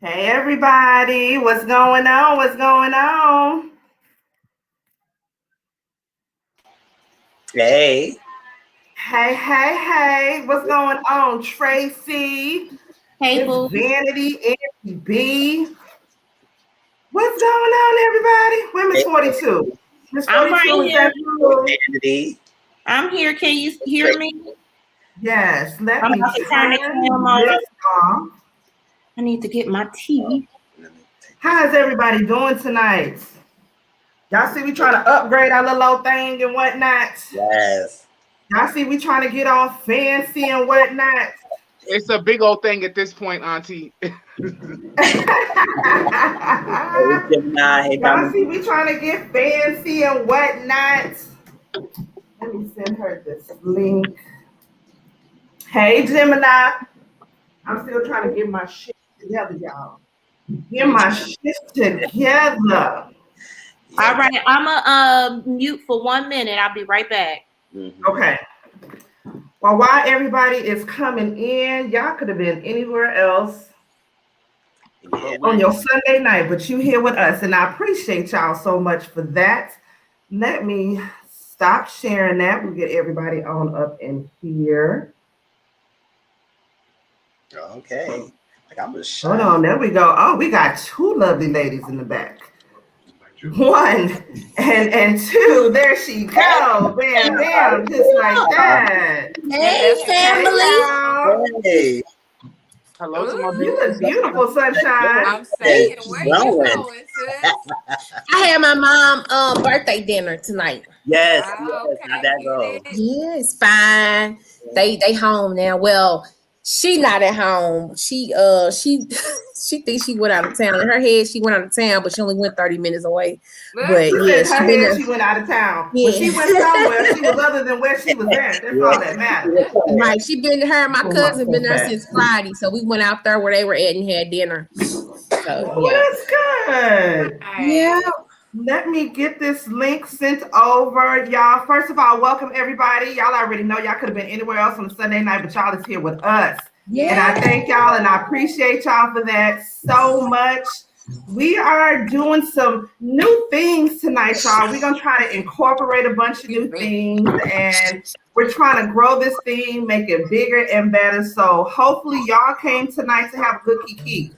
Hey everybody, what's going on? What's going on? Hey. Hey, what's going on? Tracy. Hey, It's Vanity, Auntie B. What's going on, everybody? Where Miss 42? Miss 42, I'm right here. Vanity. I'm here. Can you hear me? Yes, let me turn this off. I need to get my tea. How's everybody doing tonight? Y'all see we trying to upgrade our little old thing and whatnot? Yes. Y'all see we trying to get all fancy and whatnot? It's a big old thing at this point, Auntie. Y'all see we trying to get fancy and whatnot? Let me send her this link. Hey, Gemini. I'm still trying to get my shit together, y'all. Get my shit together. All right, I'm a mute for 1 minute. I'll be right back. Okay. Well, while everybody is coming in, y'all could have been anywhere else on your Sunday night, but you here with us, and I appreciate y'all so much for that. Let me stop sharing that. We'll get everybody on up in here. Okay. Like I'm just hold on, there we go. Oh, we got two lovely ladies in the back. One and two, there she goes. Bam, bam, just like that. Hey, family. Hey. Hello to my You look beautiful, Sunshine. I'm saying, where you going, sis? I had my mom birthday dinner tonight. Yes. Okay. How that goes? Yeah, it's fine. They home now. Well, she not at home. She she thinks she went out of town. In her head, she went out of town, but she only went 30 minutes away. But yeah, she went out of town. Yeah. When she went somewhere, she was other than where she was at. That's all that matters. Right. She been her and my cousin been there since Friday. So we went out there where they were at and had dinner. So that's good. Yeah. Let me get this link sent over, y'all. First of all, welcome everybody. Y'all already know y'all could have been anywhere else on a Sunday night, but y'all is here with us. Yeah. And I thank y'all and I appreciate y'all for that so much. We are doing some new things tonight, y'all. We're going to try to incorporate a bunch of new things, and we're trying to grow this thing, make it bigger and better. So hopefully y'all came tonight to have a good kiki.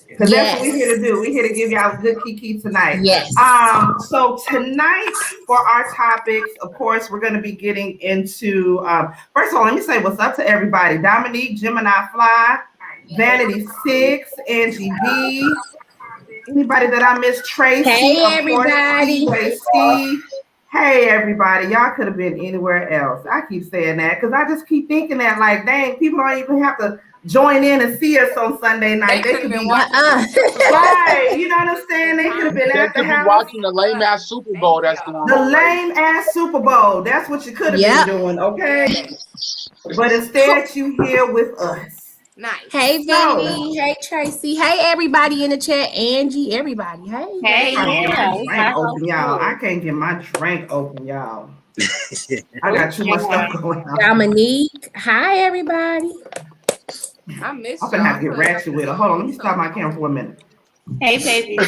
Because that's what we're here to do. We're here to give y'all a good kiki tonight. Yes. So tonight for our topics, of course, we're going to be getting into, first of all, let me say what's up to everybody. Dominique, Gemini Fly, Vanity 6, Angie B, anybody that I missed, Tracy. Hey, everybody. Steve. Hey, everybody. Y'all could have been anywhere else. I keep saying that because I just keep thinking that, like, dang, people don't even have to join in and see us on Sunday night. They could be watching. Right. You know what I'm saying? They could have been at the house. Watching the lame ass Super Bowl that's going on. The lame ass Super Bowl. That's what you could have been doing, okay? But instead, you here with us. Nice. Hey, Vanity. Hey, Tracy. Hey, everybody in the chat. Angie, everybody. Hey. I can't get my drink open, y'all. I got too much stuff going on. Dominique. Hi, everybody. I miss I'm gonna have to get ratchet with her. Hold on, let me stop my camera for a minute. Hey, baby.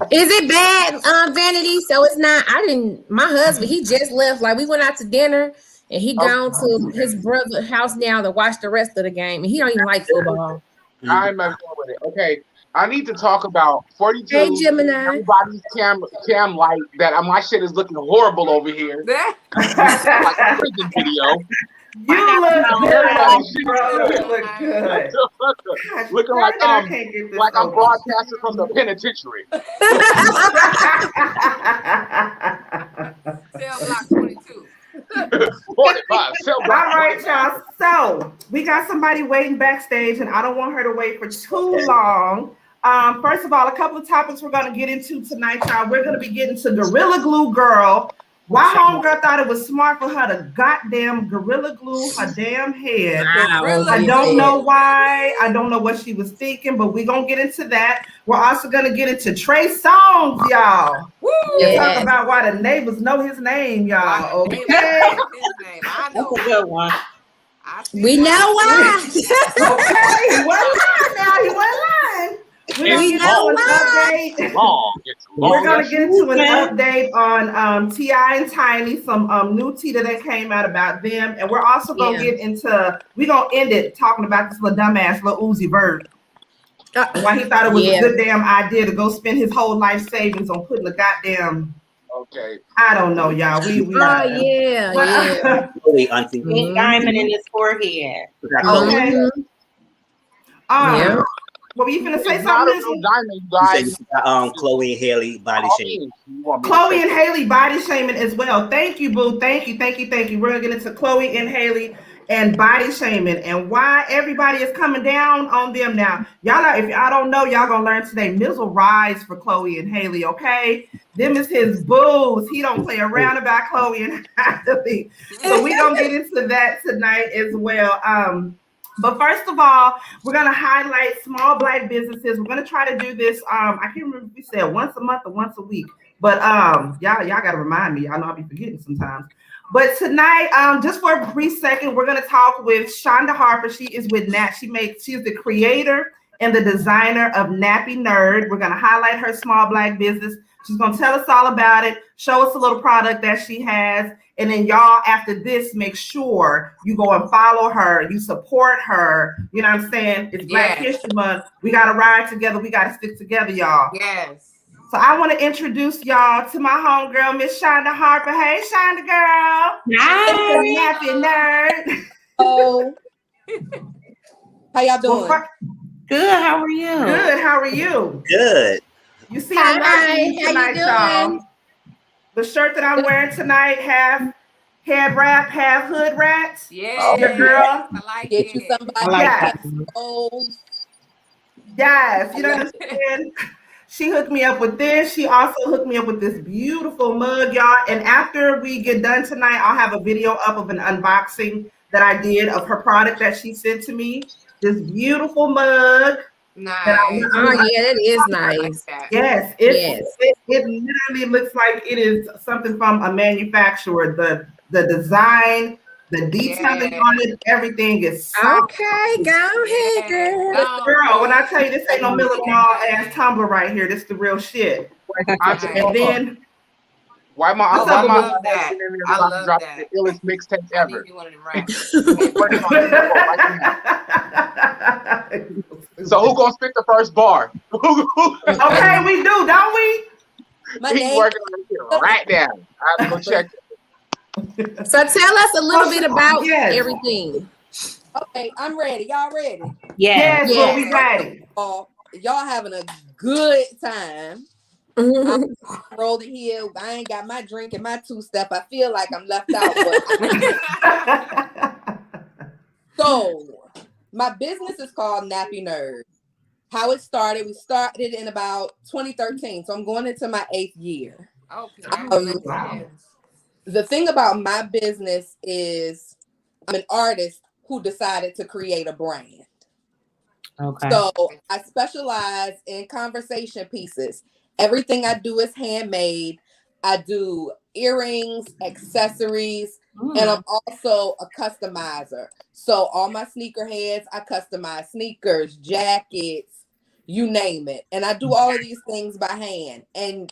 Is it bad, Vanity? So it's not. My husband, he just left. Like, we went out to dinner and he gone to his brother's house now to watch the rest of the game. And he don't even like football. I'm messing with it. Okay. I need to talk about 42. Hey, Gemini. Everybody's cam light that my shit is looking horrible over here. Like a prison video. You look good, bro. You look good. Looking like I'm broadcasting from the penitentiary. Cell block 22. 45. All right, y'all. So we got somebody waiting backstage, and I don't want her to wait for too long. First of all, a couple of topics we're going to get into tonight, y'all. We're going to be getting to Gorilla Glue Girl. Why homegirl thought it was smart for her to goddamn Gorilla Glue her damn head. Wow. I don't know why. I don't know what she was thinking, but we're going to get into that. We're also going to get into Trey Songz, y'all. And talk about why the neighbors know his name, y'all. Okay? I know. That's a good one. We know why. Okay, he wasn't lying now. He wasn't lying. We know why. We're gonna get into an update on T.I. and Tiny, some new tea that came out about them, and we're also gonna get into. We're gonna end it talking about this little dumbass Lil Uzi Vert. Why he thought it was a good damn idea to go spend his whole life savings on putting a goddamn. Okay. I don't know, y'all. We Chloe, Auntie. Big diamond in his forehead. Okay. What were you gonna say? Something? Chloe and Hailey body shaming. Chloe and Hailey body shaming as well. Thank you, boo. Thank you. We're gonna get into Chloe and Hailey and body shaming and why everybody is coming down on them now. If y'all don't know, y'all gonna learn today. Mizzle rise for Chloe and Hailey. Okay, them is his boos. He don't play around about Chloe and Hailey. So we gonna get into that tonight as well. But first of all, we're going to highlight small Black businesses. We're going to try to do this. I can't remember if we said once a month or once a week. But y'all got to remind me. Y'all know I'll be forgetting sometimes. But tonight, just for a brief second, we're going to talk with Shonda Harper. She is with Nat. She's the creator and the designer of Nappy Nerd. We're going to highlight her small Black business. She's going to tell us all about it, show us a little product that she has. And then y'all, after this, make sure you go and follow her. You support her. You know what I'm saying? It's Black History Month. We got to ride together. We got to stick together, y'all. Yes. So I want to introduce y'all to my homegirl, Miss Shonda Harper. Hey, Shonda girl. Hi. Nappy Nerd. Oh. How y'all doing? Good. How are you? Good. How are you? Good. You see I'm rocking tonight, y'all. The shirt that I'm wearing tonight, half head wrap, half hood rats. Yeah, girl. I like Get it. you somebody. Yes, you know what I'm saying? She hooked me up with this. She also hooked me up with this beautiful mug, y'all. And after we get done tonight, I'll have a video up of an unboxing that I did of her product that she sent to me. This beautiful mug. Nice. That is nice. Yes, it literally looks like it is something from a manufacturer. The design, the detailing on it, everything is soft. Okay, go ahead, girl. Girl, when I tell you this ain't no Miller ass tumbler right here, this the real shit. And then why my I love that. I love drop that. the illest mixtape ever. So who gonna spit the first bar? Okay, we do, don't we? He's working on it right now. I have to go check. So tell us a little bit about everything. Okay, I'm ready. Y'all ready? Yes, well, we ready. Y'all having a good time. I'm rolling here. I ain't got my drink and my two-step. I feel like I'm left out. So, my business is called Nappy Nerd. How it started, we started in about 2013. So, I'm going into my 8th year. The thing about my business is I'm an artist who decided to create a brand. Okay. So, I specialize in conversation pieces. Everything I do is handmade. I do earrings, accessories, and I'm also a customizer. So all my sneakerheads, I customize sneakers, jackets, you name it. And I do all of these things by hand. And,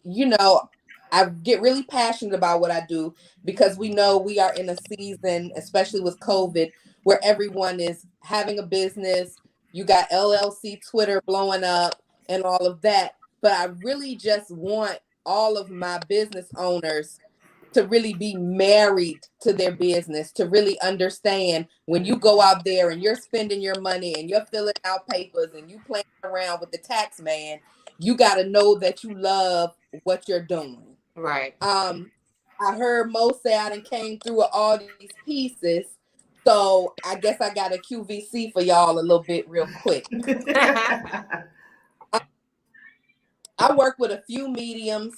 I get really passionate about what I do because we know we are in a season, especially with COVID, where everyone is having a business. You got LLC Twitter blowing up and all of that. But I really just want all of my business owners to really be married to their business, to really understand when you go out there and you're spending your money and you're filling out papers and you playing around with the tax man, you got to know that you love what you're doing. Right. I heard Mo say I done came through with all these pieces. So I guess I got a QVC for y'all a little bit real quick. I work with a few mediums.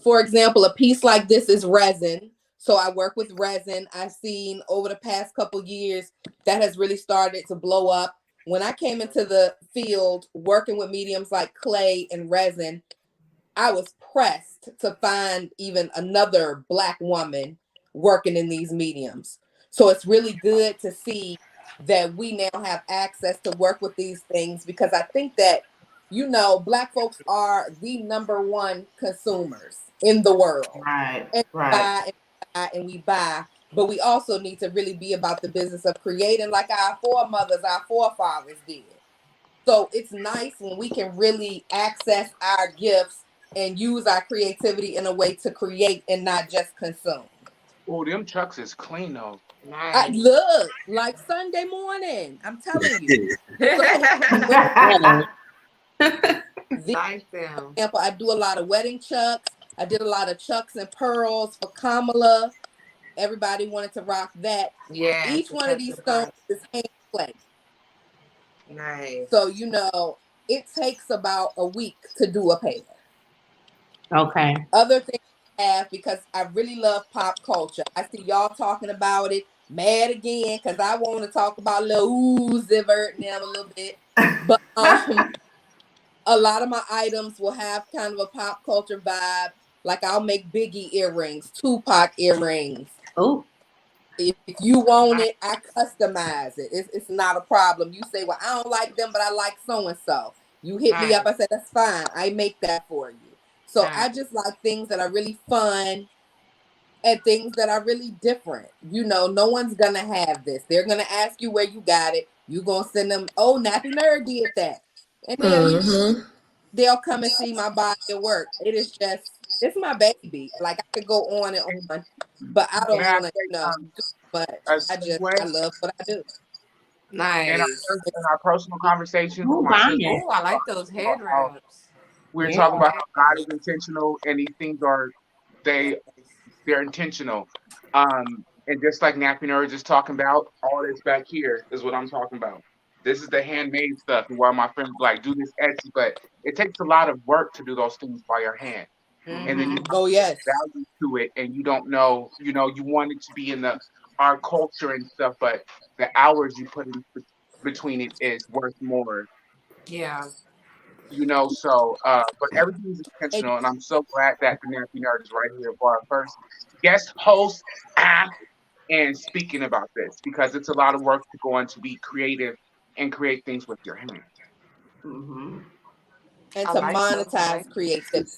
For example, a piece like this is resin. So I work with resin. I've seen over the past couple years that has really started to blow up. When I came into the field working with mediums like clay and resin, I was pressed to find even another Black woman working in these mediums. So it's really good to see that we now have access to work with these things, because I think that, you know, Black folks are the #1 consumers in the world. Right, And right. we buy, but we also need to really be about the business of creating like our foremothers, our forefathers did. So it's nice when we can really access our gifts and use our creativity in a way to create and not just consume. Oh, them trucks is clean though. Nice. Look, like Sunday morning, I'm telling you. Example, I do a lot of wedding chucks. I did a lot of chucks and pearls for Kamala. Everybody wanted to rock that. Yeah. Each one of these stones is hand play. Nice. So, you know, it takes about a week to do a pair. Okay. Other things I have, because I really love pop culture. I see y'all talking about it. Mad again, because I want to talk about Lil Uzi Vert now a little bit. But a lot of my items will have kind of a pop culture vibe. Like I'll make Biggie earrings, Tupac earrings. Oh. If you want it, I customize it. It's not a problem. You say, well, I don't like them, but I like so-and-so. You hit me up. I said, that's fine. I make that for you. So I just like things that are really fun and things that are really different. You know, no one's going to have this. They're going to ask you where you got it. You're going to send them, oh, Nappy Nerd did that. And then they'll come and see my body at work. It is just, it's my baby. Like I could go on and on, but I don't want to, you know, do much. I love what I do. Nice. In our personal conversations, I like those head wraps. We're talking about how God is intentional, and these things are they're intentional. And just like Nappy Nerd is talking about, all this back here is what I'm talking about. This is the handmade stuff, and where my friends like do this Etsy, but it takes a lot of work to do those things by your hand. And then you value to it, and you don't know, you know, you want it to be in our culture and stuff, but the hours you put in between it is worth more. Yeah. You know, so but everything's intentional, and I'm so glad that the Nappy Nerd is right here for our first guest host and speaking about this, because it's a lot of work to go on to be creative and create things with your hands. And to monetize creativity.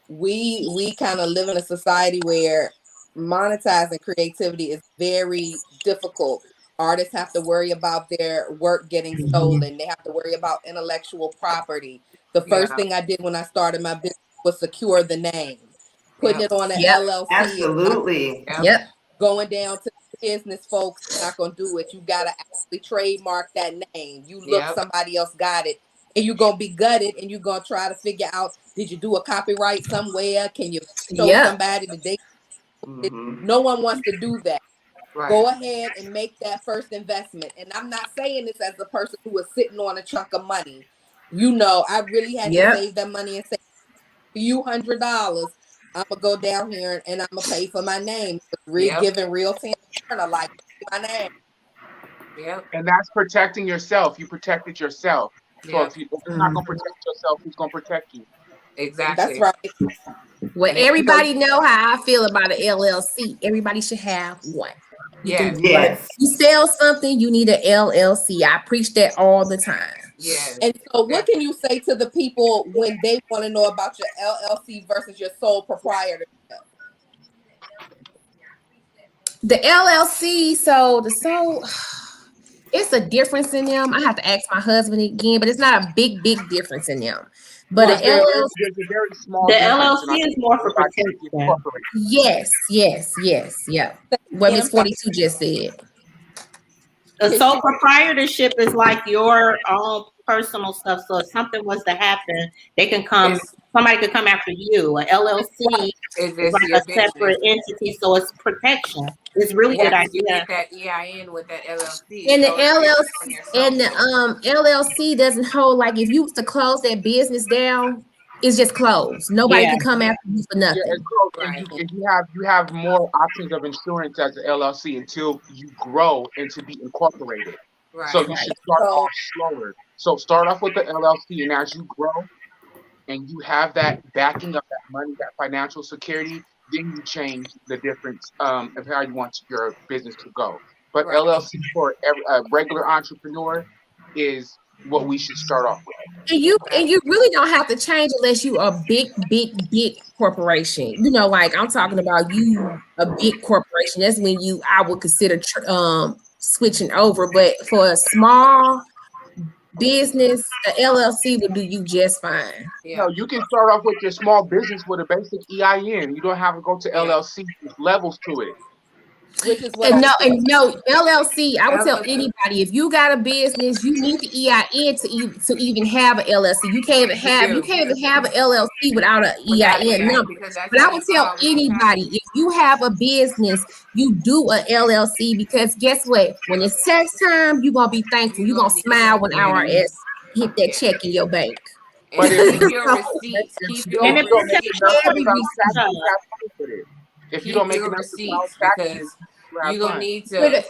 We kind of live in a society where monetizing creativity is very difficult. Artists have to worry about their work getting stolen. They have to worry about intellectual property. The first thing I did when I started my business was secure the name. Putting it on an LLC. Absolutely. Going down to business folks, not going to do it. You got to actually trademark that name. You look, somebody else got it. And you're going to be gutted, and you're going to try to figure out, did you do a copyright somewhere? Can you show somebody that they... No one wants to do that. Go ahead and make that first investment. And I'm not saying this as a person who is sitting on a chunk of money. You know, I really had to save that money and say, a few $100, I'm going to go down here and I'm going to pay for my name. Giving real I like my name. And that's protecting yourself. You protected yourself. So if you're not going to protect yourself, who's going to protect you? Exactly. That's right. Well, everybody know how I feel about an LLC. Everybody should have one. Yes. You sell something, you need an LLC. I preach that all the time. Yes. And so what can you say to the people when they want to know about your LLC versus your sole proprietorship? The LLC, it's a difference in them. I have to ask my husband again, but it's not a big difference in them. But there's a very small the LLC is more for protection. Yes. Yeah. What Miss 42 just said. A sole proprietorship is like your own personal stuff. So if something was to happen, they can come. Somebody could come after you. An LLC is like a separate entity, so it's protection. It's really good idea. You get that EIN with that LLC. And the LLC doesn't hold, like if you was to close that business down, it's just closed. Nobody can come after you for nothing. Yeah, it's closed. And you have more options of insurance as an LLC until you grow into be incorporated. Right. So you should start off slower. So start off with the LLC, and as you grow and you have that backing of that money, that financial security, then you change the difference of how you want your business to go. But Right. LLC for a regular entrepreneur is what we should start off with. And you really don't have to change unless you a big corporation. You know, like I'm talking about you a big corporation. That's when I would consider switching over. But for a small business, the LLC would do you just fine. Yeah. No, you can start off with your small business with a basic EIN. You don't have to go to LLC. There's levels to it. Which is what no LLC. I would tell anybody, if you got a business, you need the EIN to even have an LLC. You can't even have an LLC without an EIN number. But I would tell anybody, if you have a business, you do a LLC, because guess what? When it's tax time, you're gonna be thankful. You're gonna smile when IRS hit that check in your bank. But keep your receipts. Keep your receipts. If you don't make enough receipts, because you're gonna need to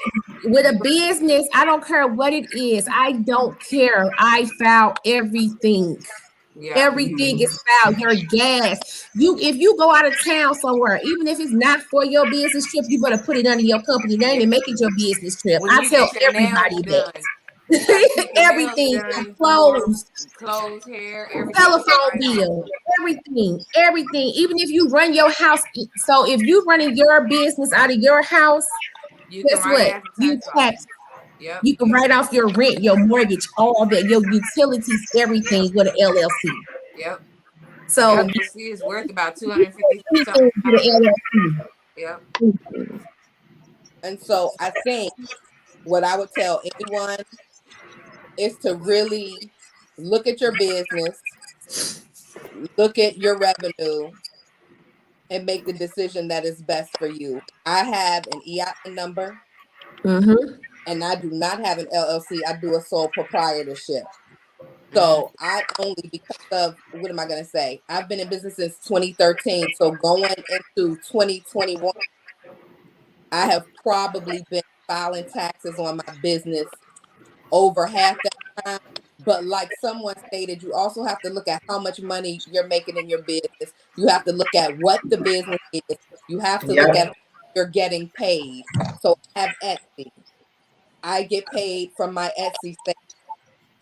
with a business, I don't care what it is. I don't care. I file everything. Yeah. Everything is filed. Your gas. If you go out of town somewhere, even if it's not for your business trip, you better put it under your company name and make it your business trip. I tell everybody that. Everything, clothes, hair, everything, telephone bill, everything. Even if you run your house, so if you running your business out of your house, guess what? You tax. Yep. You can write off your rent, your mortgage, all that, your utilities, everything with an LLC. Yep. So LLC is worth about $250. Yep. And so I think what I would tell anyone is to really look at your business, look at your revenue, and make the decision that is best for you. I have an EIN number, and I do not have an LLC. I do a sole proprietorship. So I only, because of, what am I going to say? I've been in business since 2013. So going into 2021, I have probably been filing taxes on my business over half that time. But like someone stated, you also have to look at how much money you're making in your business. You have to look at what the business is. You have to look at you're getting paid. So I have Etsy. I get paid from my Etsy sale.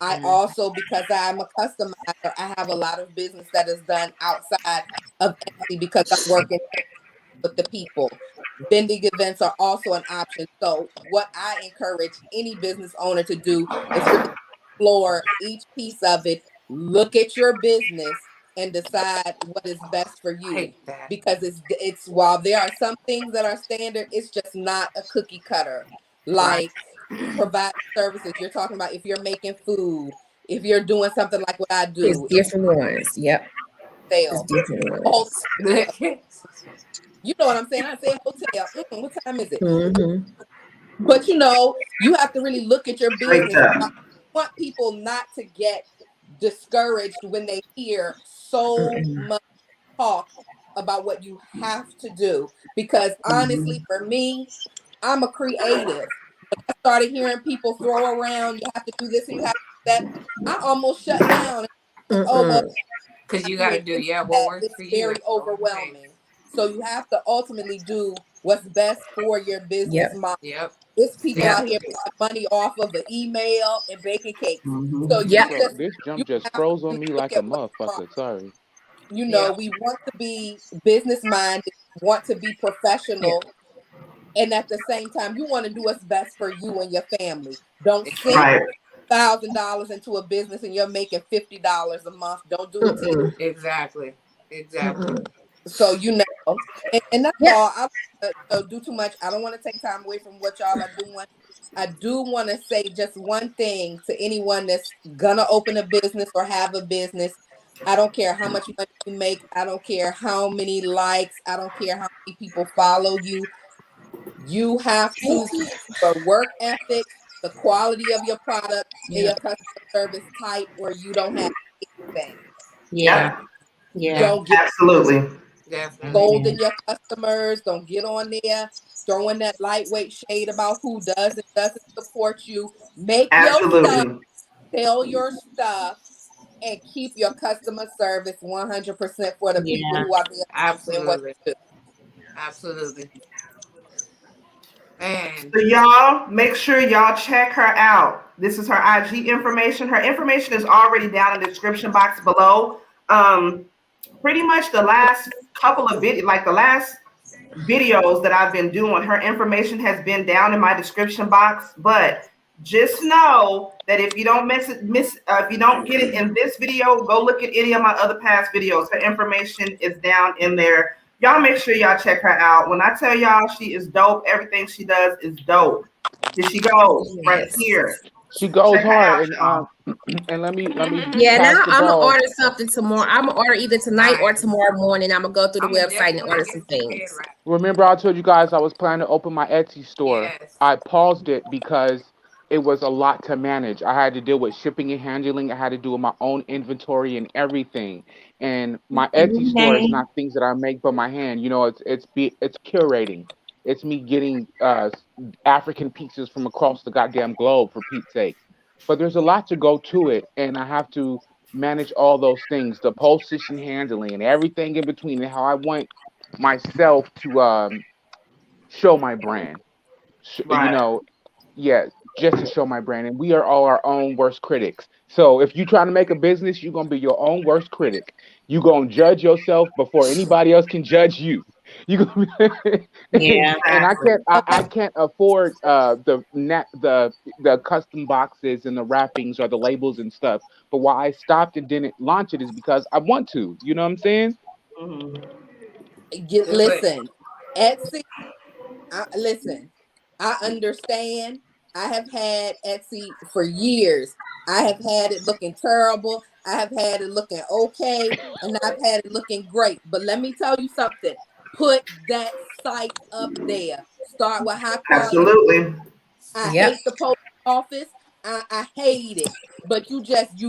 I also, because I'm a customizer, I have a lot of business that is done outside of Etsy because I'm working with the people. Vending events are also an option. So what I encourage any business owner to do is really explore each piece of it, look at your business, and decide what is best for you. Because it's while there are some things that are standard, it's just not a cookie cutter. Like provide services. You're talking about if you're making food, if you're doing something like what I do. It's different ones. Yep. Sale. It's different ones. You know what I'm saying? I say hotel. What time is it? But you have to really look at your business. I want people not to get discouraged when they hear so much talk about what you have to do. Because honestly, for me, I'm a creative. When I started hearing people throw around, you have to do this and you have to do that, I almost shut down. Because you got to do, what works for you. It's very overwhelming. So you have to ultimately do what's best for your business model. There's people out here making money off of an email and baking cakes. So this jump just froze on me like a motherfucker. Sorry. We want to be business minded, want to be professional, and at the same time, you want to do what's best for you and your family. Don't sink $1,000 into a business and you're making $50 a month. Don't do it to you. Exactly. So and that's all. I don't do too much. I don't want to take time away from what y'all are doing. I do want to say just one thing to anyone that's gonna open a business or have a business. I don't care how much money you make. I don't care how many likes. I don't care how many people follow you. You have to keep your work ethic, the quality of your product, and your customer service tight, or you don't have anything. Don't get absolutely. scolding your customers. Don't get on there throwing that lightweight shade about who does and doesn't support you. Make your stuff, sell your stuff, and keep your customer service 100% for the people who are there. Absolutely. Absolutely. And so y'all make sure y'all check her out. This is her IG information. Her information is already down in the description box below. Pretty much the last couple of videos, like the last videos that I've been doing, her information has been down in my description box. But just know that if you don't if you don't get it in this video, go look at any of my other past videos. Her information is down in there. Y'all make sure y'all check her out. When I tell y'all she is dope, everything she does is dope. Here she goes, right here. She goes Check her hard, out, and let me Yeah, pass now the I'm gonna ball. order something tomorrow. I'm gonna order either tonight or tomorrow morning. I'm gonna go through the I'ma website and definitely order get some some head things. wrap. Remember, I told you guys I was planning to open my Etsy store. Yes. I paused it because it was a lot to manage. I had to deal with shipping and handling. I had to do my own inventory and everything. And my Etsy store is not things that I make by my hand. You know, it's curating. It's me getting African pizzas from across the goddamn globe, for Pete's sake. But there's a lot to go to it, and I have to manage all those things, the postage and handling and everything in between, and how I want myself to show my brand. You Right. know, yeah, just to show my brand. And we are all our own worst critics. So if you trying to make a business, you're gonna be your own worst critic. You're gonna judge yourself before anybody else can judge you. You gonna Yeah. and I can't afford the custom boxes and the wrappings or the labels and stuff. But why I stopped and didn't launch it is because I want to. You know what I'm saying? Listen, Etsy. Listen, I understand. I have had Etsy for years. I have had it looking terrible. I have had it looking okay, and I've had it looking great. But let me tell you something. Put that site up there. Start with high quality. Absolutely. I hate the post office. I hate it. But you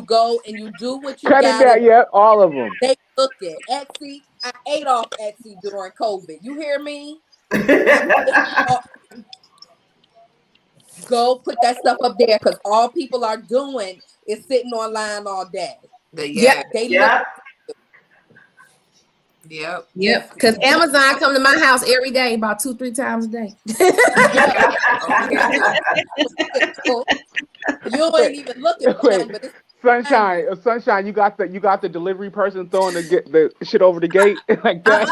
go and you do what you Cut it gotta down, yeah, all of them. They look at Etsy. I ate off Etsy during COVID. You hear me? Go put that stuff up there because all people are doing is sitting online all day. Yep. They look. Yep. Because Amazon come to my house every day, about 2-3 times a day. You ain't even looking for nothing, but it's Sunshine, you got the delivery person throwing the shit over the gate like that.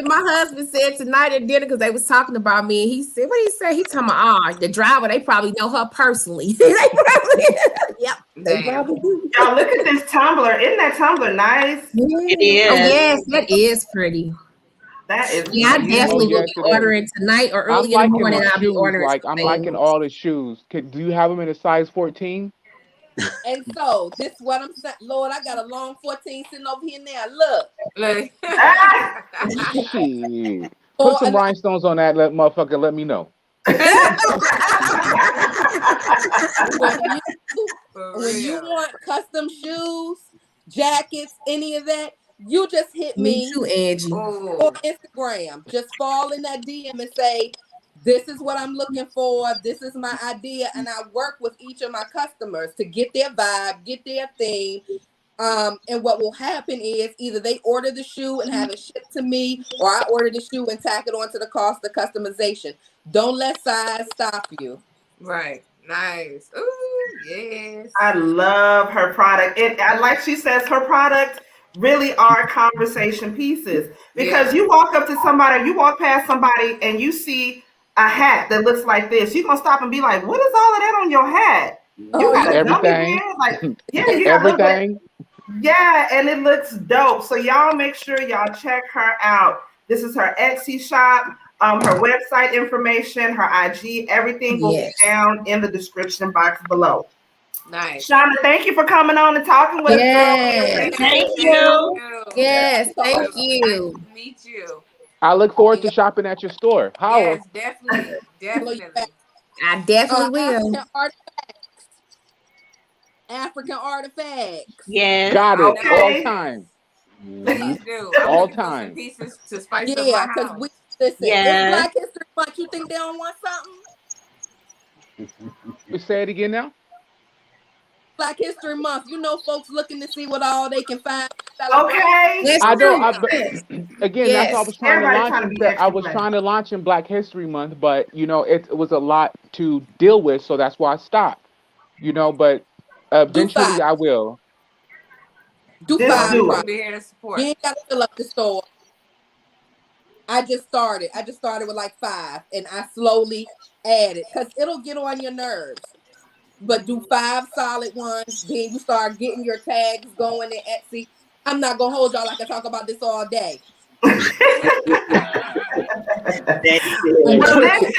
My husband said tonight at dinner because they was talking about me. And he said, "What did he say?" He talking about the driver. They probably know her personally. They probably do. Y'all look at this tumbler. Isn't that tumbler nice? It is. Oh yes, that is pretty. That is. Yeah, I definitely will be ordering tonight or early in the morning. I'll be ordering. I'm liking all the shoes. Do you have them in a size 14? And so this is what I'm saying. Lord, I got a long 14 sitting over here now. Look. Shit. Put some rhinestones on that motherfucker. Let me know. When you want custom shoes, jackets, any of that, you just hit me too, Angie. Or Instagram. Just fall in that DM and say, this is what I'm looking for. This is my idea. And I work with each of my customers to get their vibe, get their theme. And what will happen is either they order the shoe and have it shipped to me, or I order the shoe and tack it onto the cost of customization. Don't let size stop you. Right. Nice. Ooh, yes. I love her product. And like she says, her product really are conversation pieces. Because you walk up to somebody, you walk past somebody and you see a hat that looks like this, you're gonna stop and be like, what is all of that on your hat? You got a dummy man? Like, yeah, you got everything. Yeah, and it looks dope. So y'all make sure y'all check her out. This is her Etsy shop, her website information, her IG, everything will be down in the description box below. Nice. Shauna, thank you for coming on and talking with us. Thank you. Yes, thank you. Nice to meet you. I look forward to shopping at your store. Holla. Yes, definitely. Definitely. I definitely will. African artifacts. Yes. Got it. All time. Please do. All time. Pieces to spice up my because house. listen, it's Black History Month. You think they don't want something? You say it again now? Black History Month. You know, folks looking to see what all they can find. Okay. I know. Again, Yes. that's what I was trying Everybody to launch. trying to be extra I was black. trying to launch in Black History Month, but you know, it was a lot to deal with, so that's why I stopped. You know, but eventually I will. Do Just 5 do products. it. Here to support. You ain't got to fill up the store. I just started with like 5, and I slowly added because it'll get on your nerves. But do 5 solid ones, then you start getting your tags going in Etsy. I'm not gonna hold y'all. I can talk about this all day. Well, listen,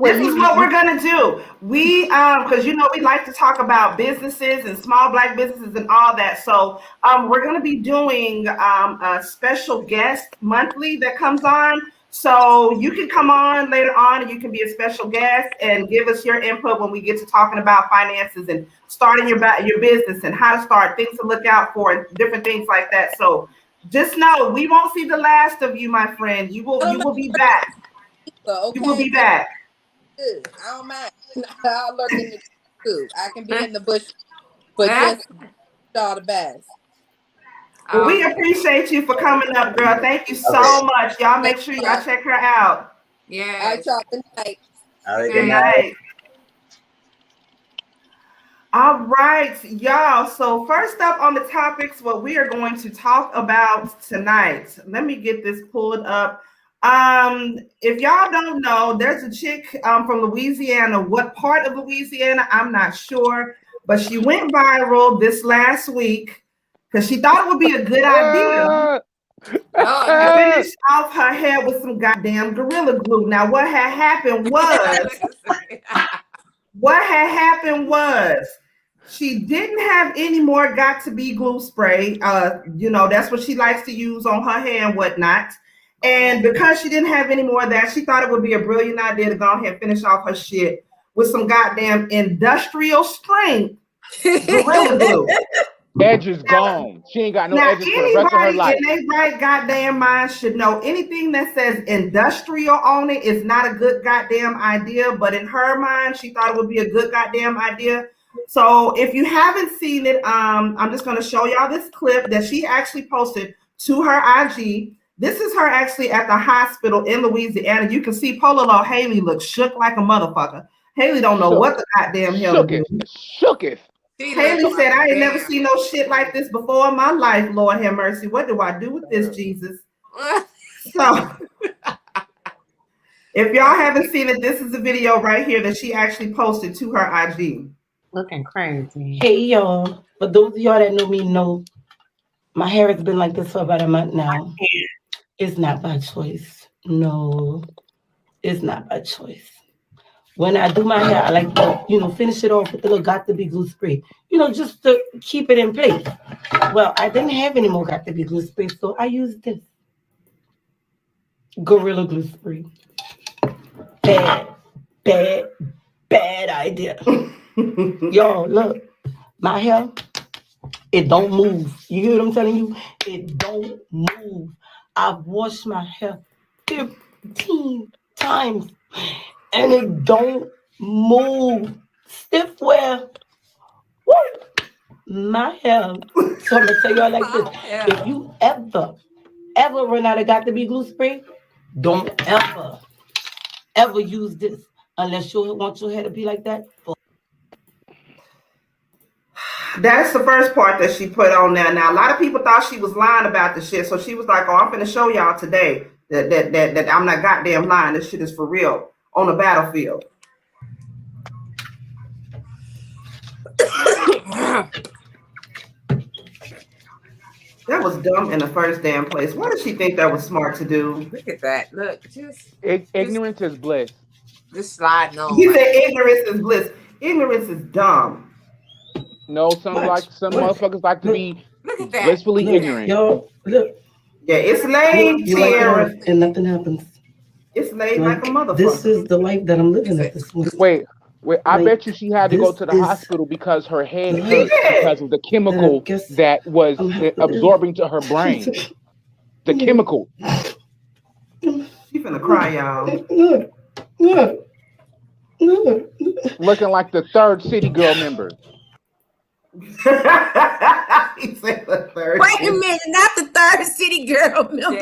this is what we're gonna do. We because you know we like to talk about businesses and small black businesses and all that. So we're gonna be doing a special guest monthly that comes on. So you can come on later on and you can be a special guest and give us your input when we get to talking about finances and starting your business and how to start, things to look out for, and different things like that. So just know we won't see the last of you, my friend. You will be back. Okay? You will be back. I don't mind. I'll lurk in the too. I can be in the bush, but just y'all the best. Well, we appreciate you for coming up, girl. Thank you so much. Y'all make sure y'all check her out. Yeah. All right, y'all. Good night. All right, Good night. All right, y'all. So first up on the topics, what we are going to talk about tonight. Let me get this pulled up. If y'all don't know, there's a chick from Louisiana. What part of Louisiana? I'm not sure, but she went viral this last week because she thought it would be a good idea to finish off her hair with some goddamn Gorilla Glue. Now, what had happened was she didn't have any more Got to Be glue spray. You know, that's what she likes to use on her hair and whatnot. And because she didn't have any more of that, she thought it would be a brilliant idea to go ahead and finish off her shit with some goddamn industrial strength Gorilla Glue. Edge is gone. She ain't got no edges for the rest of her life. Anybody in their right goddamn mind should know anything that says industrial on it is not a good goddamn idea. But in her mind, she thought it would be a good goddamn idea. So if you haven't seen it, I'm just going to show y'all this clip that she actually posted to her IG. This is her actually at the hospital in Louisiana. You can see poor little Hailey looks shook like a motherfucker. Hailey don't know what the goddamn hell to do. Shooketh. Hailey said, I ain't never seen no shit like this before in my life, Lord have mercy. What do I do with this, Jesus? So, if y'all haven't seen it, this is a video right here that she actually posted to her IG. Looking crazy. Hey, y'all. For those of y'all that know me, know my hair has been like this for about a month now. It's not by choice. No, it's not by choice. When I do my hair, I like to, finish it off with the little Got to Be glue spray, just to keep it in place. Well, I didn't have any more Got to Be glue spray, so I used this Gorilla Glue spray. Bad idea. Y'all, look, my hair, it don't move. You hear what I'm telling you? It don't move. I've washed my hair 15 times. And it don't move. Stiff wear. Woo! My hair. So I'm gonna tell y'all like this. If you ever run out of Got to Be glue spray, don't ever use this unless you want your hair to be like that. That's the first part that she put on there. Now, a lot of people thought she was lying about the shit. So she was like, oh, I'm finna show y'all today that I'm not goddamn lying. This shit is for real. On the battlefield. That was dumb in the first damn place. Why did she think that was smart to do? Look at that. Look, Ignorance is bliss. Just sliding on. You said ignorance is bliss. Ignorance is dumb. No, some motherfuckers like to be blissfully ignorant. Y'all, look. Yeah, it's late, Tara. And nothing happens. It's late like a motherfucker. This is the life that I'm living at this moment. Wait. I bet you she had to go to the hospital because her head hurt because of the chemical that was absorbing to her brain. The chemical. She finna cry, y'all. Looking like the third City Girl member. He said the third. Wait a minute, not the third city girl member.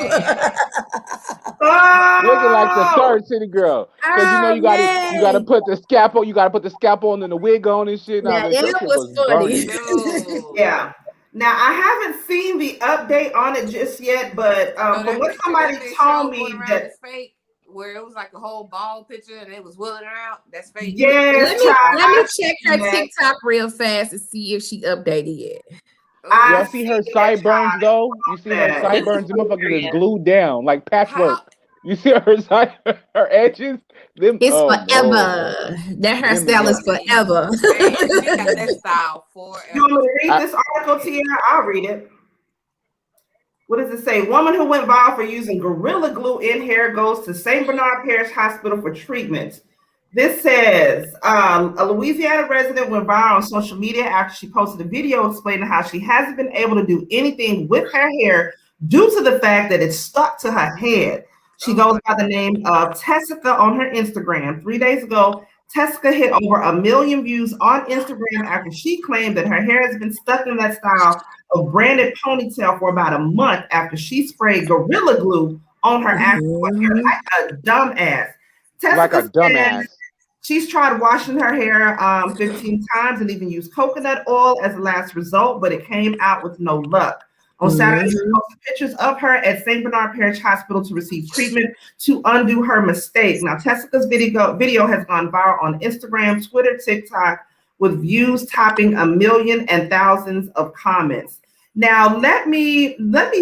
Looking like the third city girl, because you know you gotta put the scalpel, on and the wig on and shit. Yeah, that was funny. Yeah. Now I haven't seen the update on it just yet, but from what somebody told me that fake, where it was like a whole ball picture and it was willing her out. That's fake. Yes. Let me check her TikTok real fast to see if she updated yet. Y'all see her sideburns though? You see her sideburns? The motherfucker is glued down like patchwork. You see her edges? It's forever. That hairstyle is forever. She got that style forever. You want me to read this article, Tiara? I'll read it. What does it say? Woman who went viral for using Gorilla Glue in hair goes to St. Bernard Parish Hospital for treatment. This says a Louisiana resident went viral on social media after she posted a video explaining how she hasn't been able to do anything with her hair due to the fact that it's stuck to her head. She goes by the name of Tessica on her Instagram. 3 days ago, Tessica hit over 1 million views on Instagram after she claimed that her hair has been stuck in that style of branded ponytail for about a month after she sprayed Gorilla Glue on her actual hair like a dumbass. Like a dumbass. She's tried washing her hair 15 times and even used coconut oil as a last result, but it came out with no luck. On Saturday, she posted pictures of her at St. Bernard Parish Hospital to receive treatment to undo her mistake. Now, Tessica's video has gone viral on Instagram, Twitter, TikTok, with views topping 1 million and thousands of comments. Now, let me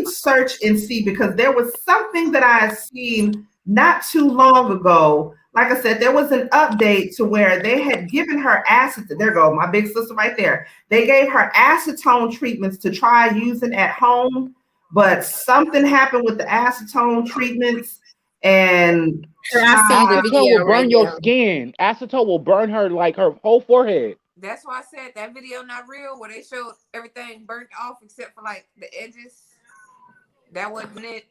search and see, because there was something that I had seen not too long ago. Like I said, there was an update to where they had given her acetone. There go, my big sister right there. They gave her acetone treatments to try using at home, but something happened with the acetone treatments, and acetone will burn your skin. Acetone will burn her like her whole forehead. That's why I said that video not real, where they showed everything burnt off except for like the edges. That wasn't it.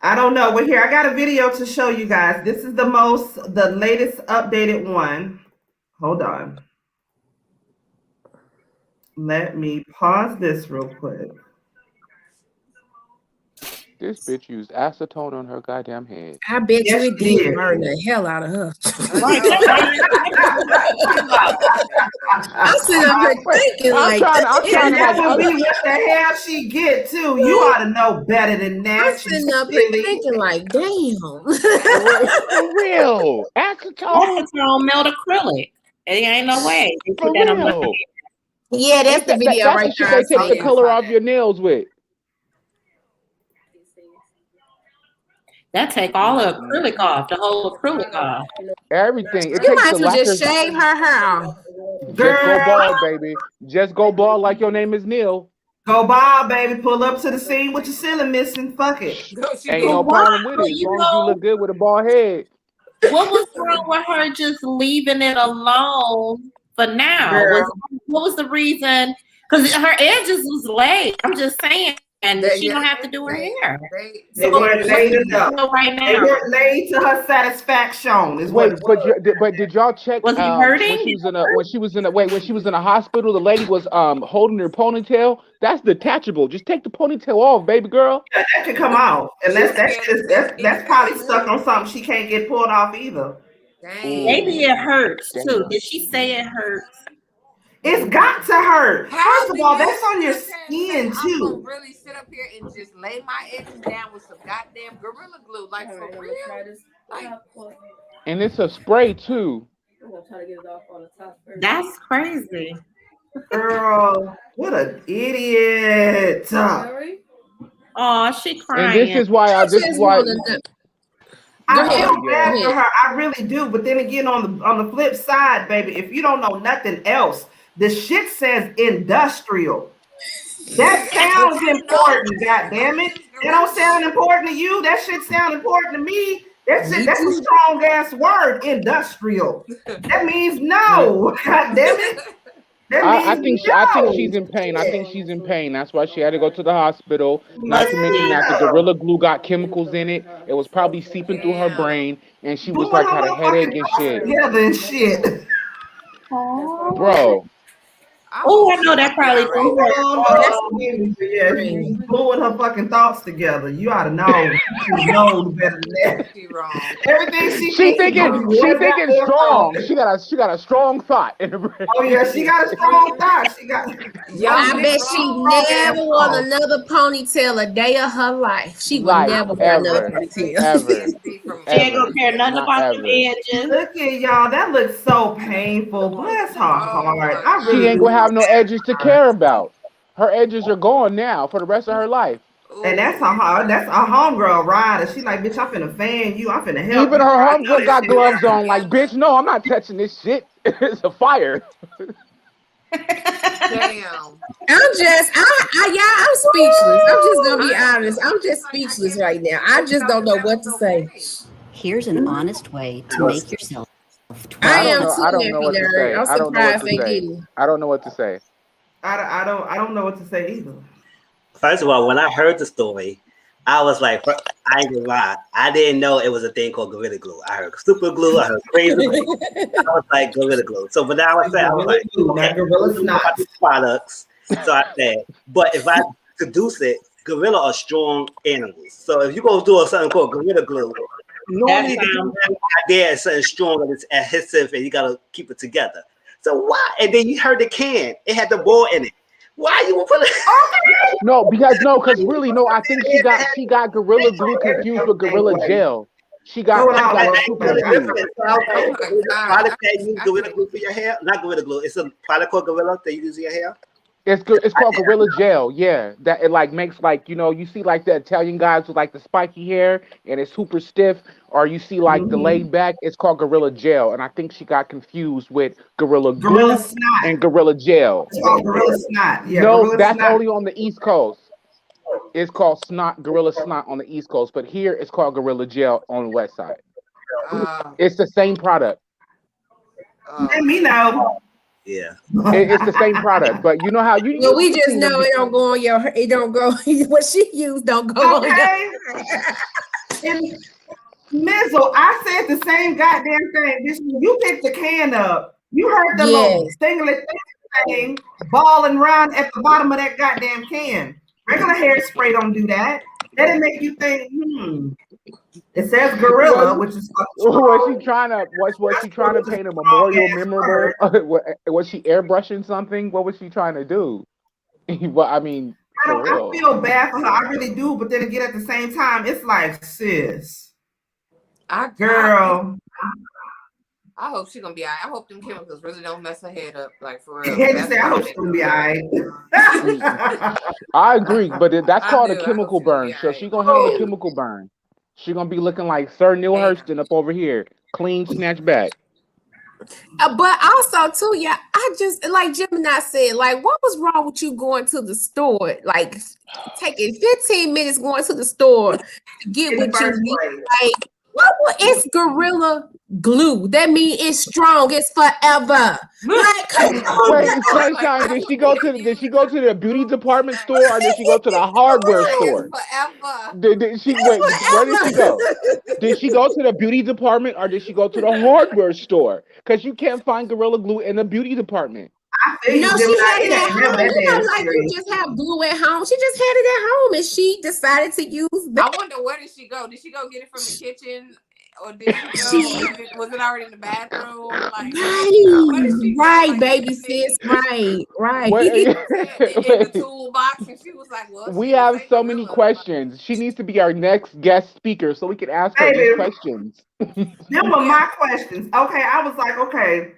I don't know. We're here. I got a video to show you guys. This is the latest updated one. Hold on. Let me pause this real quick. This bitch used acetone on her goddamn head. I bet you it did burn the hell out of her. I'm sitting up here thinking like, what the hell she get too? You ought to know better than that. I'm sitting up here thinking like, damn. For real. Acetone melt acrylic. It ain't no way. They put that on my. Yeah, that's the video right there. That's what they take the color off your nails with. That take all the acrylic off, the whole acrylic off. Everything. You might as well just shave her hair off. Just go bald, baby. Just go bald like your name is Neale. Go bald, baby. Pull up to the scene with your ceiling missing. Fuck it. Ain't no problem with it. As long as you look good with a bald head. What was wrong with her just leaving it alone for now? What was the reason? Because her edges was laid. I'm just saying. And she don't have to do her hair. They weren't laid enough. Right now. They weren't laid to her satisfaction. But did y'all check? Was he hurting? When she was in a hospital, the lady was holding her ponytail. That's detachable. Just take the ponytail off, baby girl. Yeah, that can come out. Unless that's probably stuck on something she can't get pulled off either. Dang. Maybe it hurts too. Did she say it hurts? It's got to hurt. First of all, that's on your skin too. I'm gonna really sit up here and just lay my edges down with some goddamn Gorilla Glue, like for real. Like, and it's a spray too. I'm gonna try to get it off on the top first. That's crazy. Girl, what an idiot. Oh, she crying. And this is why I feel bad for her. I really do. But then again, on the flip side, baby, if you don't know nothing else, the shit says industrial. That sounds important, God damn it. It don't sound important to you. That shit sound important to me. That's a strong ass word, industrial. That means no. God damn it. I think she's in pain. I think she's in pain. That's why she had to go to the hospital. Not to mention that the Gorilla Glue got chemicals in it. It was probably seeping through her brain, and she was like had a headache and shit. Together and shit. Bro, Oh, I know that probably threw her. Yeah, she's gluing her fucking thoughts together. You ought to know. You know better than that. She wrong. Everything she thinking strong. She got a strong thought in her brain. Oh yeah, she got a strong thought. She got. I bet she never wore another ponytail a day of her life. She would never wear another ponytail. Ever. She ain't gonna care nothing about the edges. Look at y'all. That looks so painful. Bless her heart. I really She ain't gonna have no edges to care about. Her edges are gone now for the rest of her life. And that's her homegirl Ryder. She like, bitch, I'm finna fan you. I'm finna help. Even her homegirl got gloves on. Like, bitch, no, I'm not touching this shit. It's a fire. Damn. I'm speechless. I'm just gonna be honest. I'm just speechless right now. I just don't know what to say. Here's an honest way to make yourself. I am too. I don't know what to say. I'm surprised they didn't. I don't know what to say. I don't know what to say either. First of all, when I heard the story, I was like, I ain't gonna lie, I didn't know it was a thing called Gorilla Glue. I heard super glue, I heard crazy glue. I was like, Gorilla Glue. So when I was saying, I was like, okay, Gorilla Snot products. So I said, but if I produce it, gorilla are strong animals. So if you go do something called Gorilla Glue, normally the idea is something strong and it's adhesive and you gotta keep it together. So why? And then you heard the can, it had the ball in it. Why you put it? Because really, I think she got Gorilla Glue confused with Gorilla Gel. She got super confused. Product that you use Gorilla Glue for your hair? Not Gorilla Glue. It's a product called Gorilla that you use in your hair. It's called Gorilla Gel, yeah. That it like makes like, you see like the Italian guys with like the spiky hair and it's super stiff, or you see like the laid back, it's called Gorilla Gel. And I think she got confused with Gorilla Glue and Gorilla Gel. It's called Gorilla Snot. Yeah, no, Gorilla that's Snot. only on the East Coast. It's called Gorilla Snot on the East Coast, but here it's called Gorilla Gel on the West Side. It's the same product. Let me know. Yeah, it's the same product, but you know how you. Well, we just know it don't go on your. It don't go. What she used don't go on. And Mizzle, I said the same goddamn thing. You picked the can up. You heard the little thing balling around at the bottom of that goddamn can. Regular hairspray don't do that. That didn't make you think. It says gorilla, which is was she trying to paint a memorial memorable? Was she airbrushing something? What was she trying to do? Well, I mean, I feel bad for her. I really do, but then again, at the same time, it's like, sis, girl. I hope she's gonna be all right. I hope them chemicals really don't mess her head up, like for real. I hope she's gonna be all right. I agree, but that's called a chemical burn. So she's gonna have a chemical burn. She's gonna be looking like Sir Neale Hurston up over here, clean snatch back. But also too, yeah, I just like Gemini said, like, what was wrong with you going to the store? Like taking 15 minutes going to the store to get what you need. Like, it's Gorilla Glue. That means it's strong. It's forever. Sunshine, did she go to the beauty department store or did she go to the hardware store? Forever. Where did she go? Did she go to the beauty department or did she go to the hardware store? Because you can't find Gorilla Glue in the beauty department. No, she had it at home. Like you just have glue at home. She just had it at home and she decided to use that. I wonder, where did she go? Did she go get it from the kitchen? Or did she go, was it already in the bathroom? Like, right, baby sis. Right. In the toolbox, and she was like, well, we have so many questions. She needs to be our next guest speaker so we can ask her these questions. Them were my questions. Okay, I was like, okay,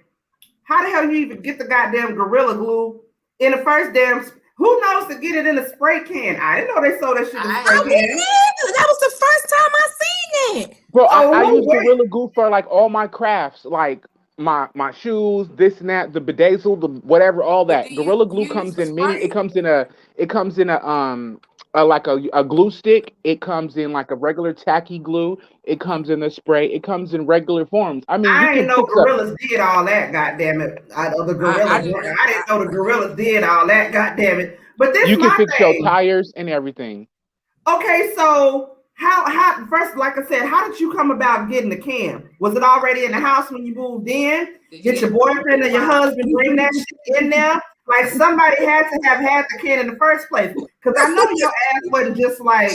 how the hell you even get the goddamn Gorilla Glue in the first damn? Who knows to get it in a spray can? I didn't know they sold that shit in a spray can. That was the first time I seen it. Bro, I use Gorilla Glue for like all my crafts, like my shoes, this and that, the bedazzle, the whatever, all that. Gorilla Glue comes in many. It comes in a glue stick. It comes in like a regular tacky glue. It comes in a spray. It comes in regular forms. I mean, I didn't know gorillas did all that. Goddamn it! I didn't know the gorillas did all that. Goddamn it! But this you can fix your tires and everything. Okay, so how first, like I said, how did you come about getting the can? Was it already in the house when you moved in? Did your boyfriend or your husband bring that shit in there? Like somebody had to have had the kid in the first place. Because I know your ass wasn't just like,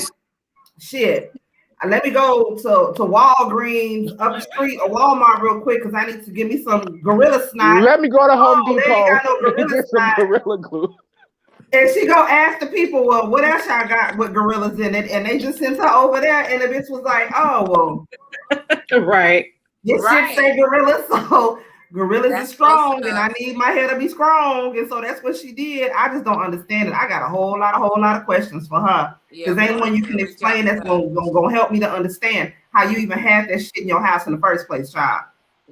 shit, let me go to Walgreens up the street or Walmart real quick because I need to give me some Gorilla Snot. Let me go to Home Depot. They ain't got no Gorilla Get some Snot. Gorilla Glue. And she go ask the people, well, what else y'all got with gorillas in it? And they just sent her over there, and the bitch was like, oh, well. Right. This shit say gorillas, so gorillas is strong, and I need my hair to be strong. And so that's what she did. I just don't understand it. I got a whole lot of questions for her. Because ain't one you can explain that's gonna help me to understand how you even had that shit in your house in the first place, child.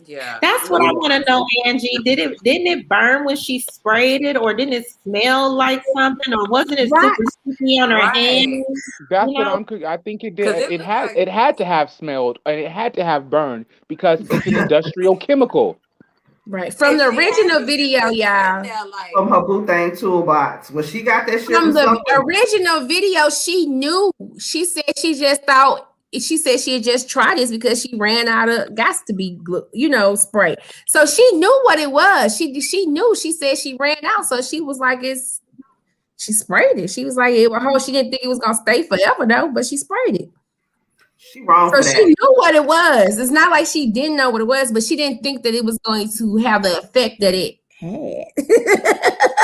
Yeah, that's what I want to know, Angie. Didn't it burn when she sprayed it, or didn't it smell like something, or wasn't it super sticky on her hands? That's what I think it did. It had to have smelled and it had to have burned because it's an industrial chemical. Right. From the original video, y'all. From her boo thing toolbox. When she got that shit from the original video, she knew. She said she just thought. She said she had just tried this because she ran out of gas to be, spray. So she knew what it was. She knew. She said she ran out. So she was like, she sprayed it. She was like, she didn't think it was gonna stay forever though, but she sprayed it. She wrong. So she knew what it was. It's not like she didn't know what it was, but she didn't think that it was going to have the effect that it had. She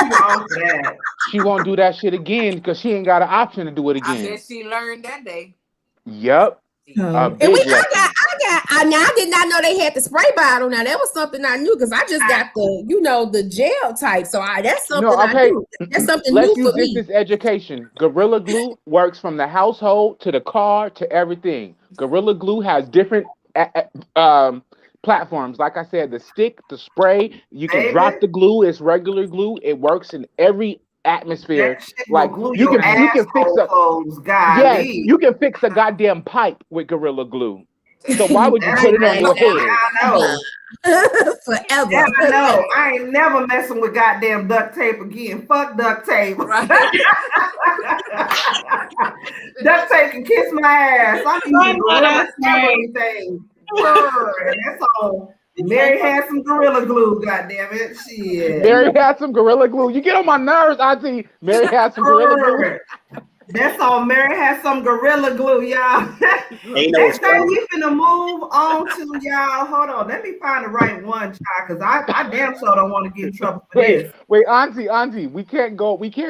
wrong for that. She won't do that shit again because she ain't got an option to do it again. I guess she learned that day. Yep. And I did not know they had the spray bottle. Now that was something I knew because I just got the gel type. So that's something I knew. That's something new for me. This education. Gorilla Glue works from the household to the car to everything. Gorilla Glue has different platforms. Like I said, the stick, the spray. You can drop the glue. It's regular glue. It works in every atmosphere. Like you can fix you can fix a goddamn pipe with Gorilla Glue. So why would you put it on your head? I know. Forever. Yeah, I know. I ain't never messing with goddamn duct tape again. Fuck duct tape. Right. Duct tape can kiss my ass. I'm using Gorilla everything. That's all. Mary had some Gorilla Glue, goddamn it. Shit. Mary had some Gorilla Glue. You get on my nerves, Auntie. Mary had some Gorilla Glue. That's all. Mary has some Gorilla Glue, y'all. Next thing we finna move on to, y'all. Hold on. Let me find the right one, child, because I damn sure don't want to get in trouble for this. Wait, Auntie, we can't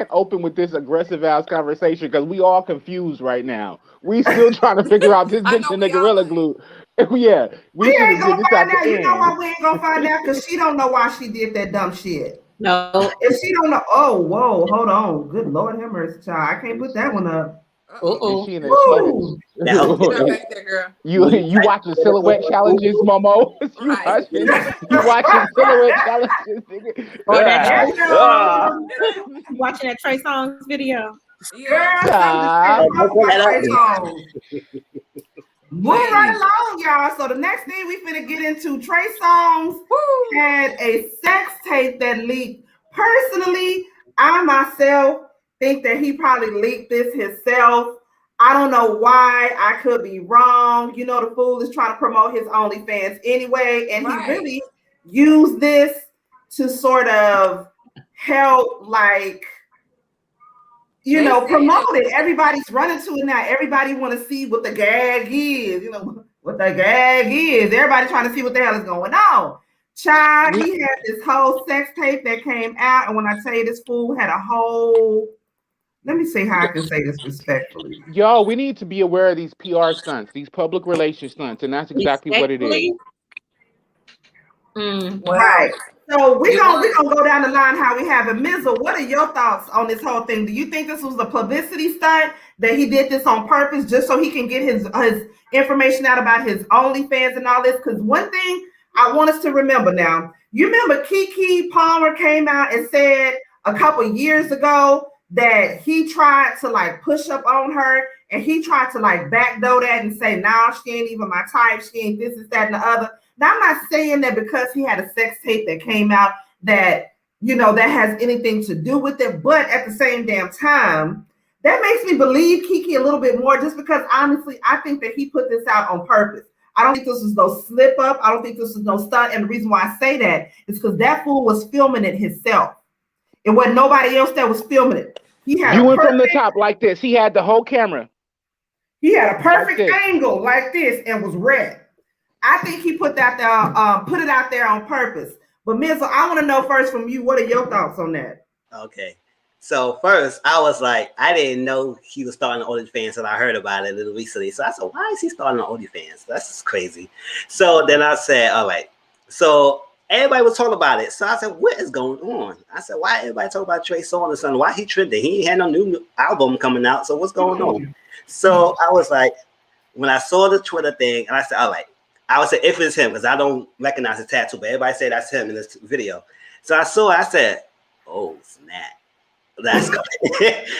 open with this aggressive ass conversation because we all confused right now. We still trying to figure out this bitch in the Gorilla Glue. Yeah, we ain't gonna find out. You know why we ain't gonna find out? Because she don't know why she did that dumb shit. No. If she don't know, whoa, hold on. Good Lord have mercy, child. I can't put that one up. You watching silhouette challenges, Momo? You watching silhouette challenges? Watching that Trey Songz video. Move right along, y'all. So the next thing we finna get into, Trey Songz had a sex tape that leaked. Personally, I myself think that he probably leaked this himself. I don't know why. I could be wrong. You know, the fool is trying to promote his OnlyFans anyway, and he really used this to sort of help, like, promote it. Everybody's running to it now. Everybody want to see what the gag is. What the gag is. Everybody trying to see what the hell is going on. Child, he had this whole sex tape that came out, and when I tell you, this fool had a whole. Let me see how I can say this respectfully. Yo, we need to be aware of these PR stunts, these public relations stunts, and that's exactly what it is. Right. So we're gonna go down the line how we have it. Mizzle, what are your thoughts on this whole thing? Do you think this was a publicity stunt, that he did this on purpose just so he can get his information out about his OnlyFans and all this? Because one thing I want us to remember now, you remember Kiki Palmer came out and said a couple years ago that he tried to like push up on her and he tried to like backdoor that and say, nah, she ain't even my type, she ain't this, that, and the other. Now, I'm not saying that because he had a sex tape that came out that, that has anything to do with it. But at the same damn time, that makes me believe Kiki a little bit more just because, honestly, I think that he put this out on purpose. I don't think this was no slip up. I don't think this was no stunt. And the reason why I say that is because that fool was filming it himself. It wasn't nobody else that was filming it. He had you went from the top like this. He had the whole camera. He had a perfect angle like this and was red. I think he put that there, put it out there on purpose. But Mizzle, I want to know first from you, what are your thoughts on that? Okay. So first, I was like, I didn't know he was starting OnlyFans until I heard about it a little recently. So I said, why is he starting on OnlyFans? That's just crazy. So then I said, all right. So everybody was talking about it. So I said, what is going on? I said, why everybody talking about Trey Songz or something? Why he trending? He ain't had no new album coming out. So what's going on? So I was like, when I saw the Twitter thing, and I said, all right. I would say if it's him, because I don't recognize the tattoo, but everybody say that's him in this video. So I saw it, I said, oh, snap. That's good.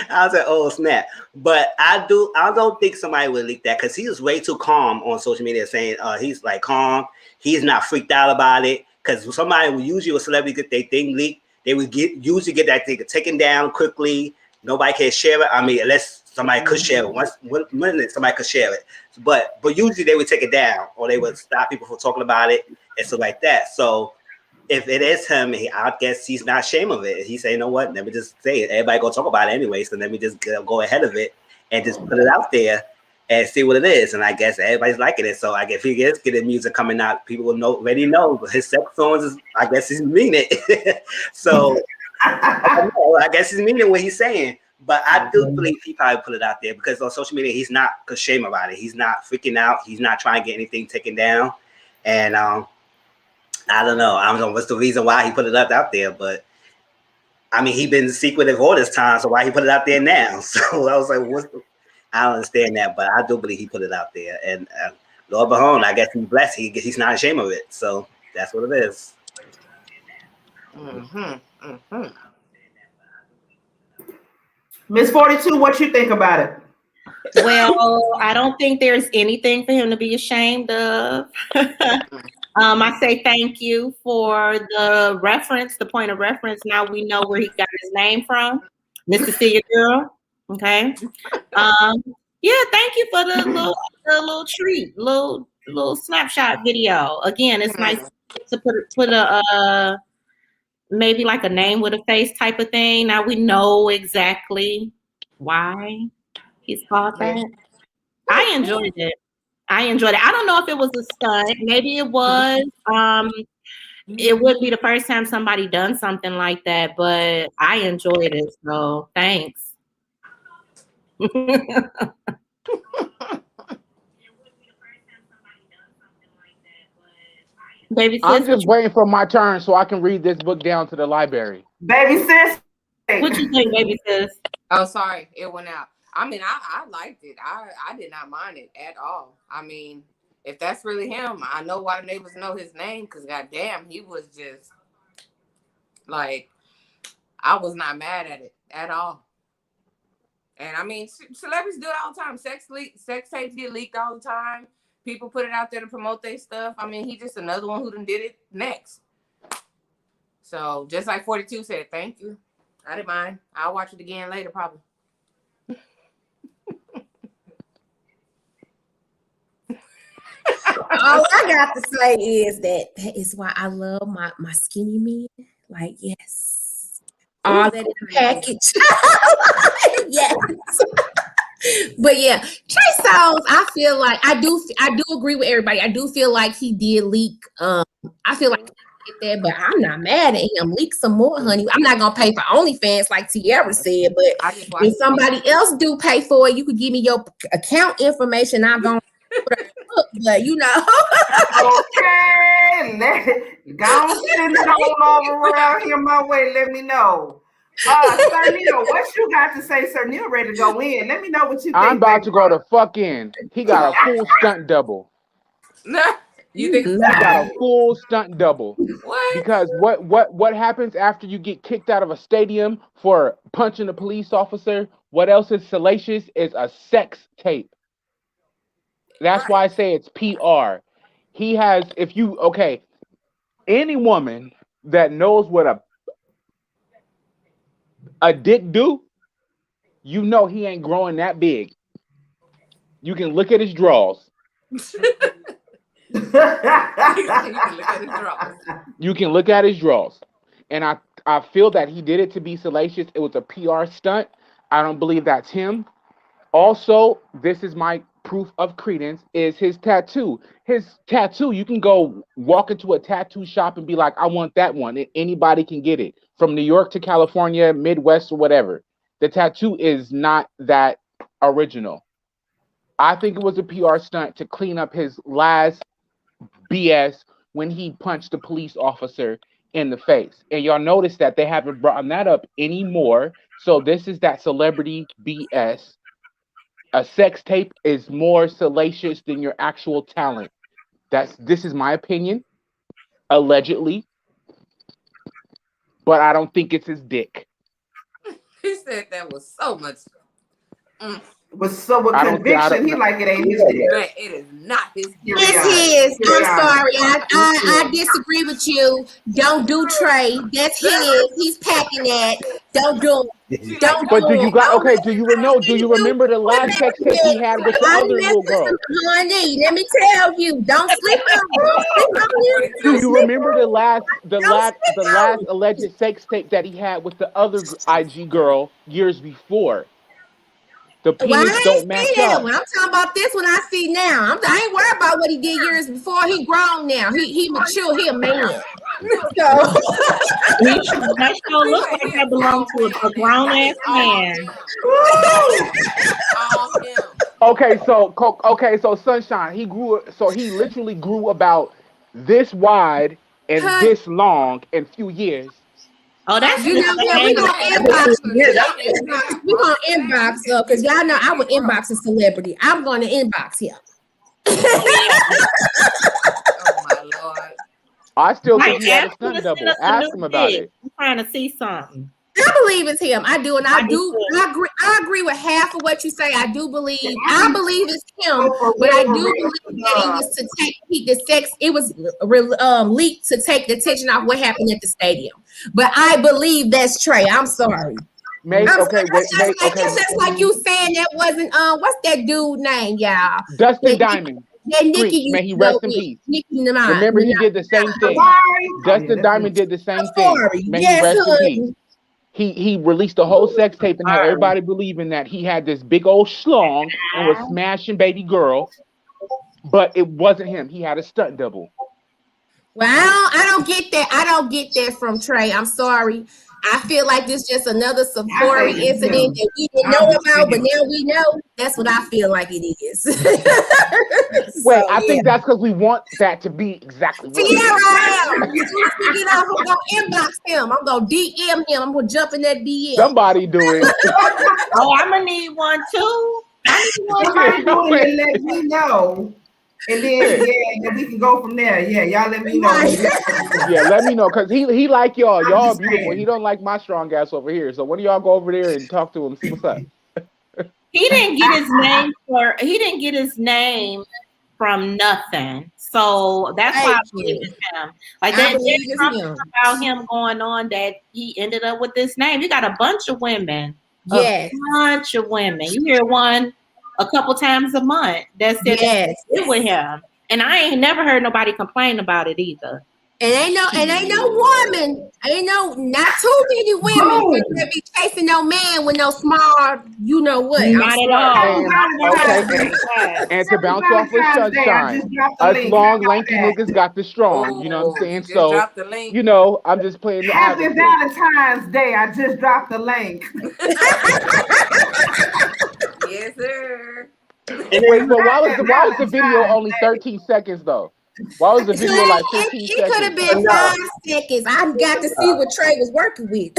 I was like, oh snap. But I don't think somebody would leak that because he was way too calm on social media saying he's like calm. He's not freaked out about it. Because somebody would usually a celebrity get their thing leaked, they would usually get that thing taken down quickly. Nobody can share it. I mean, unless somebody could share it. One minute somebody could share it. But usually they would take it down or they would stop people from talking about it and stuff like that. So if it is him, I guess he's not ashamed of it. He say, you know what? Let me just say it. Everybody gonna talk about it anyway, so let me just go ahead of it and just put it out there and see what it is. And I guess everybody's liking it. So I guess if he is getting music coming out, people will already know. But his sex songs is, I guess he's meaning it. So I guess he's meaning what he's saying. But I do believe he probably put it out there because on social media he's not ashamed about it. He's not freaking out. He's not trying to get anything taken down. And I don't know what's the reason why he put it out there, but I mean, he been secretive all this time, so why he put it out there now? So I was like, I don't understand that, but I do believe he put it out there. And Lord behold, I guess he's blessed. He's not ashamed of it. So that's what it is. Miss 42, what you think about it? Well, I don't think there's anything for him to be ashamed of. I say thank you for the reference, the point of reference. Now we know where he got his name from. Mr. See Your Girl. Okay. Yeah, thank you for the little treat, little snapshot video. Again, it's nice to put a maybe like a name with a face type of thing. Now we know exactly why he's called that. I enjoyed it. I don't know if it was a stunt. Maybe it was. It would be the first time somebody done something like that, but I enjoyed it. So thanks. Baby sis, I'm just waiting for my turn so I can read this book down to the library. Baby sis. What you think, baby sis? Oh, sorry, it went out. I mean, I liked it. I did not mind it at all. I mean, if that's really him, I know why the neighbors know his name because goddamn, he was just like, I was not mad at it at all. And I mean, celebrities do it all the time. Sex tapes get leaked all the time. People put it out there to promote their stuff. I mean, he just another one who done did it next. So just like 42 said, thank you. I didn't mind. I'll watch it again later, probably. All I got to say is that is why I love my skinny men. Like, yes. All that in the package. Yes. But yeah, Trey Songz, I feel like I do agree with everybody. I do feel like he did leak. I feel like he did that, but I'm not mad at him. Leak some more, honey. I'm not gonna pay for OnlyFans like Tierra said, but if somebody else do pay for it, you could give me your account information. I'm gonna but you know. Okay, go send it on over around here my way. Let me know. Sir Neale, what you got to say, Sir Neale? Ready to go in? Let me know what you think. I'm about to go to fuck in. He got a full stunt double. You think he got a full stunt double? What? Because what happens after you get kicked out of a stadium for punching a police officer? What else is salacious is a sex tape. That's why I say it's PR. He has, any woman that knows what a dick do, you know he ain't growing that big. You can look at his drawers. You can look at his drawers. And I feel that he did it to be salacious. It was a PR stunt. I don't believe that's him. Also, this is my proof of credence, is his tattoo. His tattoo, you can go walk into a tattoo shop and be like, I want that one. And anybody can get it. From New York to California, Midwest, or whatever. The tattoo is not that original. I think it was a PR stunt to clean up his last BS when he punched the police officer in the face. And y'all notice that they haven't brought that up anymore. So this is that celebrity BS. A sex tape is more salacious than your actual talent. This is my opinion, allegedly. But I don't think it's his dick. He said that was so much. With conviction, he like it ain't his dick. But it is not his dick. It's his. I'm sorry. I disagree with you. Don't do Trey. That's his. He's packing that. Don't do it. Don't But do do you it. got okay? Do you know? Do you remember the last sex tape he had with the other little girl? Honey, let me tell you. Don't sleep on you. Do you remember the last alleged sex tape that he had with the other IG girl years before? The penis don't match up. When I'm talking about this one, I see now. I ain't worried about what he did years before. He grown now. He mature. He a man. So He sure look like he belongs to a grown ass man. Okay, so Sunshine, he literally grew about this wide and this long in few years. Oh, that's we gonna inbox. We gonna inbox because y'all know I would inbox a celebrity. I'm gonna inbox him. Oh my Lord. I still think he had a stunt double. Ask him about it. I'm trying to see something. I believe it's him. I do, and I agree with half of what you say. I believe it's him, but I do believe that it was to take the sex. It was leaked to take the attention off what happened at the stadium. But I believe that's Trey. I'm sorry. It's just like you saying that wasn't what's that dude name, y'all? Dustin Diamond. Yeah, Nikki. May he rest in peace. Remember, he did the same thing. Dustin Diamond did the same thing. May he rest in peace. He released a whole sex tape and had everybody believing that he had this big old schlong and was smashing baby girl, but it wasn't him. He had a stunt double. Well, I don't get that. I don't get that from Trey. I'm sorry. I feel like this is just another Sephora incident that we didn't know about, but now we know. That's what I feel like it is. Wait, I think that's because we want that to be exactly what it is. I am. As soon as we get off, I'm going to inbox him. I'm going to DM him. I'm going to jump in that DM. Somebody do it. Oh, I'm going to need one too. Somebody do it and let me know. And then we can go from there. Yeah, y'all let me know. Yeah, let me know because he like y'all. Y'all beautiful. He don't like my strong ass over here. So when do y'all go over there and talk to him? See what's up. He didn't get his name from nothing. So that's why I believe it's him. Like that about him going on that he ended up with this name. You got a bunch of women. Yes. A bunch of women. You hear one a couple times a month that said it with him. And I ain't never heard nobody complain about it either. And ain't no woman, not too many women that be chasing no man with no small, you know what. Not at all. And to bounce off with Sunshine, us long, lanky niggas got the strong. You know what I'm saying? So, you know, I'm just playing the Happy Valentine's Day. I just dropped the link. Yes, sir. Wait, but why was the video only 13 seconds though? Why was the video like 15 seconds? It could have been 5 seconds. I got to see what Trey was working with.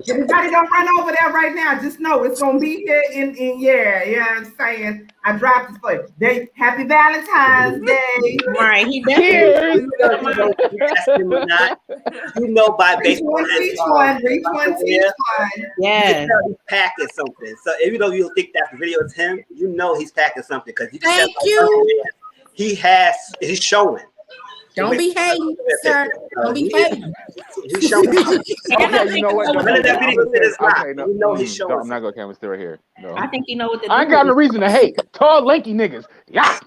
Everybody don't run over there right now. Just know it's gonna be here in I'm saying. I dropped this for you. Happy Valentine's Day. Right. He definitely you know by reach one. Yeah. He's packing something. So even though you think that the video is him, you know he's packing something because you thank you. He's showing. Don't be hating, sir. Don't be hating. He's showing. Okay, you know what? You know he's showing. I'm not gonna camera still right here. No. I think you know what to do. I ain't got no reason to hate. Tall, lanky niggas. Yeah.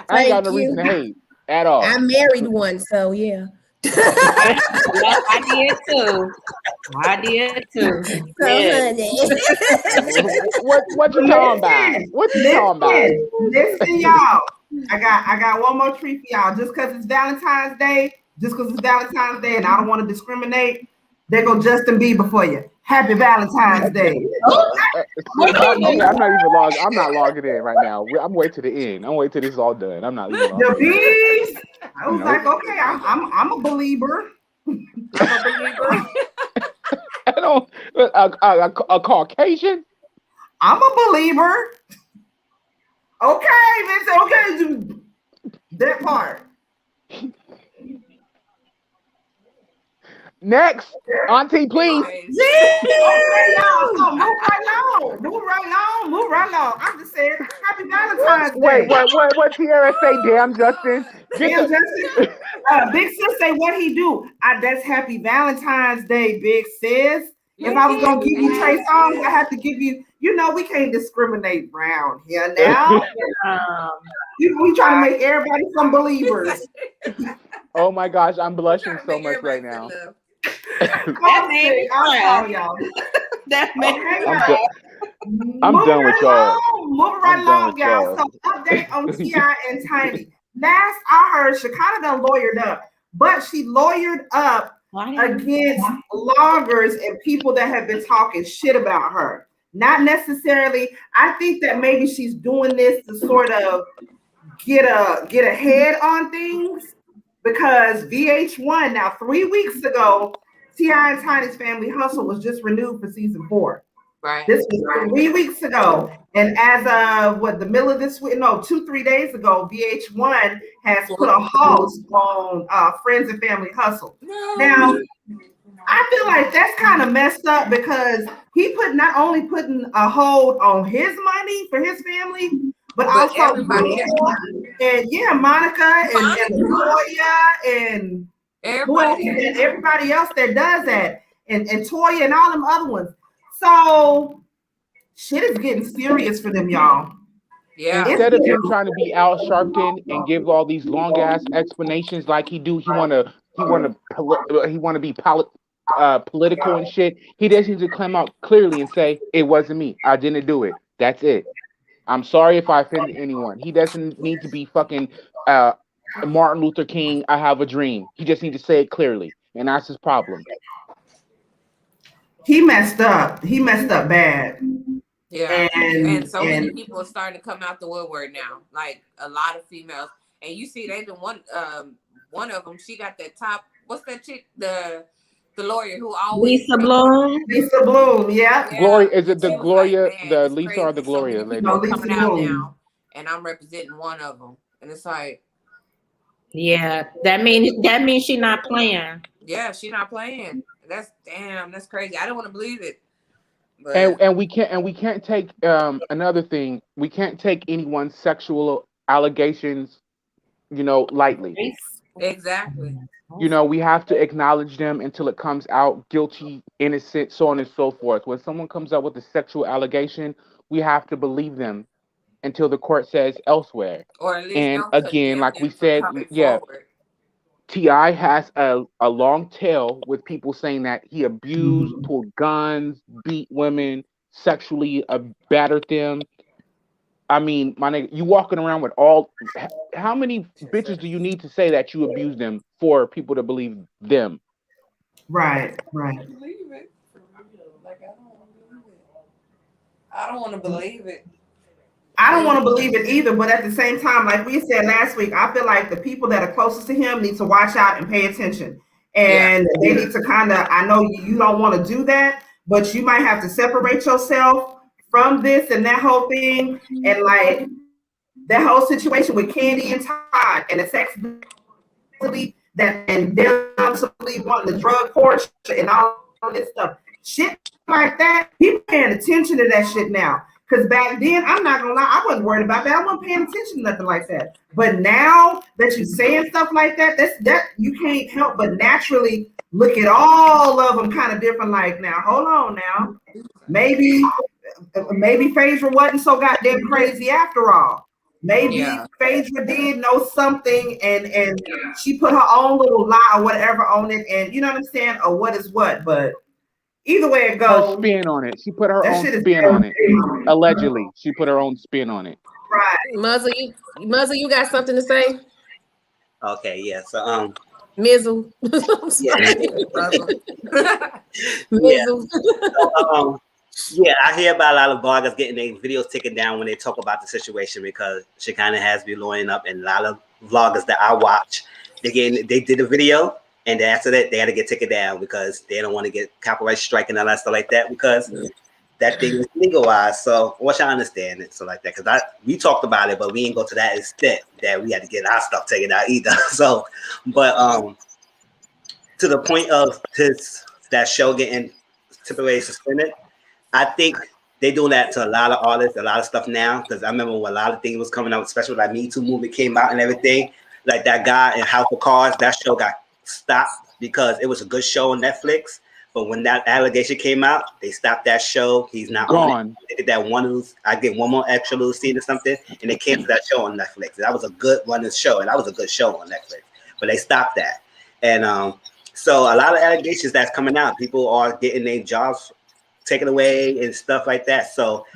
I ain't got no reason to hate. At all. I married one, so yeah. I did too. So, honey. What you talking about? What you talking about? Listen, y'all. I got one more treat for y'all. Just because it's Valentine's Day, and I don't want to discriminate, there go Justin Bieber for you. Happy Valentine's Day. Okay, I'm not logging in right now. I'm waiting to the end. I'm waiting till this is all done. I'm not even logging The bees. I was like, okay, I'm a believer. I don't a Caucasian. I'm a believer. Okay, Vince. Okay, that part. Next, Auntie, please. Yeah. Okay, y'all. So move right along. I'm just saying, happy Valentine's Day. Wait, what Tierra say? Damn, Justin. Justin. Big sis say what he do. That's happy Valentine's Day, big sis. If I was gonna give you Trey Songz, I have to give you. You know, we can't discriminate around here now. We trying to make everybody some believers. Oh my gosh, I'm blushing so much right now. That made me cry. That made me cry. I'm done with y'all. Moving right along, y'all. So update on T.I. and Tiny. Last I heard, Shekinah done lawyered up, but she lawyered up against bloggers and people that have been talking shit about her. Not necessarily. I think that maybe she's doing this to sort of get ahead on things, because VH1 now 3 weeks ago, T.I. and Tiny's Family Hustle was just renewed for season 4. Right. This was 3 weeks ago, and as of the middle of this week, 2-3 days ago, VH1 has put a halt on Friends and Family Hustle. Now, I feel like that's kind of messed up, because he not only putting a hold on his money for his family, but also everybody, and Monica and Toya and everybody else that does that, and Toya and all them other ones. So shit is getting serious for them, y'all. Yeah. Instead of him trying to be Al Sharpton and give all these long ass explanations like he do, he wanna be political and shit. He just needs to come out clearly and say, it wasn't me. I didn't do it. That's it. I'm sorry if I offended anyone. He doesn't need to be fucking Martin Luther King, I have a dream. He just needs to say it clearly. And that's his problem. He messed up. He messed up bad. Yeah. And so many people are starting to come out the woodwork now. Like a lot of females. And you see, they've been one of them, she got that top, what's that chick? The lawyer who always Lisa Bloom, yeah. Gloria, is it the Gloria, like, the Lisa crazy. Or the Gloria lady? Coming out now, and I'm representing one of them, and it's like, yeah, that means she's not playing. Yeah, she's not playing. That's crazy. I don't want to believe it. But and we can't take another thing. We can't take anyone's sexual allegations, lightly. Exactly. We have to acknowledge them until it comes out, guilty, innocent, so on and so forth. When someone comes up with a sexual allegation, we have to believe them until the court says elsewhere. Or at least and again, like we said, T.I. has a long tail with people saying that he abused, pulled guns, beat women, sexually battered them. I mean, my nigga, you walking around with how many bitches do you need to say that you abuse them for people to believe them? Right. I don't want to believe it. I don't want to believe it either, but at the same time, like we said last week, I feel like the people that are closest to him need to watch out and pay attention. And they need to I know you don't want to do that, but you might have to separate yourself from this and that whole thing, and like that whole situation with Candy and Todd and the sex that and them wanting the drug portion and all this stuff, shit like that. People paying attention to that shit now, because back then, I'm not gonna lie, I wasn't worried about that. I wasn't paying attention to nothing like that. But now that you're saying stuff like that, that you can't help but naturally look at all of them kind of different. Like, now hold on, now maybe Phaedra wasn't so goddamn crazy after all. maybe Phaedra did know something and she put her own little lie or whatever on it, and you know what I'm saying, or what is what, but either way it goes, her spin on it. She put her own spin on it. Allegedly, she put her own spin on it. Right. Muzzle, you got something to say? Okay, yeah. So Mizzle. Mizzle. So, yeah, I hear about a lot of bloggers getting their videos taken down when they talk about the situation because she kind of has me blowing up, and a lot of vloggers that I watch, they did a video, and then after that they had to get taken down because they don't want to get copyright strike and all that stuff like that because that thing is legalized. So which I understand it, so like that, because we talked about it, but we didn't go to that extent that we had to get our stuff taken out either. So, but to the point of that show getting temporarily suspended, I think they do that to a lot of artists, a lot of stuff now. Because I remember when a lot of things was coming out, especially when Me Too movement came out and everything. Like that guy in House of Cards, that show got stopped because it was a good show on Netflix. But when that allegation came out, they stopped that show. He's not gone. They did that I get one more extra little scene or something, and they canceled that show on Netflix. And that was a good running show, and that was a good show on Netflix. But they stopped that, and so a lot of allegations that's coming out. People are getting their jobs taken away and stuff like that. So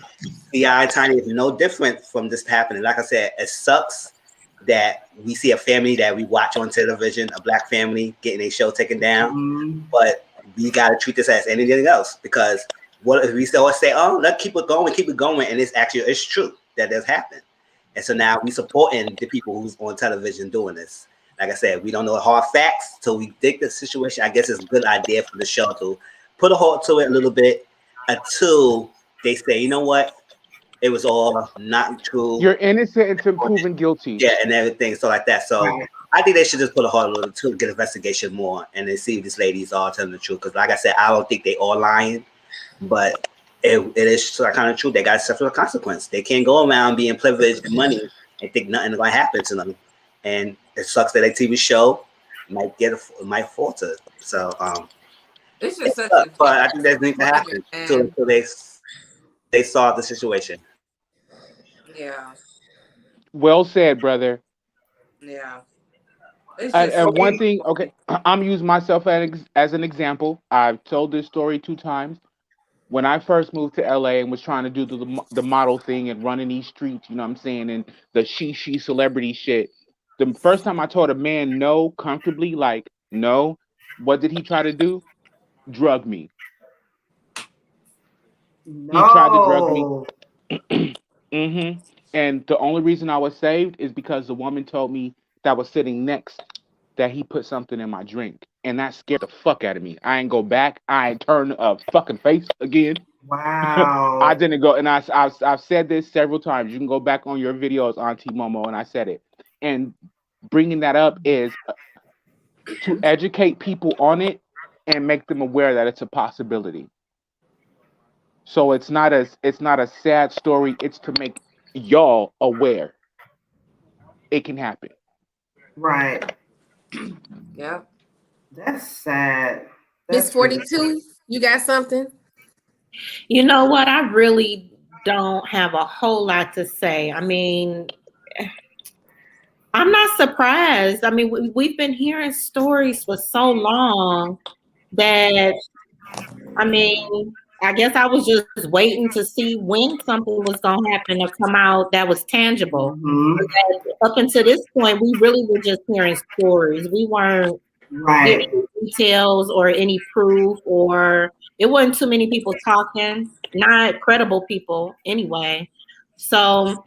T.I. and Tiny is no different from this happening. Like I said, it sucks that we see a family that we watch on television, a black family getting a show taken down, but we got to treat this as anything else, because what if we still say, oh, let's keep it going, and it's true that does happen. And so now we supporting the people who's on television doing this. Like I said, we don't know hard facts, so we think the situation, I guess it's a good idea for the show to put a halt to it a little bit until they say, you know what, it was all not true. You're innocent until proven guilty. Yeah, and everything, so like that. So I think they should just put a halt a little to get investigation more and then see if these ladies are telling the truth. Because like I said, I don't think they all lying, but it is kind of true. They got to suffer a consequence. They can't go around being privileged and money and think nothing is going to happen to them. And it sucks that a TV show might falter. So it's just such but I think that needs to happen until they solve the situation. Yeah. Well said, brother. Yeah. And one thing, okay, I'm using myself as an example. I've told this story 2 times. When I first moved to LA and was trying to do the model thing and running these streets, you know what I'm saying, and the she celebrity shit. The first time I told a man no comfortably, like no, what did he try to do? Drug me. No. He tried to drug me. And the only reason I was saved is because the woman told me that was sitting next that he put something in my drink. And that scared the fuck out of me. I ain't go back. I ain't turn a fucking face again. Wow. I didn't go. And I've said this several times. You can go back on your videos, Auntie MoMo, and I said it. And bringing that up is to educate people on it and make them aware that it's a possibility. So it's not a sad story. It's to make y'all aware it can happen. Right. Yeah. That's sad. Miss 42, you got something? You know what? I really don't have a whole lot to say. I mean, I'm not surprised. I mean, we've been hearing stories for so long that, I mean, I guess I was just waiting to see when something was going to happen or come out that was tangible. Up until this point, we really were just hearing stories. We weren't getting details or any proof, or it wasn't too many people talking, not credible people anyway. So,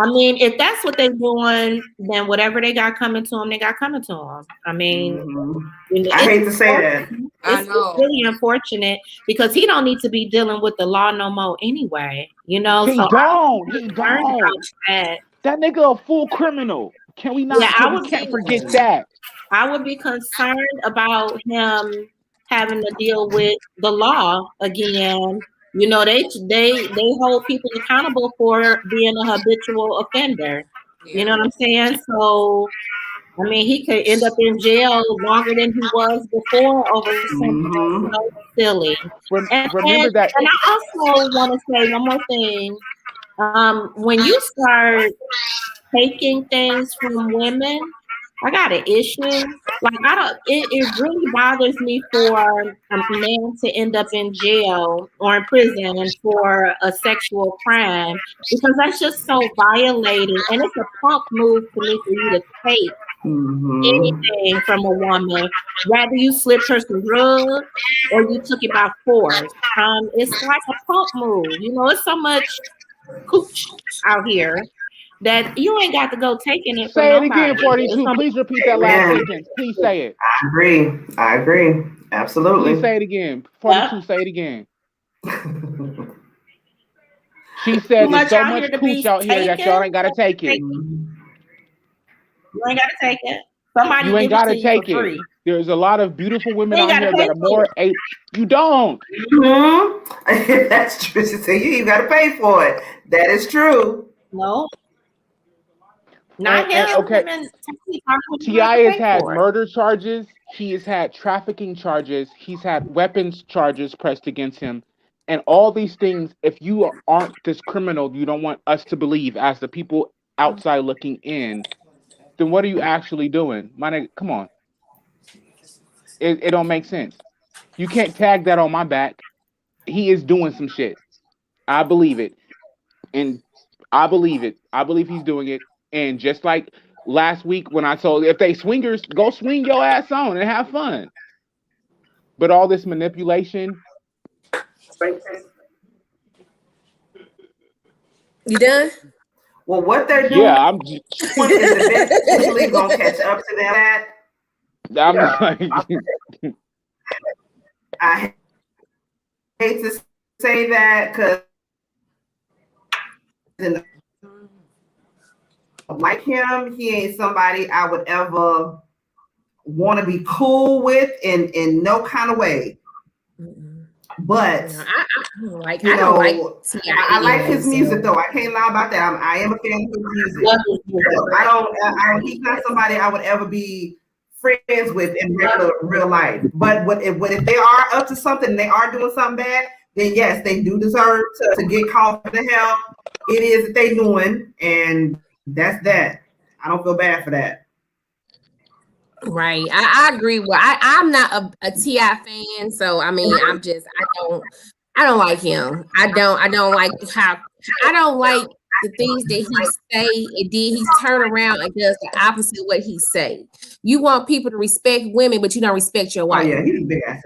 I mean, if that's what they're doing, then whatever they got coming to them, they got coming to them. I mean, I hate to say that. It's really unfortunate because he don't need to be dealing with the law no more anyway. You know, He don't. That nigga a full criminal. Can we not? Yeah, we can't forget that. I would be concerned about him having to deal with the law again. You know, they hold people accountable for being a habitual offender. You know what I'm saying? So, I mean, he could end up in jail longer than he was before over something so silly. Remember that. And I also want to say one more thing. When you start taking things from women, I got an issue. Like it really bothers me for a man to end up in jail or in prison for a sexual crime, because that's just so violating, and it's a punk move to me for you to take anything from a woman, whether you slipped her some drugs or you took it by force. It's like a punk move. You know, it's so much cooch out here that you ain't got to go taking it from Say it nobody. again, 42. Please repeat that last sentence. Please say it. I agree. Absolutely. Please say it again. 42, say it again. She said there's so much cooch out here that y'all ain't got to take it. You ain't got to take it. Somebody you ain't got to take it. There's a lot of beautiful women out here that are more able. You don't. That's true. She said you got to pay for it. That is true. No. Not him. Okay. T.I. has had murder charges. He has had trafficking charges. He's had weapons charges pressed against him. And all these things, if you aren't this criminal, you don't want us to believe as the people outside looking in, then what are you actually doing? My nigga, come on. It don't make sense. You can't tag that on my back. He is doing some shit. I believe it. And I believe it. I believe he's doing it. And just like last week when I told, if they swingers, go swing your ass on and have fun. But all this manipulation. You done? Well, what they're doing, yeah, I'm is eventually gonna catch up to that. I hate to say that because like him, he ain't somebody I would ever want to be cool with in no kind of way. But I like his music though. I can't lie about that. I am a fan of his music. He's not somebody I would ever be friends with in real life. But if they are up to something and they are doing something bad, then yes, they do deserve to get called for the hell it is that they doing, and that's that. I don't feel bad for that. Right. I agree. Well, I'm not a T.I. fan, so I mean, I don't like him. I don't like the things that he say, and then he turn around and does the opposite of what he say. You want people to respect women, but you don't respect your wife. Oh yeah, he's a big ass.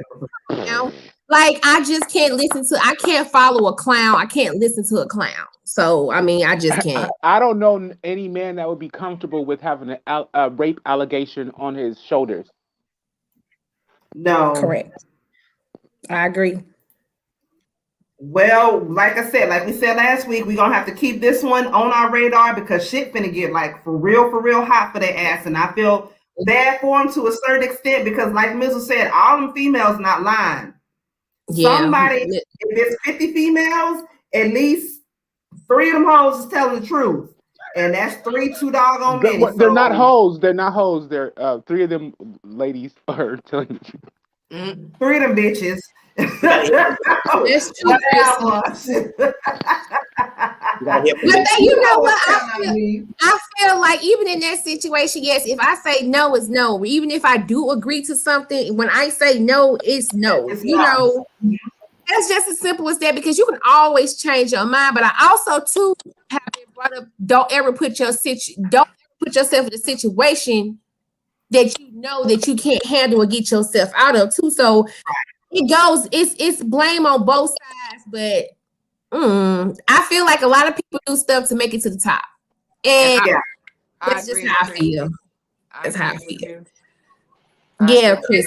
You know? Like, I just can't I can't follow a clown. I can't listen to a clown. So, I mean, I just can't. I don't know any man that would be comfortable with having a rape allegation on his shoulders. No. Correct. I agree. Well, like I said, like we said last week, we're going to have to keep this one on our radar because shit finna get like for real hot for their ass. And I feel bad for them to a certain extent because like Mizzle said, all them females not lying. Yeah. Somebody, if it's 50 females, at least 3 of them hoes is telling the truth. And that's 3 too doggone many. They're not hoes. They're not hoes. They're 3 of them ladies are telling the truth. 3 of them bitches. That's true. But you know what? I feel like even in that situation, yes, if I say no, it's no. Even if I do agree to something, when I say no, it's no. Know, that's just as simple as that because you can always change your mind. But I also too have been brought up, don't ever put yourself in a situation that you know that you can't handle or get yourself out of too. So it goes, it's blame on both sides, but I feel like a lot of people do stuff to make it to the top. And that's just how I feel. That's how I feel. Yeah, Chris.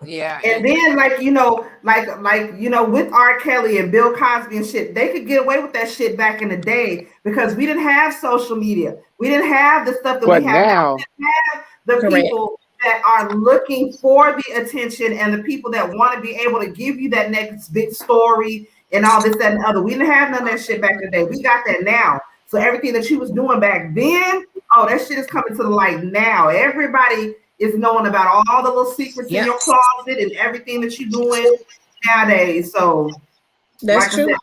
Yeah. And then like with R. Kelly and Bill Cosby and shit, they could get away with that shit back in the day because we didn't have social media. We didn't have the stuff that we have now. We didn't have the people that are looking for the attention and the people that want to be able to give you that next big story and all this, that, and the other. We didn't have none of that shit back in the day. We got that now. So everything that she was doing back then, that shit is coming to the light now. Everybody is knowing about all the little secrets in your closet and everything that you're doing nowadays. So that's true.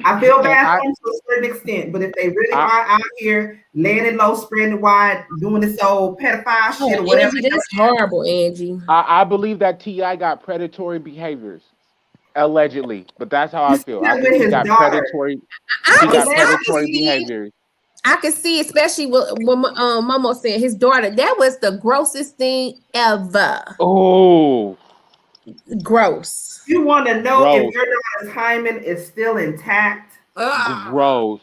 I feel bad for them to a certain extent, but if they really are out here laying it low, spreading it wide, doing this old pedophile shit or whatever. Angie, that's horrible, Angie. I believe that T.I. got predatory behaviors. Allegedly, but that's how I feel. I think he got predatory. He got predatory behaviors. I can see, especially when Momo said his daughter. That was the grossest thing ever. Oh, gross. You want to know if your daughter's hymen is still intact? Gross.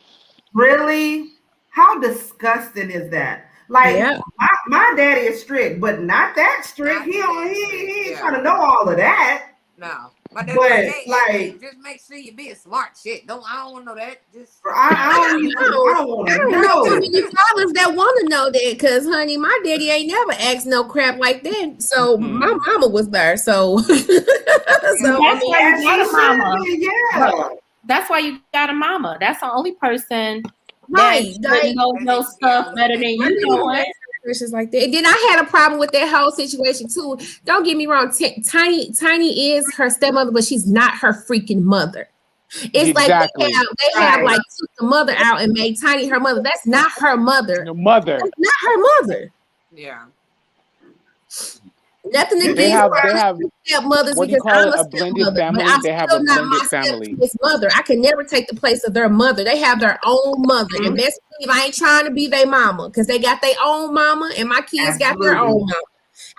Really? How disgusting is that? Like, my daddy is strict, but not that strict. He ain't trying to know all of that. No. My daddy like, just make sure you be a smart shit. I don't want to know that. Just I don't want to know. Too many fathers that want to know that, because honey, my daddy ain't never asked no crap like that. So my mama was there. So, that's why you got a mama. Yeah. That's why you got a mama. That's the only person that knows your stuff better than you know it. Like that. And then I had a problem with that whole situation too. Don't get me wrong, Tiny is her stepmother, but she's not her freaking mother. It's like they have like took the mother out and made Tiny her mother. That's not her mother. That's not her mother. Yeah. Nothing against they have stepmothers, what do you call it, a blended family. They have a blended family. His mother, I can never take the place of their mother. They have their own mother, and best believe I ain't trying to be their mama, because they got their own mama, and my kids got their own mama.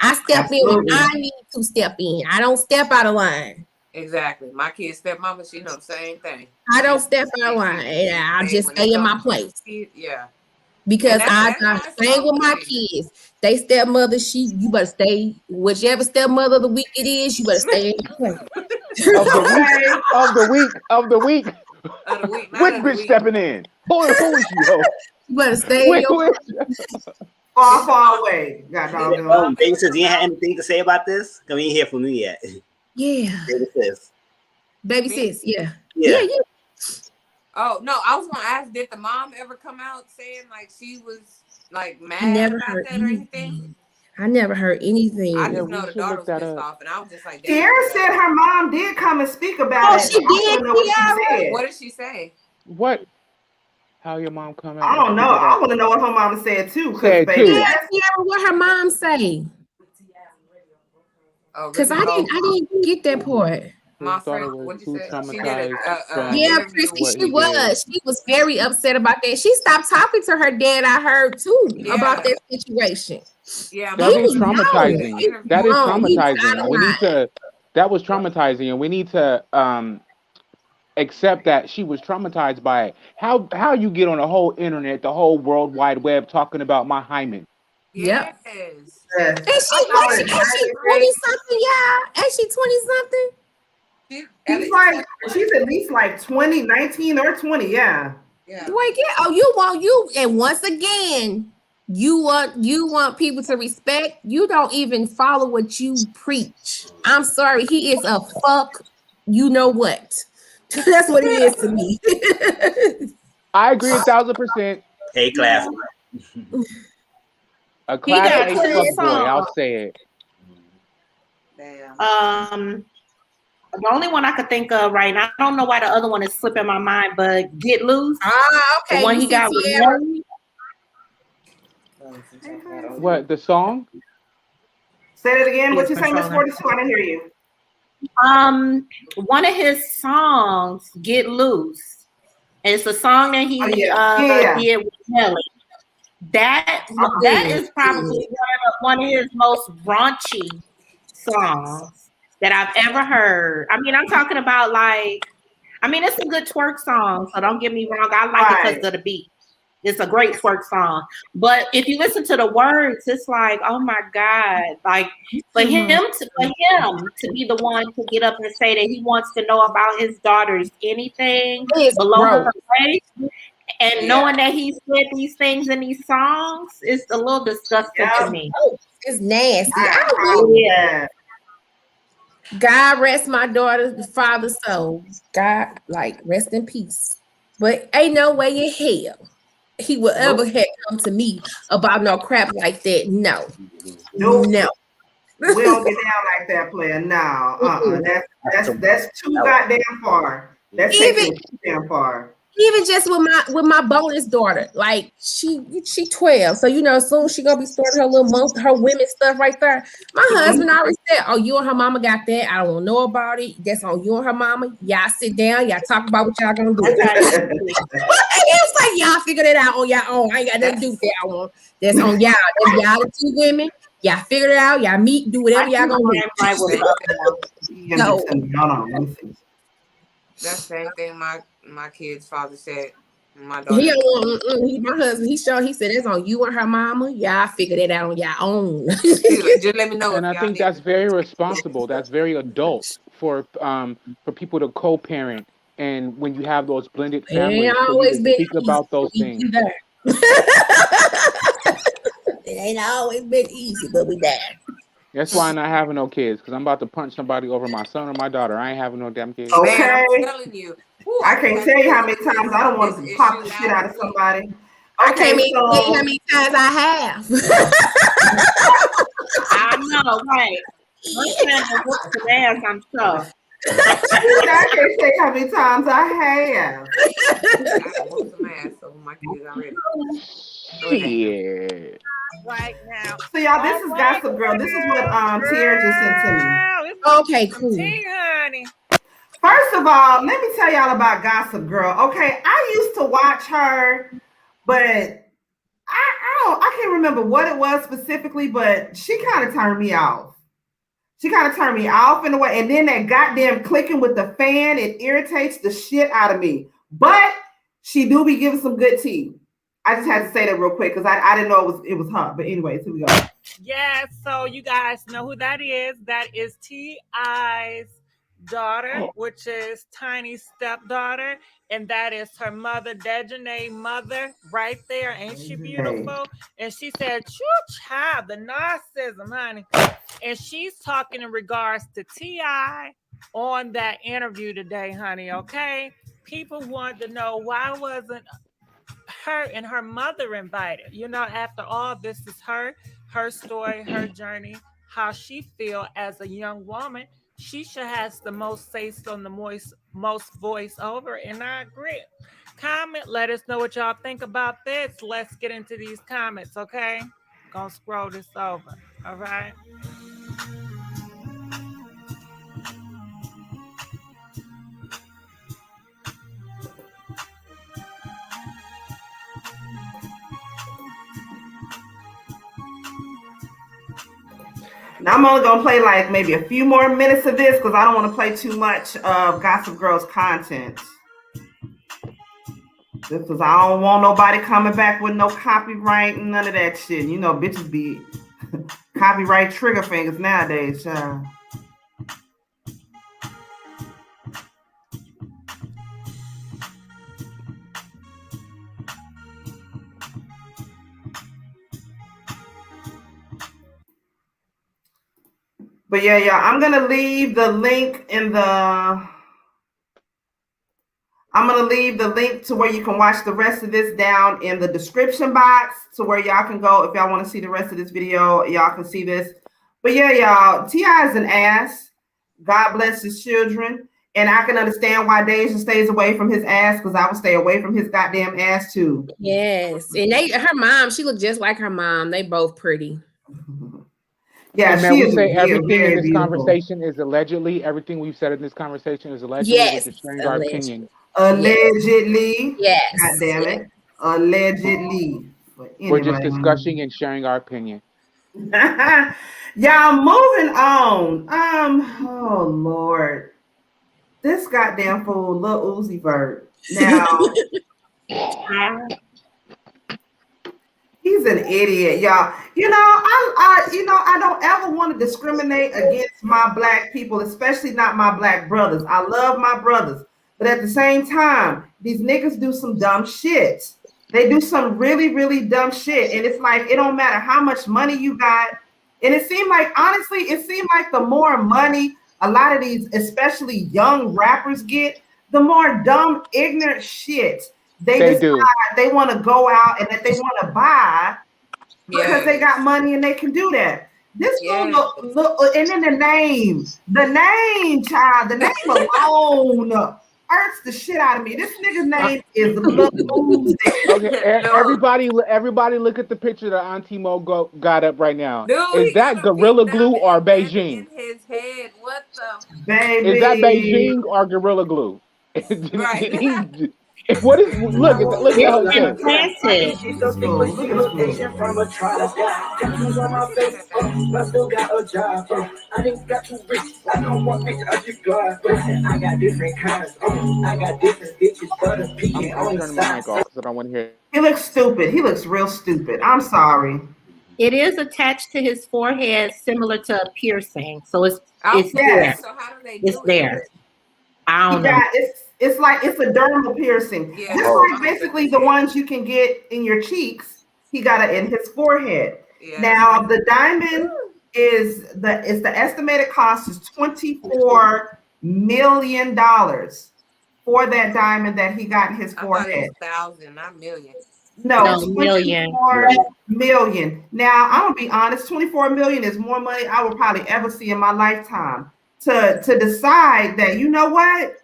I step in when I need to step in. I don't step out of line. Exactly. My kid's stepmama, she know the same thing. I don't step out of line. I just stay in my place. Yeah. Because I stay with my kids. They stepmother, you better stay. Whichever stepmother of the week it is, you better stay in your place. Of the week. Which bitch stepping in? Who is you? You better stay in your place. Far away. Baby says, do you have anything to say about this? Come in here for me yet. Yeah. Baby sis. Yeah. Oh no, I was gonna ask, did the mom ever come out saying like she was like mad about that or anything? I never heard anything. I just know the daughter was pissed off, and I was just like, Sierra said her mom did come and speak about it. She did. What did she say? What? How your mom come out? I don't know. I want to know what her mom said too. What her mom say? Because I didn't get that part. My friend, what you say? She did Christy, she was very upset about that. She stopped talking to her dad, I heard too, about that situation. Yeah, that is traumatizing. That is traumatizing. That was traumatizing, and we need to accept that she was traumatized by it. How you get on the whole internet, the whole World Wide Web talking about my hymen? Yes. And she 20-something, y'all. Ain't she 20-something? She's at least like 20, 19 or 20, yeah. And once again, you want people to respect. You don't even follow what you preach. I'm sorry, he is a fuck. You know what? That's what he is to me. I agree 1,000%. Hey, class. A class A fuck boy. I'll say it. Damn. The only one I could think of right now, I don't know why the other one is slipping my mind, but Get Loose. Okay. The one he got with Hailey. What, the song? Say it again. What you say, Miss 42? I didn't hear you. One of his songs, Get Loose. It's a song that he did with Hailey. That is probably one of his most raunchy songs that I've ever heard. I mean, I'm talking about it's a good twerk song, so don't get me wrong. I like it because of the beat. It's a great twerk song. But if you listen to the words, it's like, oh my God. Like for him to be the one to get up and say that he wants to know about his daughter's anything below her waist, and knowing that he said these things in these songs, is a little disgusting to me. It's nasty. God rest my daughter's father's soul. God, rest in peace. But ain't no way in hell he would ever have come to me about no crap like that. No. We don't get down like that, player. No. That's too goddamn far. That's taking it too damn far. Even just with my bonus daughter, like she 12, so you know soon she gonna be starting her women stuff right there. My husband already said, "Oh, you and her mama got that. I don't want to know about it. That's on you and her mama. Y'all sit down, y'all talk about what y'all gonna do." It's like y'all figure it out on your own. I ain't got nothing to do with that one. That's on y'all. That's y'all the two women. Y'all figure it out. Y'all meet, do whatever y'all gonna do. No. That's the same thing my kid's father said. My daughter. My husband. He said it's on you and her mama. Y'all figure it out on your own. Just let me know. And I think that's very responsible. That's very adult for people to co-parent. And when you have those blended families, speak about those things. It ain't always been easy, but we there. That's why I'm not having no kids, because I'm about to punch somebody over, my son or my daughter. I ain't having no damn kids. Okay. Man, I'm telling you. I can't tell you how many times I don't want to pop the shit out of somebody. I can't even tell you how many times I have. I know, right? One time I whooped his ass, I'm sure. I can't say how many times I have. I whooped some ass over my kids already. Yeah. Right now. So y'all, this is Gossip Girl. This is what Tierra just sent to me. Okay, cool. Tea, honey. First of all, let me tell y'all about Gossip Girl. Okay, I used to watch her, but I can't remember what it was specifically, but she kind of turned me off. She kind of turned me off in a way, and then that goddamn clicking with the fan, it irritates the shit out of me. But she do be giving some good tea. I just had to say that real quick because I didn't know it was her. But anyways, here we go. Yes, so you guys know who that is. That is T.I.'s daughter, which is Tiny's stepdaughter, and that is her mother, Dejanay's mother, right there. Ain't she beautiful? And she said, "Choo child, the narcissism, honey." And she's talking in regards to T.I. on that interview today, honey. Okay, people want to know why wasn't her and her mother invited. You know, after all, this is her story, her journey, how she feel as a young woman. She should have the most say on the most voice over, and I agree. Comment, let us know what y'all think about this. Let's get into these comments, okay? Gonna scroll this over, all right? Now I'm only gonna play like maybe a few more minutes of this because I don't want to play too much of Gossip Girl's content. Just because I don't want nobody coming back with no copyright and none of that shit. You know, bitches be copyright trigger fingers nowadays, child. But yeah, I'm gonna leave the link in the. I'm going to leave the link to where you can watch the rest of this down in the description box to where y'all can go. If y'all want to see the rest of this video, y'all can see this. But yeah, y'all, T.I. is an ass. God bless his children. And I can understand why Deja stays away from his ass because I would stay away from his goddamn ass too. Yes. And her mom, she looked just like her mom. They both pretty. Yeah, and man, we say everything in this conversation is allegedly. Everything we've said in this conversation is allegedly. Yes, we're just sharing our opinion. Allegedly. Yes. God damn it. Allegedly. We're just discussing and sharing our opinion. Y'all, moving on. Oh Lord. This goddamn fool, Lil Uzi Vert. Now he's an idiot, y'all. You know, I don't ever want to discriminate against my black people, especially not my black brothers. I love my brothers. But at the same time, these niggas do some dumb shit. They do some really, really dumb shit. And it's like, it don't matter how much money you got. And it seemed like, honestly, the more money a lot of these, especially young rappers get, the more dumb, ignorant shit they decide they want to go out and that they want to buy because they got money and they can do that. This look, and then the name, child, the name alone irks the shit out of me. This nigga's name is Lil Uzi. Okay, everybody look at the picture that Auntie Mo got up right now. Dude, is that Gorilla Glue or Beijing? In his head, what the? Baby. Is that Beijing or Gorilla Glue? Right. What is? Look at how it says. I didn't got too rich. I don't want bitch. I just glide. I got different kinds. I got different bitches. Butter pecan on the side. I don't want to hear. He looks stupid. He looks real stupid. I'm sorry. It is attached to his forehead, similar to a piercing. So it's there. So how do they it's there. I don't know. It's like it's a dermal piercing. Yeah. Just like basically the ones you can get in your cheeks. He got it in his forehead. Yeah. Now the diamond is the estimated cost is $24 million for that diamond that he got in his forehead. I thought it was 1,000, not million. No, 24 million. Now I'm gonna be honest, 24 million is more money I would probably ever see in my lifetime. To decide that, you know what?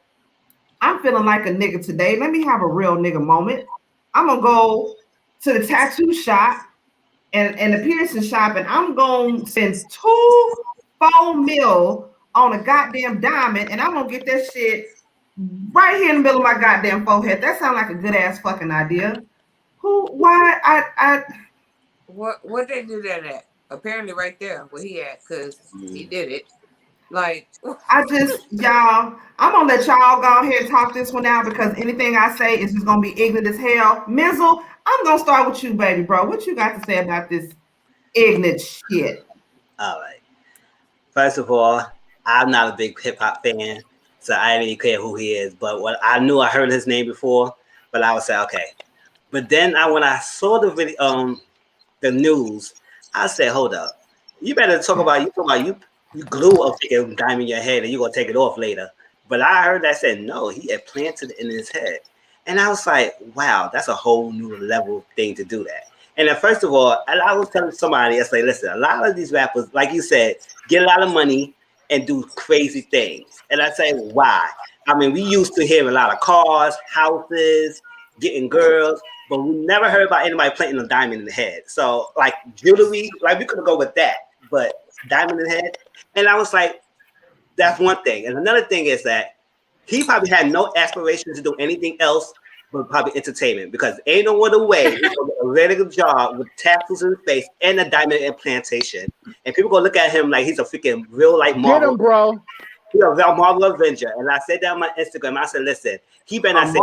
I'm feeling like a nigga today. Let me have a real nigga moment. I'm gonna go to the tattoo shop and the piercing shop, and I'm gonna spend $2.4 million on a goddamn diamond, and I'm gonna get that shit right here in the middle of my goddamn forehead. That sounds like a good ass fucking idea. What they do that at? Apparently right there where he at, because he did it. Like, y'all, I'm gonna let y'all go ahead and talk this one out, because anything I say is just gonna be ignorant as hell. Mizzle, I'm gonna start with you, baby bro. What you got to say about this ignorant shit? All right. First of all, I'm not a big hip hop fan, so I didn't even care who he is. But what I knew, I heard his name before, but I would say okay. But then when I saw the video, the news, I said, hold up, you better talk about you glue a freaking diamond in your head and you're gonna take it off later. But I heard that said no, he had planted it in his head. And I was like, wow, that's a whole new level thing to do that. And then first of all, I was telling somebody, I say, listen, a lot of these rappers, like you said, get a lot of money and do crazy things. And I say, why? I mean, we used to hear a lot of cars, houses, getting girls, but we never heard about anybody planting a diamond in the head. So like jewelry, like we could go with that, but diamond in the head. And I was like, that's one thing. And another thing is that he probably had no aspiration to do anything else but probably entertainment, because ain't no other way he's gonna get a regular job with tattoos in the face and a diamond implantation. And people gonna look at him like he's a freaking real life Marvel. Get him, bro. He's a Marvel Avenger. And I said that on my Instagram. I said, listen, he better not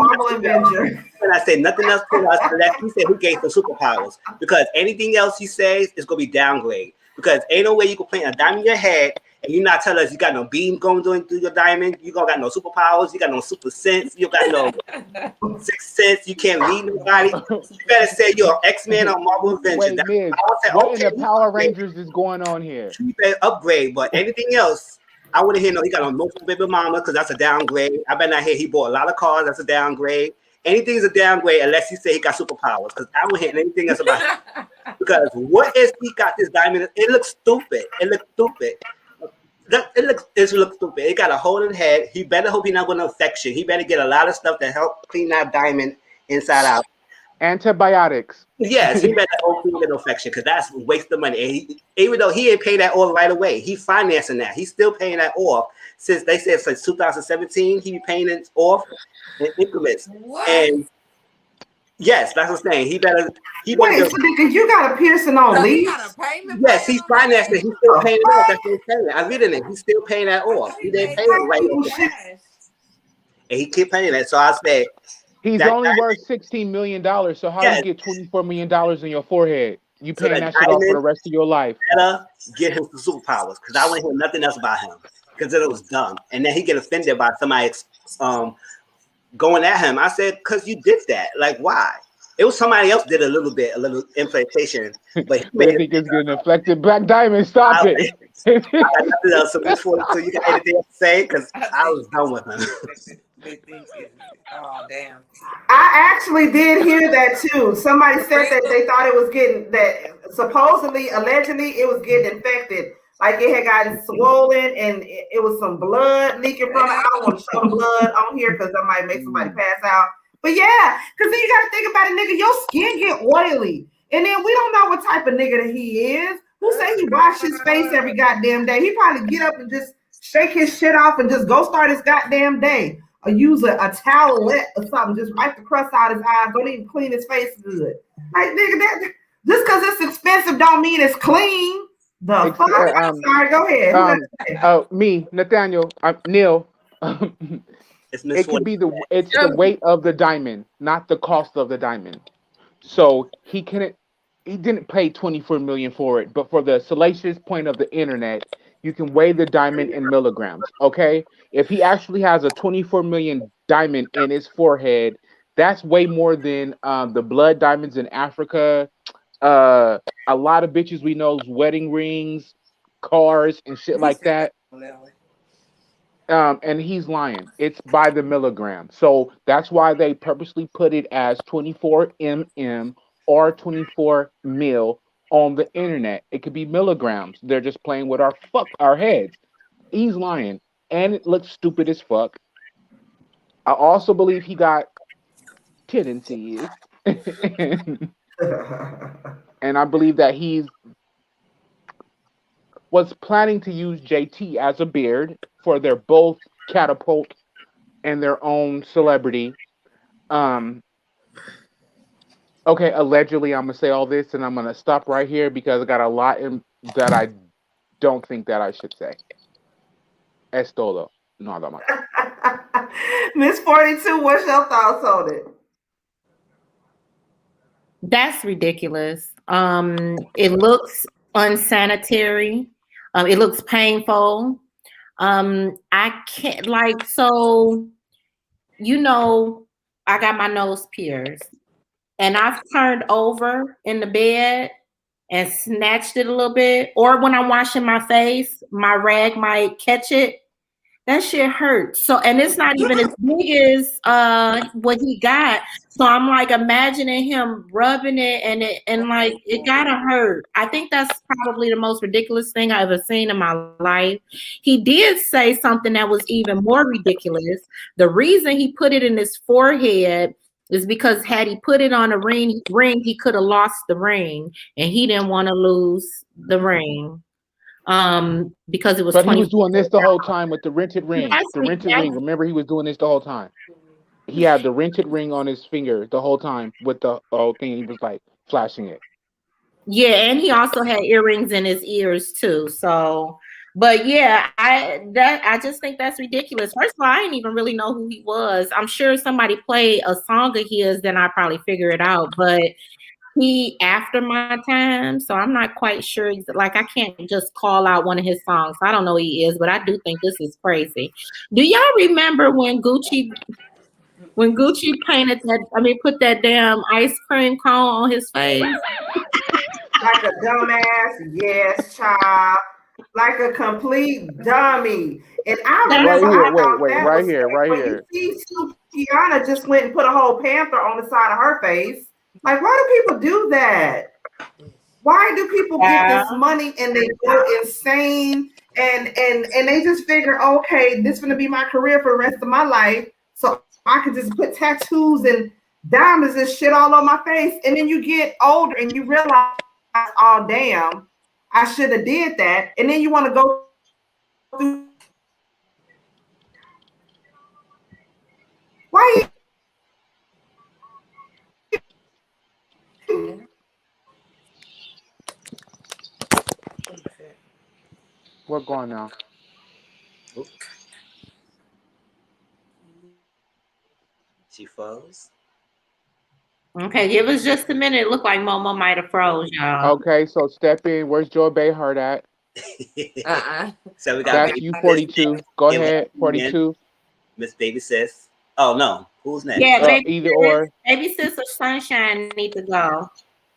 say nothing else to us unless he said he gave some superpowers. Because anything else he says is gonna be downgrade. Because ain't no way you can plant a diamond in your head and you not tell us you got no beam going through your diamond. You don't got no superpowers. You got no super sense. You got no sixth sense. You can't read nobody. You better say you're an X-Men or Marvel Avenger. Wait, Miz, what in the Power Rangers is going on here? You better upgrade, but anything else, I wouldn't hear no. He got no multiple baby mama, because that's a downgrade. I better not hear he bought a lot of cars. That's a downgrade. Anything is a downgrade unless you say he got superpowers, because I wouldn't hear anything else about it. Because what if he got this diamond? It looks stupid. It looks stupid. It looks stupid. It got a hole in the head. He better hope he's not going to infection. He better get a lot of stuff to help clean that diamond inside out. Antibiotics. Yes, he better hope he get infection, because that's a waste of money. And even though he ain't pay that off right away, he financing that. He's still paying that off. Since they said since 2017, he be paying it off in increments. What? And yes, that's what I'm saying. He better. Wait, so because you got a piercing on leaves? Yes, he's financing. He's still paying it off. That's what he's saying. I read it. He's still paying that off. He didn't pay it right away. And he keep paying that. So I said, he's only worth $16 million. So how do you get $24 million in your forehead? You paying that shit off for the rest of your life. Better get him some superpowers, because I wouldn't hear nothing else about him, because it was dumb. And then he get offended by somebody going at him. I said, because you did that. Like, why? It was somebody else did a little implantation, but he made it. Getting affected. Black Diamond, stop it. I got nothing else. So you got anything else to say? Because I was done with him. Oh, damn. I actually did hear that too. Somebody said that they thought it was getting, that supposedly, allegedly, it was getting infected Like it had gotten swollen and it was some blood leaking from it. I don't want to show the blood on here because that might make somebody pass out. But yeah, because then you got to think about it, nigga. Your skin get oily. And then we don't know what type of nigga that he is. Who say he wash his face every goddamn day? He probably get up and just shake his shit off and just go start his goddamn day. Or use a towelette or something. Just wipe the crust out his eyes. Don't even clean his face good. Like, nigga, that just because it's expensive don't mean it's clean. The fuck? Sorry, go ahead. Me, Nathaniel, Neale. It could be the weight of the diamond, not the cost of the diamond. So he didn't pay 24 million for it, but for the salacious point of the internet, you can weigh the diamond in milligrams. Okay, if he actually has a 24 million diamond in his forehead, that's way more than the blood diamonds in Africa. A lot of bitches we know's wedding rings, cars, and shit like that. And he's lying. It's by the milligram. So that's why they purposely put it as 24 mm or 24 mil on the internet. It could be milligrams. They're just playing with our heads. He's lying. And it looks stupid as fuck. I also believe he got tendencies. And I believe that he was planning to use JT as a beard for their both catapult and their own celebrity. Okay, allegedly, I'm gonna say all this, and I'm gonna stop right here because I got a lot that I don't think that I should say. Es todo. Nada más. Miss 42, what's your thoughts on it? That's ridiculous. It looks unsanitary. It looks painful. I can't I got my nose pierced and I've turned over in the bed and snatched it a little bit. Or when I'm washing my face, my rag might catch it. That shit hurts. So, and it's not even as big as what he got. So I'm like imagining him rubbing it and it gotta hurt. I think that's probably the most ridiculous thing I've ever seen in my life. He did say something that was even more ridiculous. The reason he put it in his forehead is because had he put it on a ring, he could have lost the ring, and he didn't want to lose the ring. Because it was. But he was doing this the whole time with the rented ring. Ring. Remember, he was doing this the whole time. He had the rented ring on his finger the whole time with the whole thing. He was like flashing it. Yeah, and he also had earrings in his ears too. So, but yeah, I just think that's ridiculous. First of all, I didn't even really know who he was. I'm sure somebody played a song of his, then I probably figure it out. But he after my time, so I'm not quite sure. Like, I can't just call out one of his songs. I don't know who he is, but I do think this is crazy. Do y'all remember when Gucci painted put that damn ice cream cone on his face? Like a dumbass, yes, child. Like a complete dummy. And I remember right here. You see, Kiana just went and put a whole panther on the side of her face. Like, why do people do that? Why do people get this money and they go insane and they just figure, okay, this is gonna be my career for the rest of my life, so I can just put tattoos and diamonds and shit all on my face, and then you get older and you realize, oh damn, I should have did that, and then you want to go through. Why? We're going now. She froze. Okay, give us just a minute. It looked like MoMo might have froze, y'all. Okay, so step in. Where's Joy Behart at? So we got that's you, 42. Go ahead, 42. Miss Baby Sis. Oh no, who's next? Yeah, either or. Baby Sis or Sunshine need to go.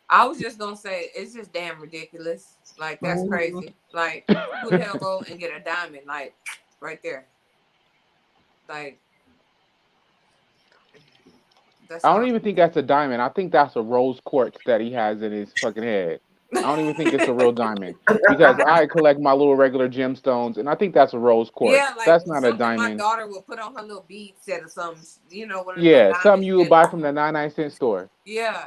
I was just gonna say it's just damn ridiculous. Like, that's crazy. Like, who the hell go and get a diamond like right there? Like, I don't even think that's a diamond. I think that's a rose quartz that he has in his fucking head. I don't even think it's a real diamond because I collect my little regular gemstones, and I think that's a rose quartz. Yeah, like that's not a my diamond. daughter will put on her little bead set or something. You know, one of Yeah, something you would buy from the 99-cent store. Yeah,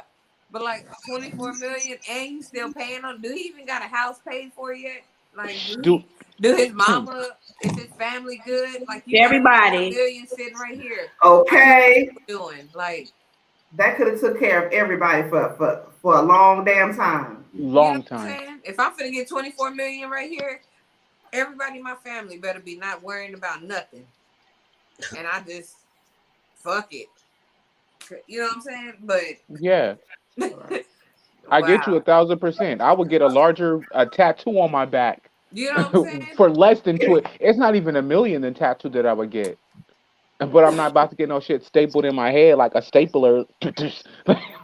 but like 24 million, and you still paying on? Do he even got a house paid for yet? Like, do his mama? Is his family good? Like, you everybody, got $1 million sitting right here. Okay, doing like that could have took care of everybody for a long damn time. Long time. What I'm saying? If I'm finna get 24 million right here, everybody in my family better be not worrying about nothing. And I just fuck it. You know what I'm saying? But yeah. I get you 1,000%. I would get a larger tattoo on my back. You know what I'm saying? For less than it's not even $1 million the tattoo that I would get. But I'm not about to get no shit stapled in my head like a stapler. And then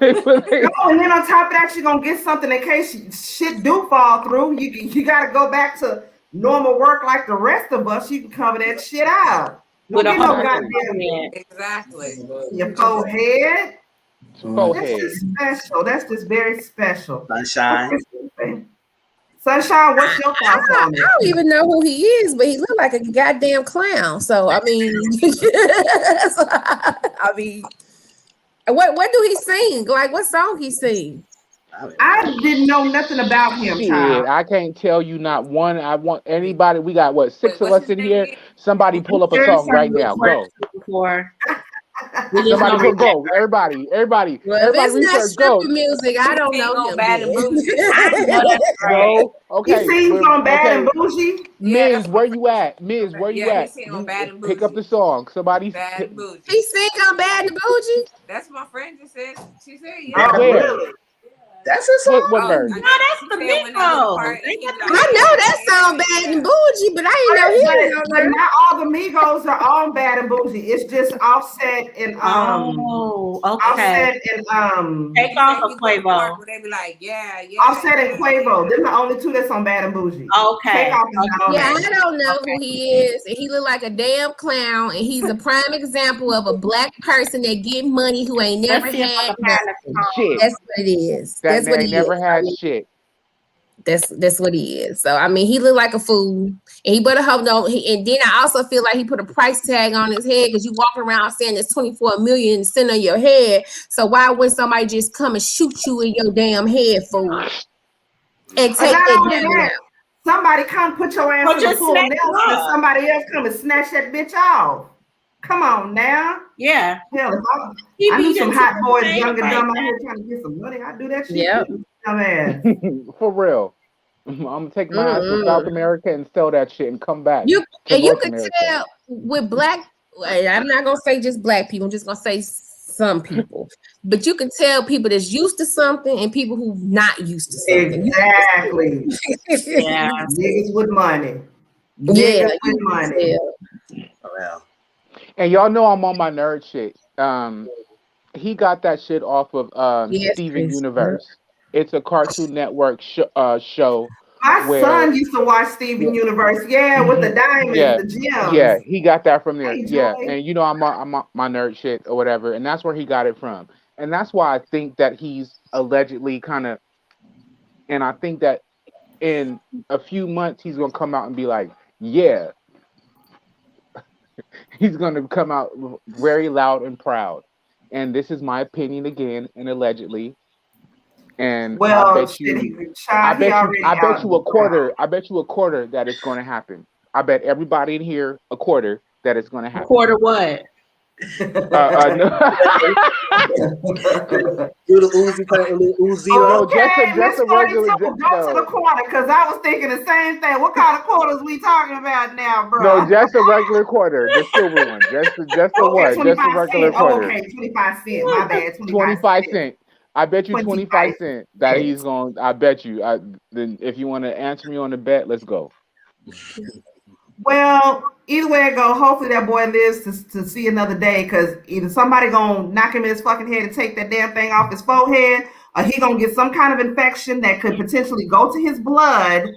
on top of that, you're gonna get something in case shit do fall through. You gotta go back to normal work like the rest of us. You can cover that shit out. Don't get no goddamn exactly. Your forehead. Forehead. That's just special. That's just very special. Sunshine. Sunshine, what's your thoughts on it? I don't even know who he is, but he looked like a goddamn clown. So I mean, what do he sing? Like what song he sing? I didn't know nothing about him. Shit, I can't tell you not one. I want anybody. We got what 6 of us in here. Somebody pull up a song right now. Go. Somebody go. Everybody. Well, if it's not stripper music, I don't know him. Bad and bougie. No. Okay. He sings on Bad and Bougie. Miz, where you at? Miz, where you at? He sing on Bad and Bougie. Pick up the song. Somebody. Bad and Bougie. He sing on Bad and Bougie. That's my friend just said. She said, yeah. Where? That's a song. What version? No, that's the Migos. I know that song Bad and Bougie, but I didn't know but not all the Migos are on Bad and Bougie. It's just Offset and Offset and Take off of Quavo. They be like, yeah. Offset and Quavo. They're the only two that's on Bad and Bougie. Okay. Yeah, I don't know who he is, and he look like a damn clown, and he's a prime example of a black person that get money who ain't never had nothing. That's what it is. That's what he never had shit. That's what he is. So I mean, he looked like a fool, and he better hope no. And then I also feel like he put a price tag on his head because you walk around saying there's 24 million sitting on your head. So why wouldn't somebody just come and shoot you in your damn head, fool? And take it down. Somebody come put your ass in the full nails, and somebody else come and snatch that bitch off. Come on now. Yeah. Hell, I knew some hot boys, young and dumb out here trying to get some money. I do that shit. Yep. For real. I'm gonna take my ass to South America and sell that shit and come back. You can tell with black. I'm not gonna say just black people. I'm just gonna say some people. But you can tell people that's used to something and people who not used to something. Exactly. Yeah. Niggas with money. Yeah. Niggas with money. Well. And y'all know I'm on my nerd shit. He got that shit off of Steven Universe. It's a Cartoon Network show. My son used to watch Steven Universe. Yeah, with the diamonds, the gems. Yeah, he got that from there. Yeah, and you know I'm on my nerd shit or whatever, and that's where he got it from. And that's why I think that he's allegedly kind of, and I think that in a few months he's gonna come out and be like, yeah. He's going to come out very loud and proud. And this is my opinion again, and allegedly. And I bet you a quarter that it's going to happen. I bet everybody in here a quarter that it's going to happen. Quarter what? Do the Uzi. No, just a regular. Go to the quarter because I was thinking the same thing. What kind of quarters we talking about now, bro? No, just a regular quarter, the silver one, just the one, just a regular quarter. Okay, 25 cents. My bad. 25 cents. I bet you 25 cents that he's going. I bet you. Then if you want to answer me on the bet, let's go. Well, either way it go, hopefully that boy lives to see another day, because either somebody gonna knock him in his fucking head and take that damn thing off his forehead, or he gonna get some kind of infection that could potentially go to his blood,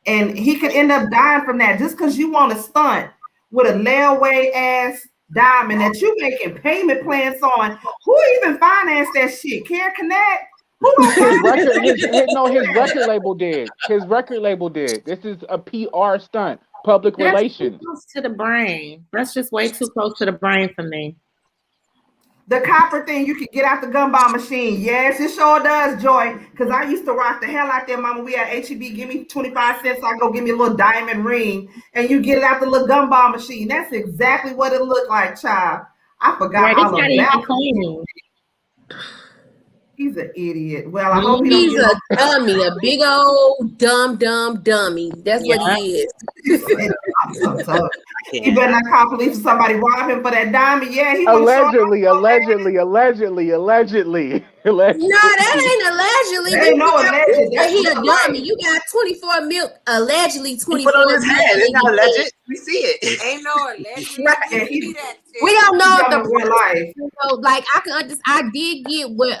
and he could end up dying from that just because you want to stunt with a layaway ass diamond that you making payment plans on. Who even financed that shit? Care Connect? His record label did. His record label did. This is a PR stunt, public relations. Too close to the brain. That's just way too close to the brain for me. The copper thing, you can get out the gumball machine. Yes, it sure does, Joy. Because I used to rock the hell out there, Mama. We at HEB, give me 25 cents. I go give me a little diamond ring. And you get it out the little gumball machine. That's exactly what it looked like, child. I forgot all about it. He's an idiot. Well, I hope he's a dummy, a big old dumb dummy. That's what he is. He better not call police if somebody rob him for that diamond. Yeah, he allegedly. No, that ain't allegedly. There ain't no allegedly. He a dummy. You got 24 mil, allegedly 24 million. It's not alleged. We see it. Ain't no allegedly. We don't know if the real life. Like I can understand. I did get what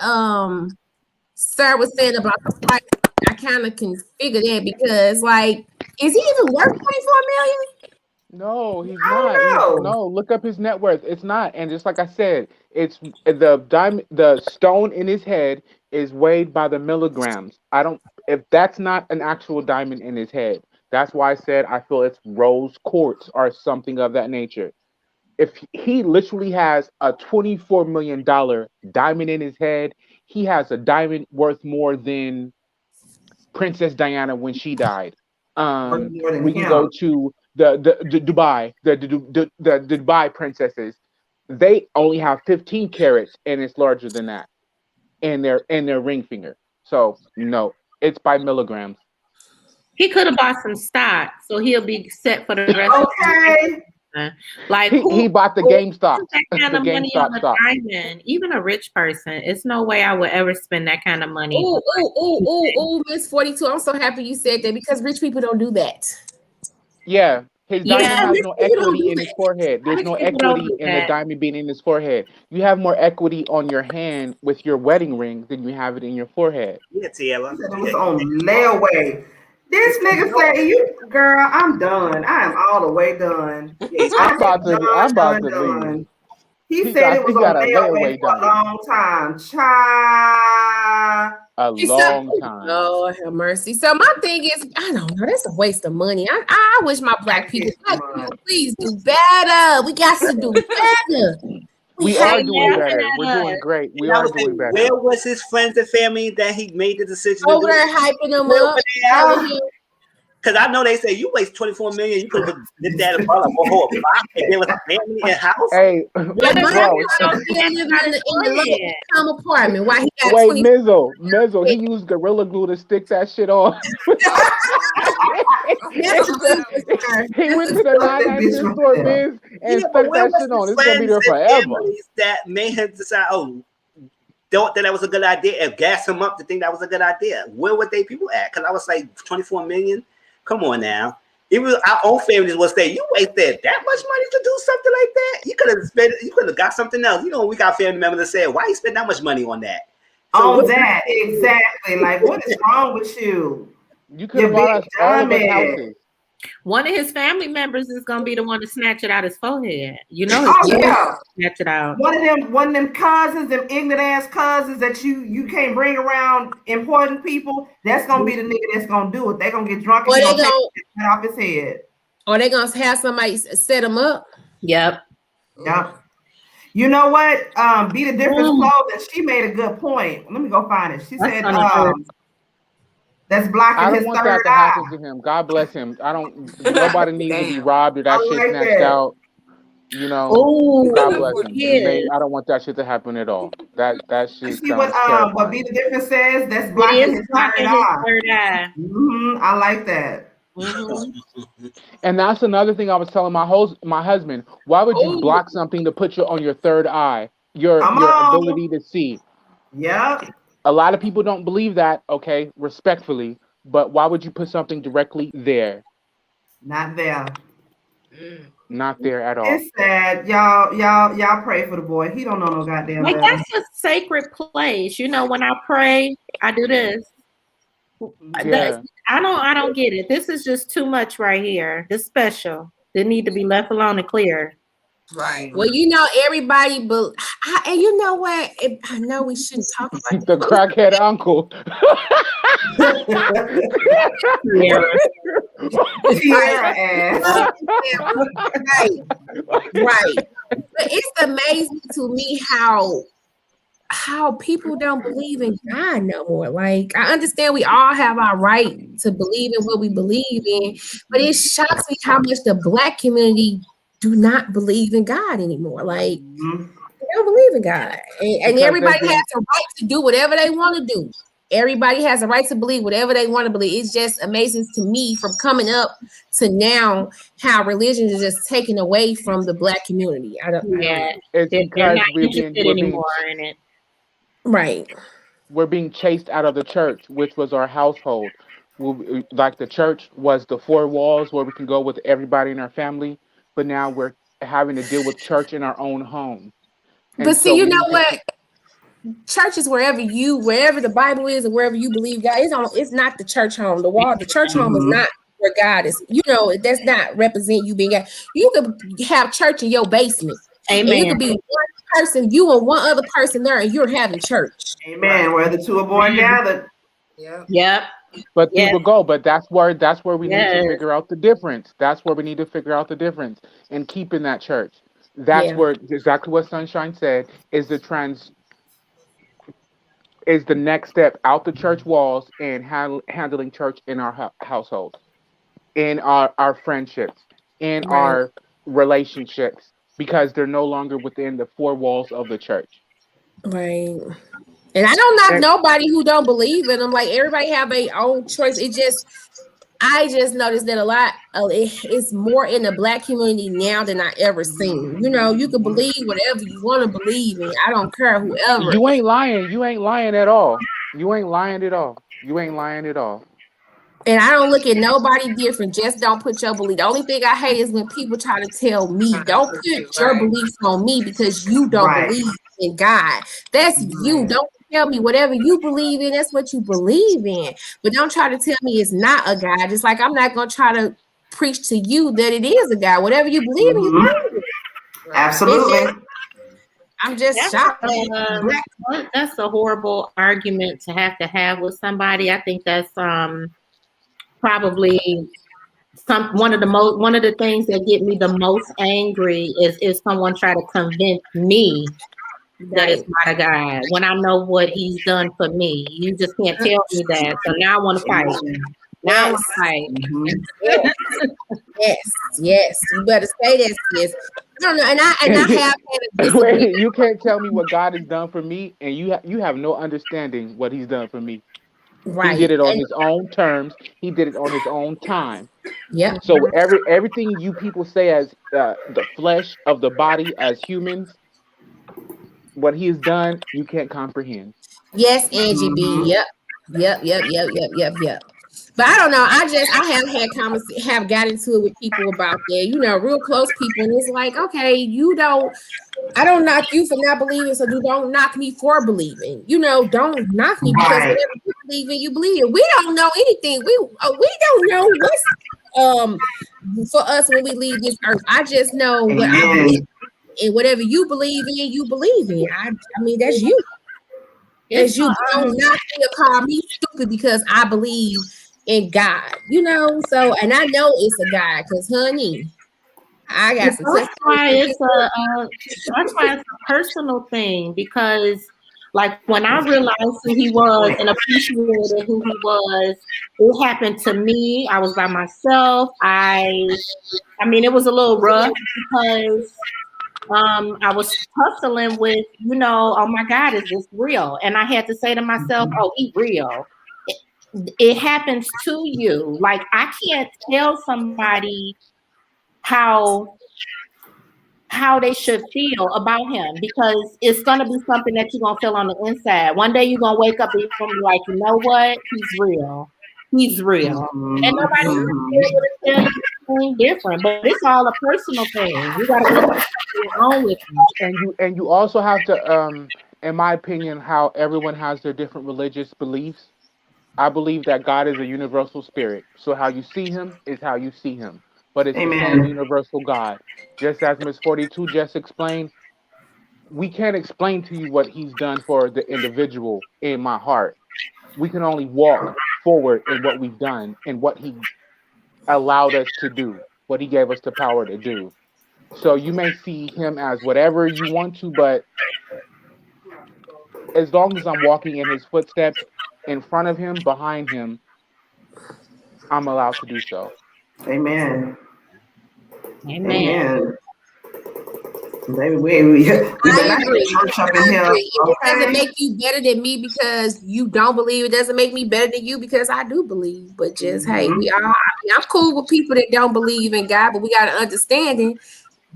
Sir was saying about the price. I kind of can figure that because, like, is he even worth 24 million? No, he's not. No, look up his net worth. It's not. And just like I said, it's the stone in his head is weighed by the milligrams. If that's not an actual diamond in his head, that's why I said I feel it's rose quartz or something of that nature. If he literally has a $24 million diamond in his head, he has a diamond worth more than Princess Diana when she died. We can go to the Dubai, the Dubai princesses. They only have 15 carats, and it's larger than that in their ring finger. So no, it's by milligrams. He could have bought some stock, so he'll be set for the rest. Okay. Like he bought the GameStop. That kind of money on a diamond. Even a rich person, it's no way I would ever spend that kind of money. Ooh, Miss 42. I'm so happy you said that because rich people don't do that. Yeah, his diamond has no equity in his forehead. There's no equity in the diamond being in his forehead. You have more equity on your hand with your wedding ring than you have it in your forehead. Yeah, Tiara. It was on layaway. This nigga say, "You girl, I'm done. I am all the way done." I'm about to leave. He said it was on layaway for a long time. A long time. Lord have mercy. So my thing is, I don't know. That's a waste of money. I wish my black people, please do better. We got to do better. We are doing better. We're doing great. We are doing better. Where was his friends and family that he made the decision over there hyping them up? Because I know they say you waste 24 million, you could have did that about a whole block and there was a family in house. Hey, apartment. Why he got wait, Mizzle, he used Gorilla Glue to stick that shit on. He went to the 99 store biz and stuck that shit on. It's gonna be there forever. That made him decide, don't think that was a good idea and gas him up to think that was a good idea. Where would they people at? Because I was like 24 million. Come on now. Even our own families will say, you wasted that much money to do something like that. You could have spent, you could have got something else. You know, we got family members that say, why you spend that much money on that? So that, exactly. Like, what is wrong with you? You could have bought us all of the houses. One of his family members is gonna be the one to snatch it out his forehead. You know, snatch it out. One of them cousins, them ignorant ass cousins that you can't bring around important people. That's gonna be the nigga that's gonna do it. They're gonna get drunk and take it off his head. Or they gonna have somebody set him up. Yep. You know what? Be the difference clothing. She made a good point. Let me go find it. She said that's blocking his third eye. I don't want that to happen to him. God bless him. Nobody needs to be robbed or that shit snatched out. You know, God bless him. I don't want that shit to happen at all. That shit see what Be the Difference says? That's blocking his third eye. I like that. And that's another thing I was telling my husband. Why would you block something to put you on your third eye? Your ability to see. Yeah. A lot of people don't believe that, okay, respectfully, but why would you put something directly there? Not there. Not there at all. It's sad. Y'all pray for the boy. He don't know no goddamn like better. That's a sacred place. You know, when I pray, I do this. Yeah. I don't get it. This is just too much right here. This special. They need to be left alone and clear. Right. Well, everybody, but and you know what? I know we shouldn't talk about The crackhead uncle. Tierra ass. Right. But it's amazing to me how people don't believe in God no more. Like, I understand we all have our right to believe in what we believe in, but it shocks me how much the Black community do not believe in God anymore. Like, they don't believe in God. And everybody has a right to do whatever they want to do. Everybody has a right to believe whatever they want to believe. It's just amazing to me from coming up to now how religion is just taken away from the Black community. It's because not interested anymore in it. Right. We're being chased out of the church, which was our household. Like the church was the four walls where we can go with everybody in our family, but now we're having to deal with church in our own home. But see, you know what? Church is wherever the Bible is, or wherever you believe God. It's not the church home. The church home is not where God is. That's not represent you being God. You could have church in your basement. Amen. And you could be one person, you and one other person there, and you're having church. Amen. Where the two are born gathered. Yep. But people go, but that's where we need to figure out the difference. That's where we need to figure out the difference and keeping that church. That's where exactly what Sunshine said is the next step out the church walls and handling church in our household, in our friendships, in our relationships, because they're no longer within the four walls of the church. Right. And I don't knock nobody who don't believe in them. Like, everybody have their own choice. I just noticed that a lot. It's more in the Black community now than I ever seen. You can believe whatever you want to believe in. I don't care whoever. You ain't lying. You ain't lying at all. You ain't lying at all. You ain't lying at all. And I don't look at nobody different. Just don't put your belief. The only thing I hate is when people try to tell me, don't put your beliefs on me because you don't believe in God. That's you. Don't tell me whatever you believe in, that's what you believe in. But don't try to tell me it's not a God. Just like I'm not going to try to preach to you that it is a God. Whatever you believe in, you believe in. Absolutely. I'm just shocked. That's a horrible argument to have with somebody. I think that's probably one of the things that get me the most angry is someone try to convince me that it's not a God when I know what he's done for me. You just can't tell me that. So now I want to fight. Now I want to fight. Yes. You better say that, sis. I don't know, and I have. Wait, you can't tell me what God has done for me, and you have no understanding what He's done for me. Right. He did it on his own terms. He did it on his own time. Yeah. So everything you people say as the flesh of the body as humans, what He has done, you can't comprehend. Yes, Angie B. Yep. But I don't know. I have got into it with people about that. Real close people, and it's like, okay, I don't knock you for not believing, so don't knock me for believing. Don't knock me because whatever you believe in, you believe in. We don't know anything. We don't know what's for us when we leave this earth. I just know what I believe, and whatever you believe in, you believe in. I mean, that's you. As you don't knock me or call me stupid because I believe in God. So, and I know it's a God because, honey, I got some. That's why it's a personal thing, because like when I realized who he was and appreciated who he was, it happened to me. I was by myself. I mean, it was a little rough because I was hustling with, oh my God, is this real? And I had to say to myself, oh, he real. It happens to you. Like, I can't tell somebody how they should feel about him, because it's going to be something that you're going to feel on the inside. One day you're going to wake up and you're going to be like, you know what? He's real. And nobody will be able to tell you anything different, but it's all a personal thing. You got to go your own with you. And you also have to, in my opinion, how everyone has their different religious beliefs. I believe that God is a universal spirit. So how you see him is how you see him. But it's the same universal God. just as Miss 42 just explained, we can't explain to you what he's done for the individual in my heart. We can only walk forward in what we've done and what he allowed us to do, what he gave us the power to do. So you may see him as whatever you want to, but as long as I'm walking in his footsteps, in front of him, behind him, I'm allowed to do so. Amen. Amen. Baby, we I agree. church up in here. It doesn't make you better than me because you don't believe. It doesn't make me better than you because I do believe. But just hey, I'm cool with people that don't believe in God, but we got to understanding.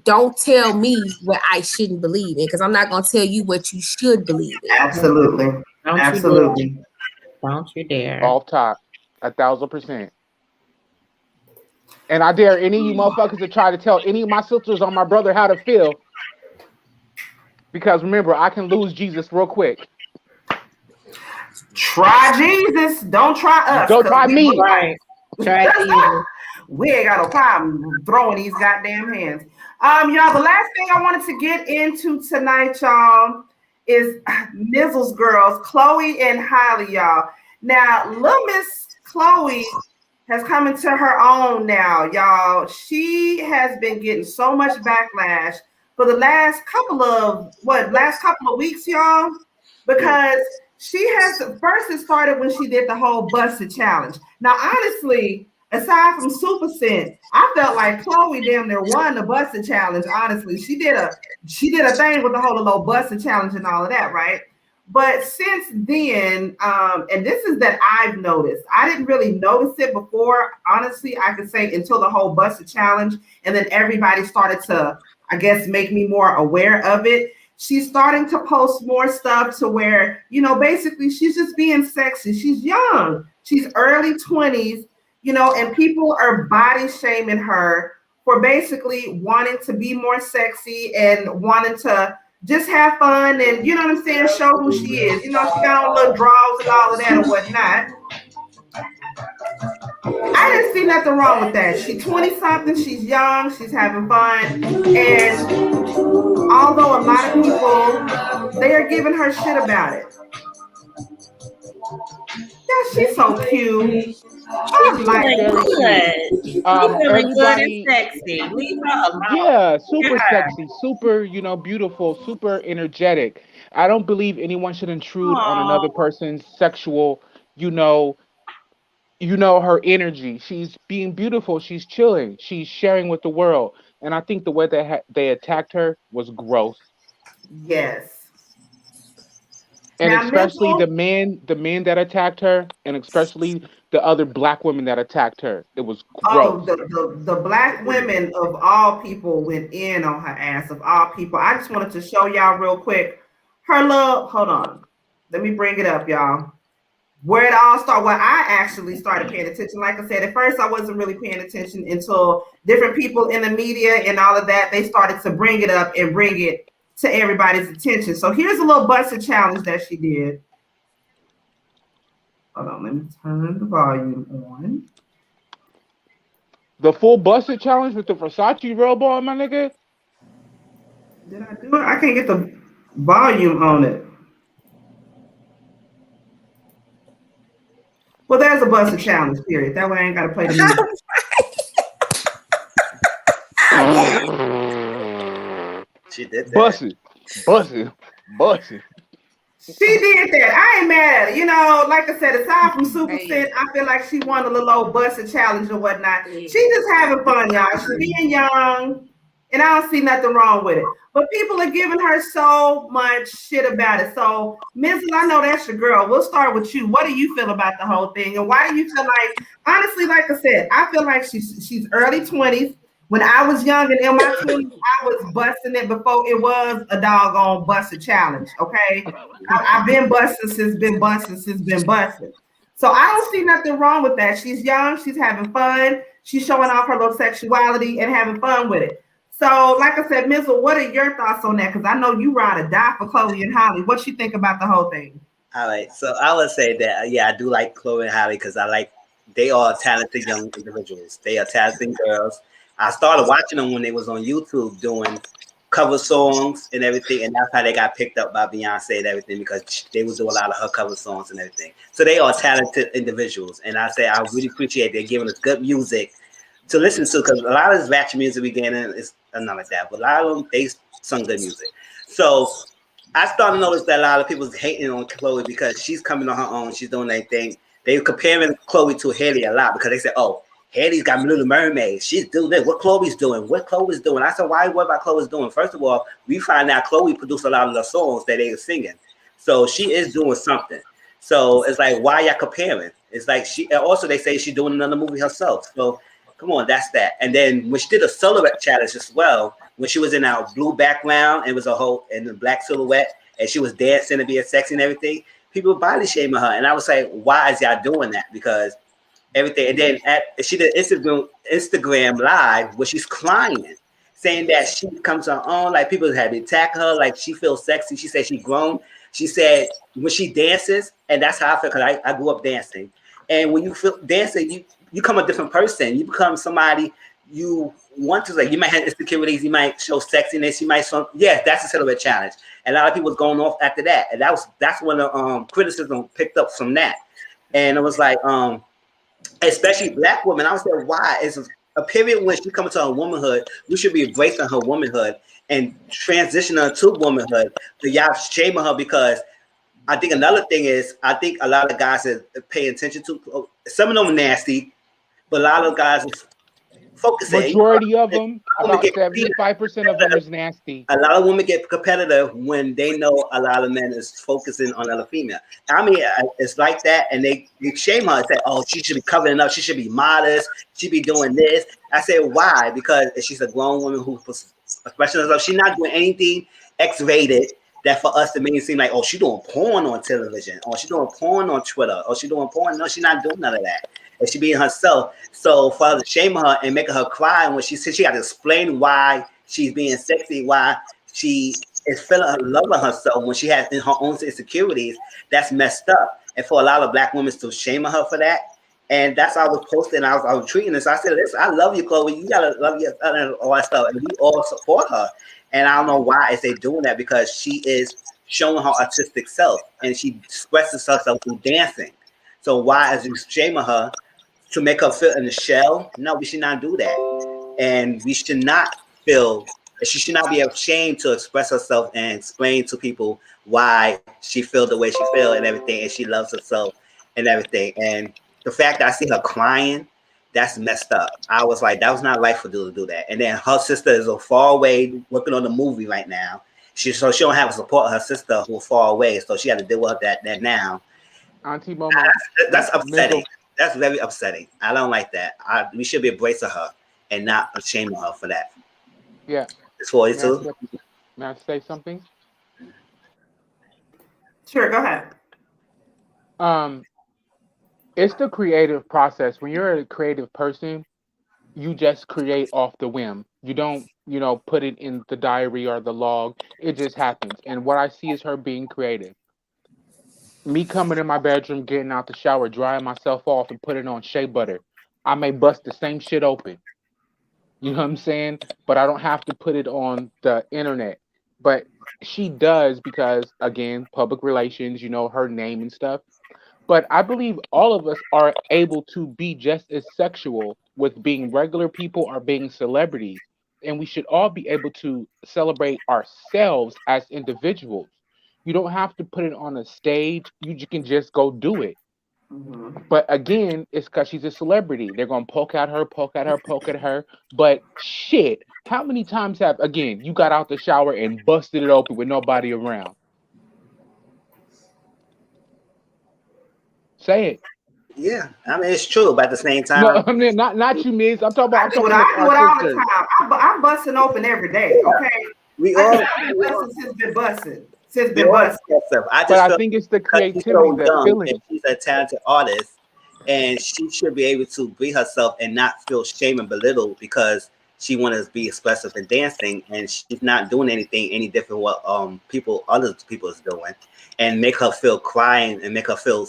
Don't tell me what I shouldn't believe in because I'm not going to tell you what you should believe in. Absolutely. Absolutely. Don't you dare. Off top, 1,000%. And I dare any of you motherfuckers to try to tell any of my sisters or my brother how to feel. Because remember, I can lose Jesus real quick. Try Jesus. Don't try us. Don't try me. Right. Try Jesus. We ain't got no problem throwing these goddamn hands. Y'all, the last thing I wanted to get into tonight, y'all, is Mizzle's girls, Chloe and Hailey, y'all. Now, little Miss Chloe has come into her own now, y'all. She has been getting so much backlash for the last couple of weeks, y'all, because she has first it started when she did the whole busted challenge. Now, honestly, aside from Super Scent, I felt like Chloe damn near won the busted challenge. Honestly, she did a thing with the whole little busted challenge and all of that, right? But since then, and this is that I've noticed, I didn't really notice it before, honestly, I could say until the whole busted challenge, and then everybody started to, I guess, make me more aware of it. She's starting to post more stuff to where, basically she's just being sexy. She's young. She's early 20s, and people are body shaming her for basically wanting to be more sexy and wanting to just have fun and, you know what I'm saying, show who she is. She got on little draws and all of that and whatnot. I didn't see nothing wrong with that. She's 20-something, she's young, she's having fun. And although a lot of people, they are giving her shit about it. Yeah, she's so cute. I like good. Everybody, good and sexy. Leave her alone. Yeah, super sexy, super, beautiful, super energetic. I don't believe anyone should intrude on another person's sexual, her energy. She's being beautiful. She's chilling. She's sharing with the world. And I think the way they attacked her was gross. Yes. And now, especially the men that attacked her, and especially the other black women that attacked her. It was gross. Oh, the black women of all people went in on her ass, of all people. I just wanted to show y'all real quick her little, hold on. Let me bring it up, y'all. Where it all started, where I actually started paying attention. Like I said, at first I wasn't really paying attention until different people in the media and all of that, they started to bring it up and bring it to everybody's attention. So here's a little busted challenge that she did. Hold on, let me turn the volume on. The full busted challenge with the Versace robe on, my nigga? Did I do it? I can't get the volume on it. Well, there's a busted challenge, period. That way I ain't got to play the music. She did that. Busted. She did that. I ain't mad at her. Like I said, aside from Super Scent, I feel like she won a little old busted challenge or whatnot. She just having fun, y'all. She's being young, and I don't see nothing wrong with it. But people are giving her so much shit about it. So, Mizzle, I know that's your girl. We'll start with you. What do you feel about the whole thing? And why do you feel like, honestly, like I said, I feel like she's early 20s. When I was young and in my 20s, I was busting it before it was a doggone busted challenge, okay? I've been busting since been busting. So I don't see nothing wrong with that. She's young. She's having fun. She's showing off her little sexuality and having fun with it. So, like I said, Mizzle, what are your thoughts on that? Because I know you ride or die for Chloe and Hailey. What you think about the whole thing? All right. So I would say that, yeah, I do like Chloe and Hailey because they are talented young individuals. They are talented girls. I started watching them when they was on YouTube doing cover songs and everything, and that's how they got picked up by Beyonce and everything, because they would do a lot of her cover songs and everything. So they are talented individuals, and I really appreciate they're giving us good music to listen to, because a lot of this ratchet music we get in is not like that, but a lot of them, they sung good music. So I started to notice that a lot of people was hating on Chloe because she's coming on her own, she's doing their thing. They were comparing Chloe to Hailey a lot because they said, oh, Hailey's got Little Mermaid. She's doing this. What Chloe's doing? What Chloe's doing? I said, why? What about Chloe's doing? First of all, we find out Chloe produced a lot of the songs that they were singing. So she is doing something. So it's like, why y'all comparing? It's like also they say she's doing another movie herself. So come on, that's that. And then when she did a silhouette challenge as well, when she was in our blue background, it was a whole in the black silhouette, and she was dancing and being sexy and everything, people body shaming her. And I was like, why is y'all doing that? Because everything. And then she did Instagram live where she's crying, saying that she comes to her own. Like people had to attack her. Like she feels sexy. She said she grown. She said when she dances, and that's how I feel, because I grew up dancing. And when you feel dancing, you become a different person. You become somebody you want to. Like you might have insecurities. You might show sexiness. You might show, yes, that's a silhouette challenge. And a lot of people was going off after that. And that's when the criticism picked up from that. And it was like especially black women, I would say, why? It's a period when she comes to her womanhood, you should be embracing her womanhood and transition her to womanhood. So y'all shaming her, because I think another thing is, I think a lot of guys are paying attention to, some of them are nasty, but a lot of guys are focusing. Majority of them, about 75% of them is nasty. A lot of women get competitive when they know a lot of men is focusing on other female. I mean, it's like that, and they shame her and say, oh, she should be covering up, she should be modest, she be doing this. I say, why? Because she's a grown woman who's expressing herself. She's not doing anything X-rated that for us to make it seem like, oh, she's doing porn on television, or she's doing porn on Twitter, or she's doing porn. No, she's not doing none of that. And she being herself. So for us to shame her and making her cry, when she said she got to explain why she's being sexy, why she is feeling loving herself when she has in her own insecurities, that's messed up. And for a lot of black women to shame her for that. And that's how I was posting. I was treating this. I said, listen, I love you, Chloe. You gotta love your all that stuff. And we all support her. And I don't know why is they doing that, because she is showing her artistic self and she expresses herself through dancing. So why is you shaming her to make her feel in the shell? No, we should not do that. And we should not feel, she should not be ashamed to express herself and explain to people why she feels the way she feels and everything, and she loves herself and everything. And the fact that I see her crying, that's messed up. I was like, that was not right for her to do that. And then her sister is far away working on the movie right now. So she don't have to support her sister who's far away. So she had to deal with that now. Auntie MoMo. That's upsetting. That's very upsetting. I don't like that. We should be embracing her and not ashamed of her for that. Yeah. It's 42. May I say something? Sure, go ahead. It's the creative process. When you're a creative person, you just create off the whim. You don't, put it in the diary or the log. It just happens. And what I see is her being creative. Me coming in my bedroom, getting out the shower, drying myself off and putting on shea butter. I may bust the same shit open. You know what I'm saying? But I don't have to put it on the internet. But she does because, again, public relations, her name and stuff. But I believe all of us are able to be just as sexual with being regular people or being celebrities. And we should all be able to celebrate ourselves as individuals. You don't have to put it on a stage. You can just go do it. Mm-hmm. But again, it's because she's a celebrity. They're going to poke at her. But shit, how many times you got out the shower and busted it open with nobody around? Say it. Yeah, I mean it's true, but at the same time, no, I mean not you, Miz. I'm talking about. I do it all the time. I'm busting open every day. Okay, we all since been busting. I think it's the creativity, that feeling. She's a talented artist, and she should be able to be herself and not feel shame and belittled because she wants to be expressive in dancing, and she's not doing anything any different what other people is doing, and make her feel crying and make her feel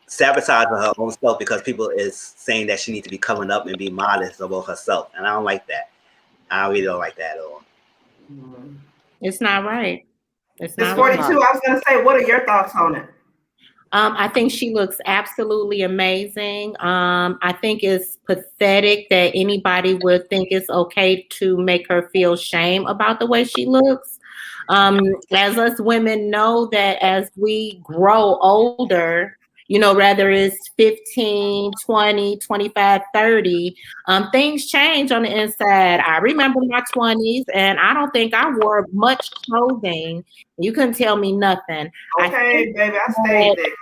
sabotaging her own self because people is saying that she needs to be covering up and be modest about herself, and I don't like that. I really don't like that at all. It's not right. It's 42. I was gonna say, what are your thoughts on it? I think she looks absolutely amazing. I think it's pathetic that anybody would think it's okay to make her feel shame about the way she looks. As us women know that as we grow older, you know, whether it's 15, 20, 25, 30, things change on the inside. I remember my 20s and I don't think I wore much clothing. You couldn't tell me nothing. Okay, baby, I stayed there.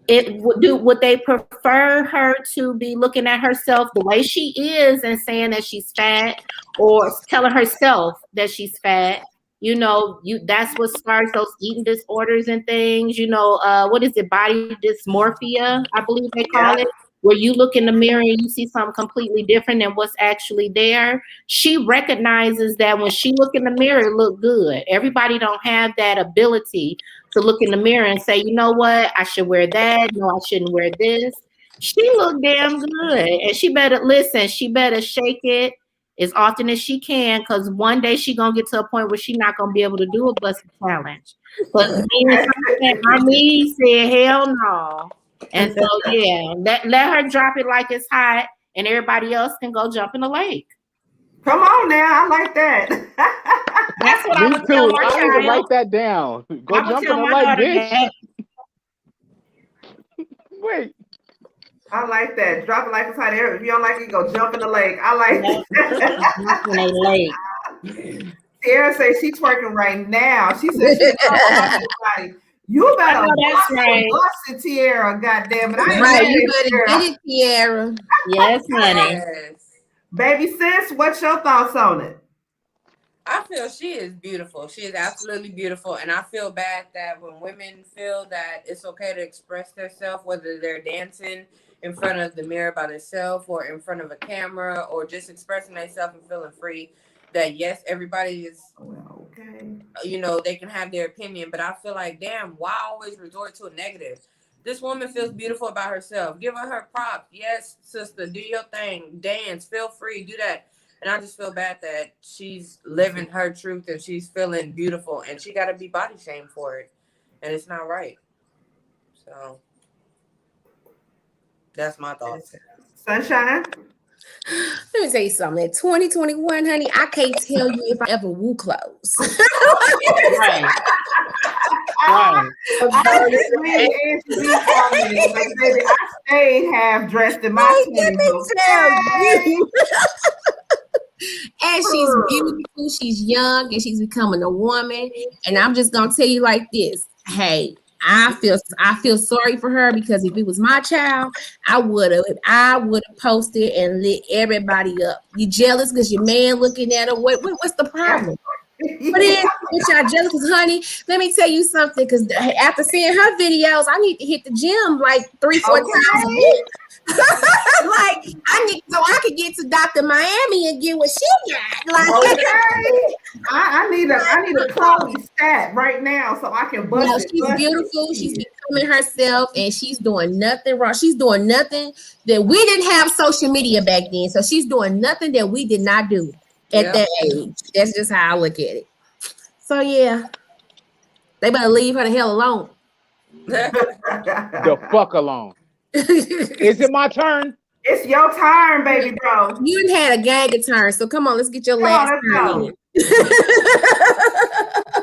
Would they prefer her to be looking at herself the way she is and saying that she's fat, or telling herself that she's fat? You know, that's what starts those eating disorders and things. You know, what is it? Body dysmorphia, I believe they call it, where you look in the mirror and you see something completely different than what's actually there. She recognizes that when she look in the mirror, it look good. Everybody don't have that ability to look in the mirror and say, you know what, I should wear that. No, I shouldn't wear this. She look damn good. And she better listen, she better shake it as often as she can, because one day she gonna get to a point where she not gonna be able to do a busted challenge. But my knees said hell no. And so yeah, let her drop it like it's hot and everybody else can go jump in the lake. Come on now, I like that. That's what I would tell my child. I need to write that down. Go jump in the lake, bitch. Wait. I like that. Drop it like it's hot. If you don't like it, go jump in the lake. I like that. Jump in a lake. Tierra says she's twerking right now. She said she's everybody. You better bust it, Tierra. Goddamn it! Right, you better get it, Tierra. Yes, honey. Yes. Baby sis, what's your thoughts on it? I feel she is beautiful. She is absolutely beautiful. And I feel bad that when women feel that it's okay to express themselves, whether they're dancing in front of the mirror by themselves or in front of a camera or just expressing themselves and feeling free, that yes, everybody is, you know, they can have their opinion. But I feel like, damn, why always resort to a negative? This woman feels beautiful about herself. Give her props. Yes, sister, do your thing. Dance, feel free, do that. And I just feel bad that she's living her truth and she's feeling beautiful and she got to be body shamed for it. And it's not right. So that's my thoughts. Sunshine? Let me tell you something. In 2021, honey, I can't tell you if I ever woo clothes. Right. Right. Like, baby, I stayed half dressed in my 20s. And she's beautiful, she's young, and she's becoming a woman. And I'm just gonna tell you like this. Hey, I feel sorry for her, because if it was my child, I would have posted and lit everybody up. You jealous because your man looking at her? What's the problem? But then y'all jealous, because honey, let me tell you something, because after seeing her videos, I need to hit the gym like 3-4 times a week. Like I need, so I could get to Dr. Miami and get what she got. Like I need a Chloe stat right now so I can bust it. She's beautiful. She's becoming herself, and she's doing nothing wrong. She's doing nothing that we didn't have social media back then. So she's doing nothing that we did not do at that age. That's just how I look at it. So yeah, they better leave her the hell alone. The fuck alone. Is it my turn? It's your turn, baby bro. You done had a gang of turns, so come on, let's get your last turn. Look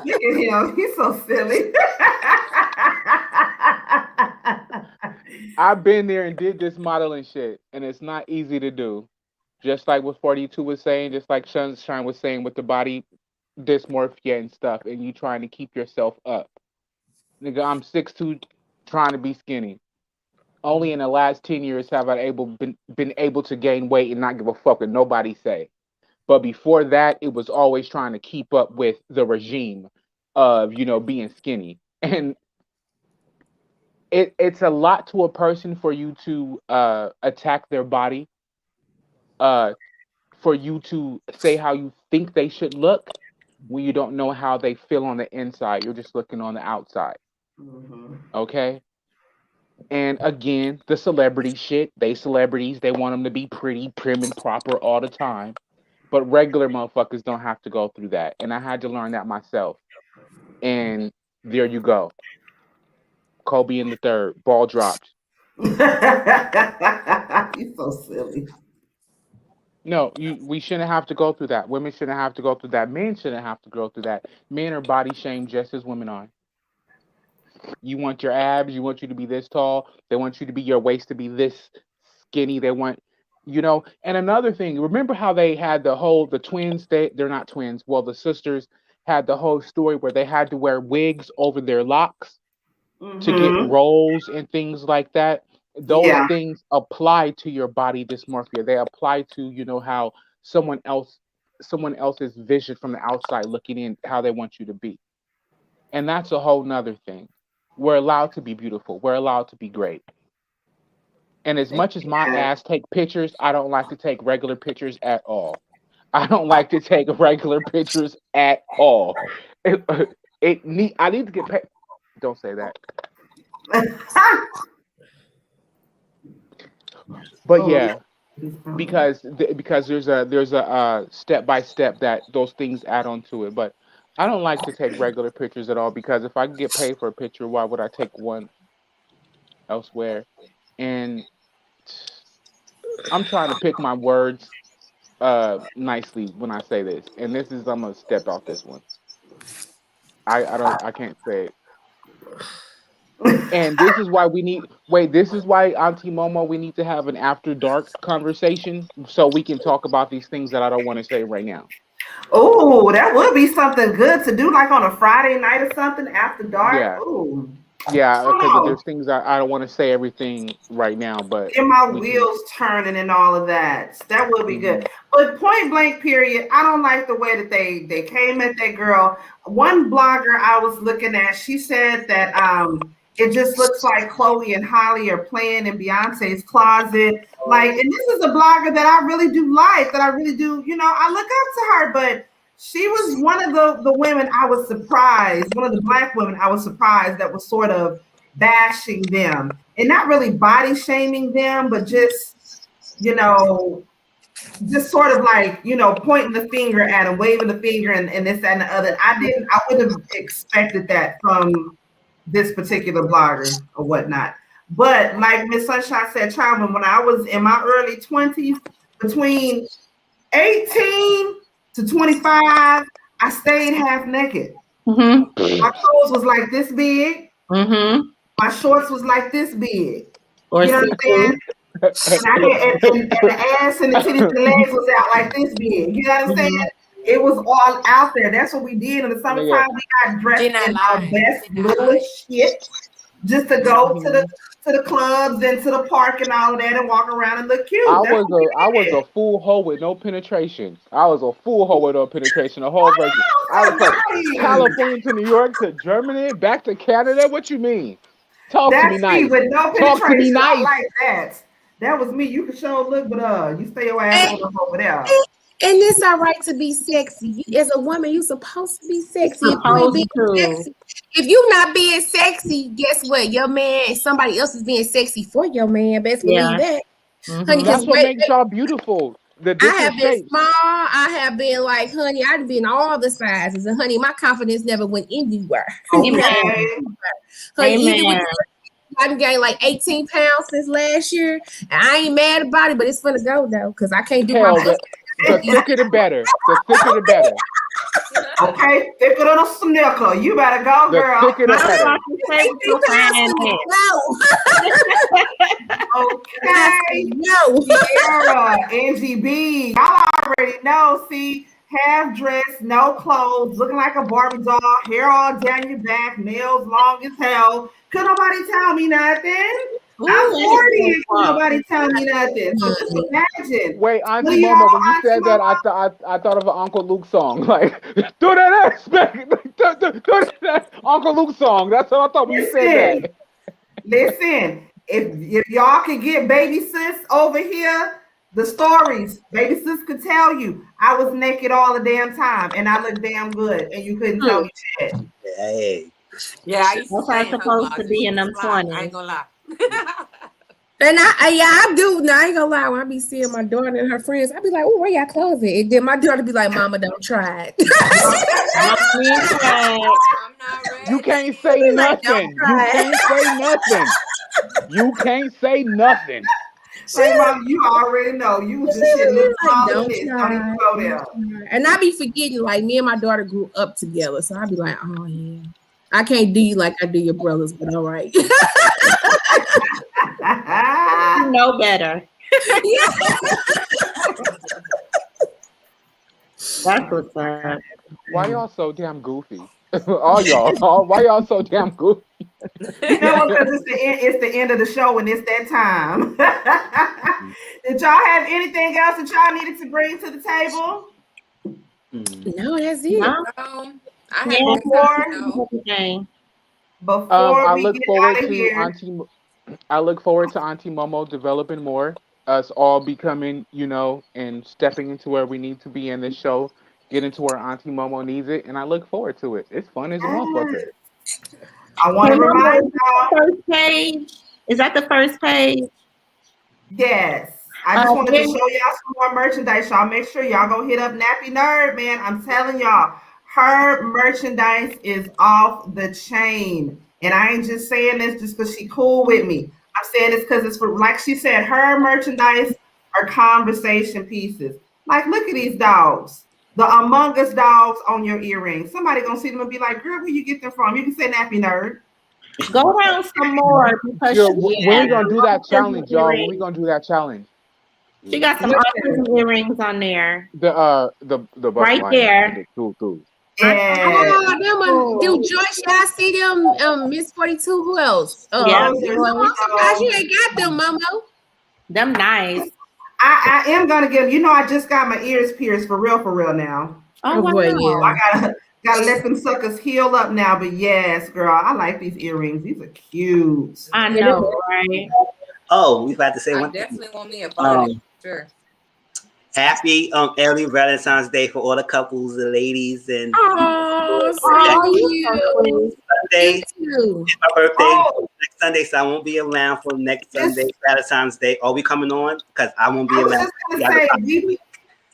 at him, he's so silly. I've been there and did this modeling shit, and it's not easy to do. Just like what 42 was saying, just like Sunshine was saying with the body dysmorphia and stuff, and you trying to keep yourself up. Nigga, I'm 6'2", trying to be skinny. Only in the last 10 years have I been able to gain weight and not give a fuck what nobody say. But before that, it was always trying to keep up with the regime of, you know, being skinny. And it's a lot to a person for you to attack their body, for you to say how you think they should look when you don't know how they feel on the inside. You're just looking on the outside. Mm-hmm. Okay? And again, the celebrity shit. They celebrities. They want them to be pretty, prim, and proper all the time. But regular motherfuckers don't have to go through that. And I had to learn that myself. And there you go. Kobe in the third. Ball dropped. You're so silly. No, we shouldn't have to go through that. Women shouldn't have to go through that. Men shouldn't have to go through that. Men are body shamed just as women are. You want your abs, you want you to be this tall, they want you to be your waist to be this skinny. They want, and another thing, remember how they had the twins, they're not twins, well, the sisters had the whole story where they had to wear wigs over their locks to get roles and things like that. Those things apply to your body dysmorphia. They apply to, how someone else's vision from the outside looking in, how they want you to be. And that's a whole nother thing. We're allowed to be beautiful. We're allowed to be great. And as much as my ass take pictures, I don't like to take regular pictures at all. I don't like to take regular pictures at all. I need to get paid. Don't say that. But yeah, because there's a step by step that those things add on to it. But I don't like to take regular pictures at all, because if I can get paid for a picture, why would I take one elsewhere? And I'm trying to pick my words nicely when I say this. And I'm gonna step off this one. I can't say it. And this is why this is why, Auntie Momo, we need to have an after dark conversation so we can talk about these things that I don't want to say right now. Oh, that would be something good to do, like on a Friday night or something after dark. Yeah. Ooh. Yeah, because there's things I don't want to say everything right now, but get my wheels turning and all of that. That would be good. But point blank period, I don't like the way that they came at that girl. One blogger I was looking at, she said that it just looks like Chloe and Hailey are playing in Beyonce's closet. Like, and this is a blogger that I really do like, that I really do, I look up to her, but she was one of the women I was surprised, one of the Black women I was surprised that was sort of bashing them, and not really body shaming them, but just, just sort of like, pointing the finger at them, waving the finger and this, that, and the other. I wouldn't have expected that from this particular blogger or whatnot. But like Miss Sunshine said, Charmin, when I was in my early 20s, between 18 to 25, I stayed half naked. My clothes was like this big. My shorts was like this big. Or you know what I'm saying? And the ass and the titties and the legs was out like this big. You know what I'm saying? It was all out there. That's what we did in the summertime. We got dressed in our best little shit just to go to the clubs and to the park and all of that and walk around and look cute. I was a full hoe with no penetration. I was a full hoe with no penetration. A whole version. I was from California to New York to Germany, back to Canada. What you mean? Talk to me nice. With no Talk to me nice. Like that. That was me. You can show look, but you stay your ass over there. And it's all right to be sexy. As a woman, you're supposed to be sexy. If you're not being sexy, guess what? Your man, somebody else is being sexy for your man. Best believe that. Honey, that's what makes y'all beautiful. I have been small. I have been like, honey, I've been all the sizes. And honey, my confidence never went anywhere. Honey, even with I gained like 18 pounds since last year. And I ain't mad about it, but it's gonna go though, because I can't do my the thicker the better. The thicker the better. Okay, thicker than a snicker. You better go, girl. The thicker the better. Okay. No. Sierra, Angie B. Y'all already know. See, half dressed, no clothes, looking like a Barbie doll, hair all down your back, nails long as hell. Could nobody tell me nothing? I'm 40 and nobody tell me nothing. So just imagine. Wait, Auntie Momo, when you said that, I thought of an Uncle Luke song. Like, do that ass back. Do that Uncle Luke song. That's what I thought when you said that. Listen, if y'all can get baby sis over here, the stories, baby sis could tell you I was naked all the damn time and I looked damn good and you couldn't tell me shit. Hey. Yeah, I used to supposed to be in them 20s. I ain't gonna lie. And I do. Now I ain't gonna lie. When I be seeing my daughter and her friends, I be like, "Oh, where y'all clothes at?" And then my daughter be like, "Mama, don't try it." I'm not ready. You can't say nothing. You can't say nothing. You can't say nothing. Hey, Mom, you already know. You was just shit little small Don't list. try. Don't even go there. And I be forgetting, like, me and my daughter grew up together, so I be like, "Oh yeah, I can't do you like I do your brothers, but all right." You know better. That's what's up. Why y'all so damn goofy? All y'all. Why y'all so damn goofy? You know what? Because it's the end of the show and it's that time. Did y'all have anything else that y'all needed to bring to the table? No, that's it. I look forward to Auntie. I look forward to Auntie MoMo developing more, us all becoming, and stepping into where we need to be in this show, getting to where Auntie MoMo needs it, and I look forward to it. It's fun as a motherfucker. I want to remind y'all. First page. Is that the first page? Yes. I just wanted to show y'all some more merchandise. Y'all make sure y'all go hit up Nappy Nerd, man. I'm telling y'all, her merchandise is off the chain. And I ain't just saying this just because she cool with me. I'm saying this because it's for, like she said, her merchandise are conversation pieces. Like, look at these dogs. The Among Us dogs on your earrings. Somebody gonna see them and be like, girl, where you get them from? You can say Nappy Nerd. Go down some more. Because when we gonna do that challenge, y'all? When we gonna do that challenge? She got some autism earrings on there. The right there. Yeah. Do Joyce, y'all see them? Miss 42. Who else? Yeah. I'm surprised you ain't got them, Momo. Them nice. I am gonna give. I just got my ears pierced for real now. Oh wow. I gotta let them suckers heal up now. But yes, girl, I like these earrings. These are cute. I know, right? Oh, we about to say one thing. Definitely want me a bonnet. Sure. Happy early Valentine's Day for all the couples, the ladies, and Sunday. It's my birthday next Sunday, so I won't be around for next Sunday, Valentine's Day. Are we coming on? Because I won't be around.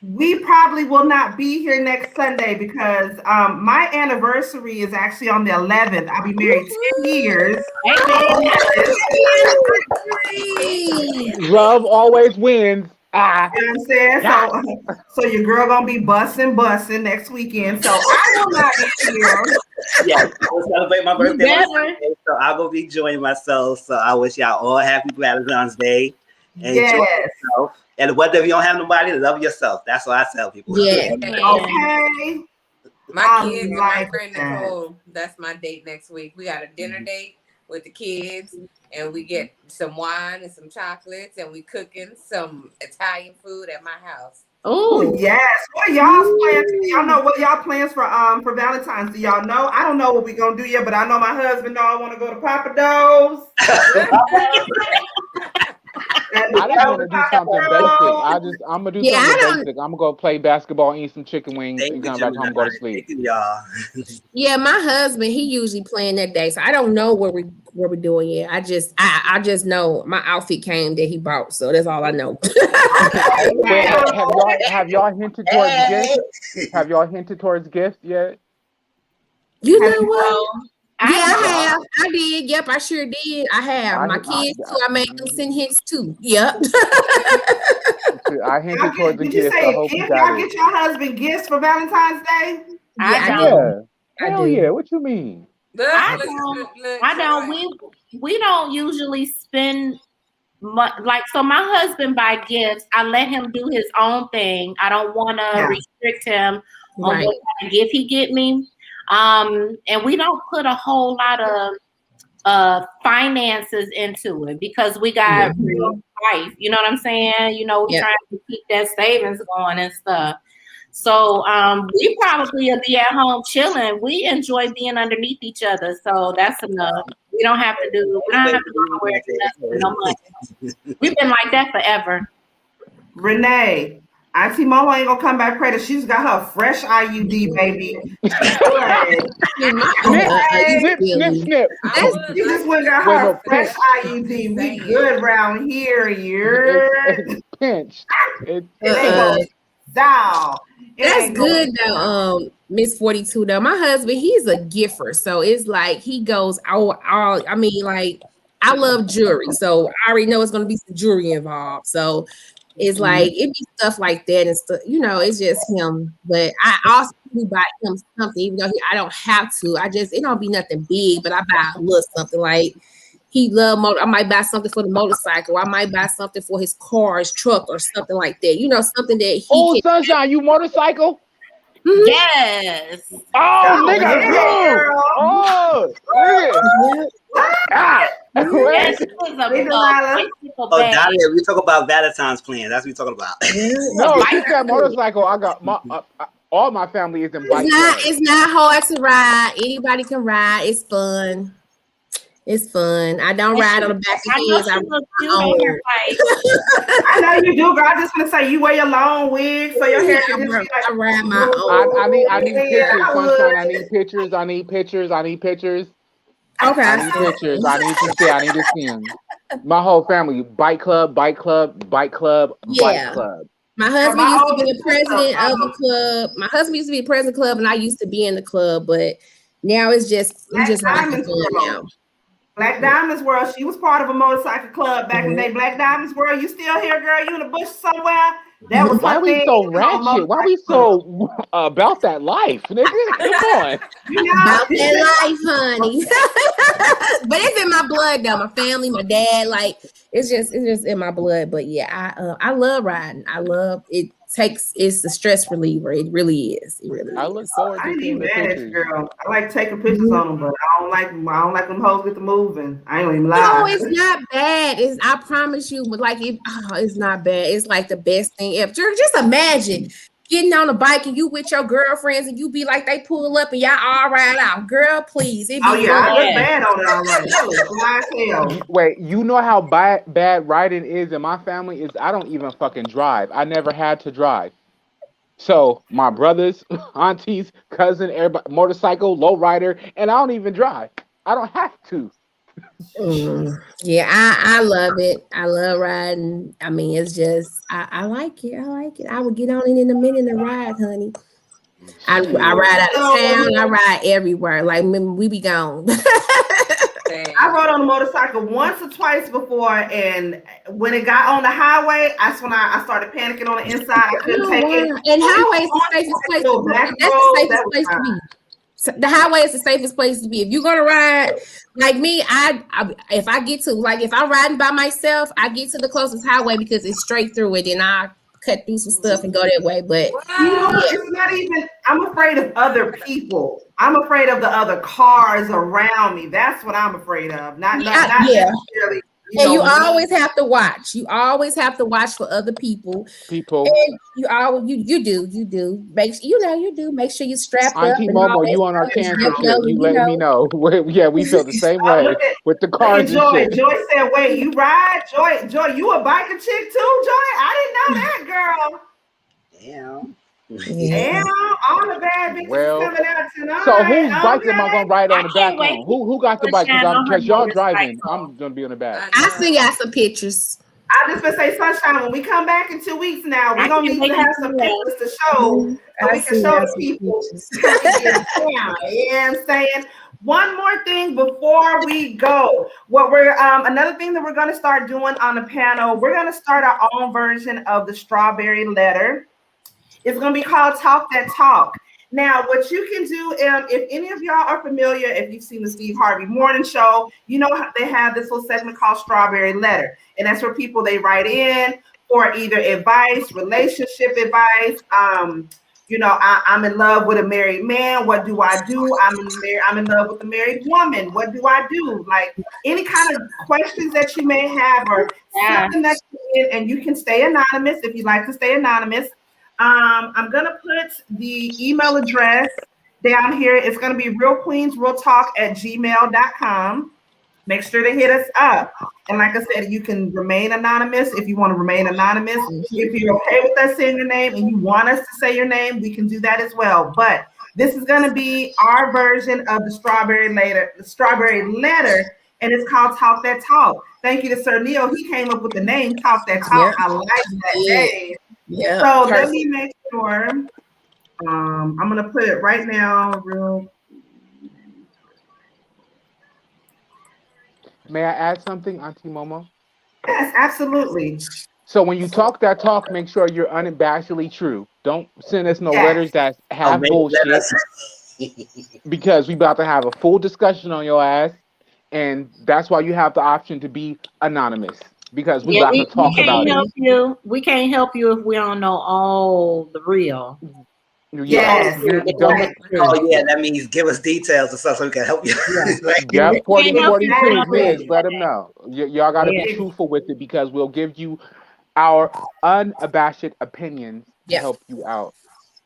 We probably will not be here next Sunday because my anniversary is actually on the 11th. I'll be married 10 years. Love always wins. You know what I'm saying? So your girl gonna be busting next weekend. So I will not be here. Yes, I will celebrate my birthday on Sunday, so I will be enjoying myself. So I wish y'all all happy Valentine's Day. Enjoy yourself. And whether you don't have nobody, love yourself. That's what I tell people. Yeah. Okay. My kids and my friend Nicole, that's my date next week. We got a dinner date with the kids, and we get some wine and some chocolates, and we cooking some Italian food at my house. Oh yes. What y'all's plans? Y'all know what y'all plans for Valentine's? Do y'all know? I don't know what we gonna do yet, but I know my husband know I want to go to Papa Do's. I just want to do something basic. I'm gonna do something basic. I'm gonna go play basketball, eat some chicken wings, and come back home and go to sleep. Yeah, my husband, he usually playing that day, so I don't know what we're doing yet. I just know my outfit came that he bought, so that's all I know. Have y'all hinted towards gifts? Have y'all hinted towards gifts yet? You know what? I have. I did. Yep, I sure did. I have. My kids too. I made them send hints too. Yep. I hinted towards the gifts. I hope you y'all get your husband gifts for Valentine's Day? Hell yeah. What you mean? I don't. We don't usually spend like, so my husband buy gifts. I let him do his own thing. I don't want to restrict him on what kind of gift he get me. And we don't put a whole lot of finances into it because we got real life. You know what I'm saying? We're trying to keep that savings going and stuff. So we probably will be at home chilling. We enjoy being underneath each other. So that's enough. We don't have to go nowhere to no money. We've been like that forever. Renee, Auntie MoMo ain't gonna come back pregnant. She's got her fresh IUD, baby. Snip. She just went and got her fresh IUD. We good around here. It's pinched. Down. That's good though, Miss 42 though. My husband, he's a giffer, so it's like he goes all I mean, like I love jewelry, so I already know it's gonna be some jewelry involved. So it's like it be stuff like that and stuff, you know, it's just him. But I also do buy him something, even though I don't have to. It don't be nothing big, but I buy a little something like he love motor. I might buy something for the motorcycle. I might buy something for his car, his truck, or something like that. You know, something that he. Oh, Sunshine, you motorcycle? Mm-hmm. Yes. Oh, nigga, girl. Oh, nigga. Dahlia, we talk about Valentine's plans. That's what we talking about. No, keep that motorcycle. I got all my family is in bike. It's not hard to ride. Anybody can ride. It's fun. It's fun. I don't ride on the back of his. I know you do, girl. I just want to say you wear your long wig so your hair can just I ride my own. I need pictures, Sunshine. I need pictures. Okay. I need pictures. I need to see them. My whole family, bike club. My husband used to be the president of the club. My husband used to be the president of the club, and I used to be in the club, but now it's just like now. Black Diamonds World. She was part of a motorcycle club back in the day. Black Diamonds World. You still here, girl? You in the bush somewhere? That was why we so ratchet? Why we so about that life, nigga? Come on. About that life, honey. But it's in my blood though. My family, my dad, like it's just in my blood. But yeah, I love riding. I love it. It's a stress reliever. It really is. It really. I look forward to seeing the pictures. Girl. I like taking pictures on them, but I don't like them hoes get to moving. I ain't even lie. No, it's not bad. I promise you, but like it's not bad. It's like the best thing ever. Just imagine getting on a bike and you with your girlfriends and you be like they pull up and y'all all ride out. Girl, please. I look bad on it already. Wait, you know how bad riding is in my family is I don't even fucking drive. I never had to drive. So my brothers, aunties, cousin, everybody, motorcycle, low rider, and I don't even drive. I don't have to. Yeah, I love it. I love riding. I mean, it's just I like it. I would get on it in a minute and ride, honey. I ride out of town. I ride everywhere. Like we be gone. I rode on a motorcycle once or twice before, and when it got on the highway, that's when I started panicking on the inside. I couldn't take it. And highway is the safest place to be. That's the safest place to be. So the highway is the safest place to be. If you're gonna ride like me, if I'm riding by myself, I get to the closest highway because it's straight through it, and I cut through some stuff and go that way. But it's not even. I'm afraid of other people. I'm afraid of the other cars around me. That's what I'm afraid of. Not necessarily. You always have to watch. You always have to watch for other people. And you do. Make sure you strap up. Auntie MoMo, you on our cancer shit. You let me know. Yeah, we feel the same way with the cars and shit. Joy said, wait, you ride? Joy, you a biker chick too, Joy? I didn't know that, girl. Damn. Yeah, all the bad bitches coming out tonight. So whose bike am I gonna ride on the back on? Who got the bike? Because y'all driving. I'm gonna be on the back. I see y'all some pictures. I just gonna say, Sunshine, when we come back in 2 weeks now, we're gonna need to have some pictures to show so we can show the people. You know what I'm saying? One more thing before we go. What we're another thing that we're gonna start doing on the panel, we're gonna start our own version of the strawberry letter. It's going to be called Talk That Talk. Now, what you can do, if any of y'all are familiar, if you've seen the Steve Harvey Morning Show, you know they have this little segment called Strawberry Letter. And that's where people, they write in for either advice, relationship advice. I'm in love with a married man. What do I do? I'm in love with a married woman. What do I do? Like any kind of questions that you may have or something that you're in, and you can stay anonymous if you'd like to stay anonymous. I'm gonna put the email address down here. It's gonna be RealQueensRealTalk@gmail.com. make sure to hit us up. And like I said, you can remain anonymous if you want to remain anonymous. If you're okay with us saying your name and you want us to say your name, we can do that as well. But this is going to be our version of the strawberry letter, and it's called Talk That Talk. Thank you to Sir Neale. He came up with the name Talk That Talk. I like that name. Yeah. So let me make sure. I'm going to put it right now. May I add something, Auntie MoMo? Yes, absolutely. So when you talk that talk, make sure you're unabashedly true. Don't send us no letters that have bullshit, because we about to have a full discussion on your ass, and that's why you have the option to be anonymous, because we about to talk about it. We can't help you if we don't know all the real. Yes. Oh yeah, that means give us details or something so we can help you. Yeah, 40-42, Liz, let them know. Y'all got to be truthful with it, because we'll give you our unabashed opinions to help you out.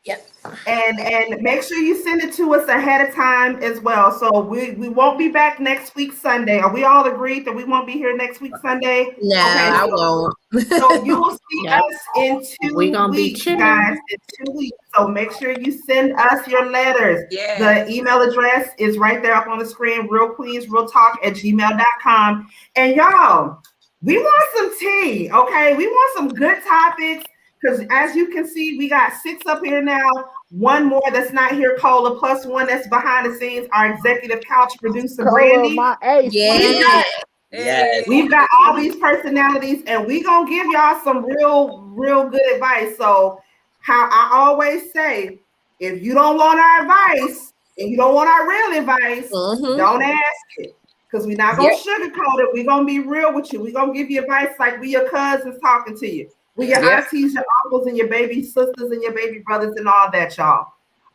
Yep. And make sure you send it to us ahead of time as well. So we won't be back next week Sunday. Are we all agreed that we won't be here next week Sunday? No, I won't. So you will see us in 2 weeks, guys. In 2 weeks. So make sure you send us your letters. Yes. The email address is right there up on the screen, RealQueensRealTalk@gmail.com. And y'all, we want some tea, okay? We want some good topics. Because as you can see, we got 6 up here now. 1 more that's not here, Cola, plus 1 that's behind the scenes, our executive couch producer, Brandy. We've got all these personalities, and we're going to give y'all some real good advice. So how I always say, if you don't want our advice, and you don't want our real advice, don't ask it. Because we're not going to sugarcoat it. We're going to be real with you. We're going to give you advice like we your cousins talking to you. We your aunties, your uncles, and your baby sisters, and your baby brothers, and all that, y'all.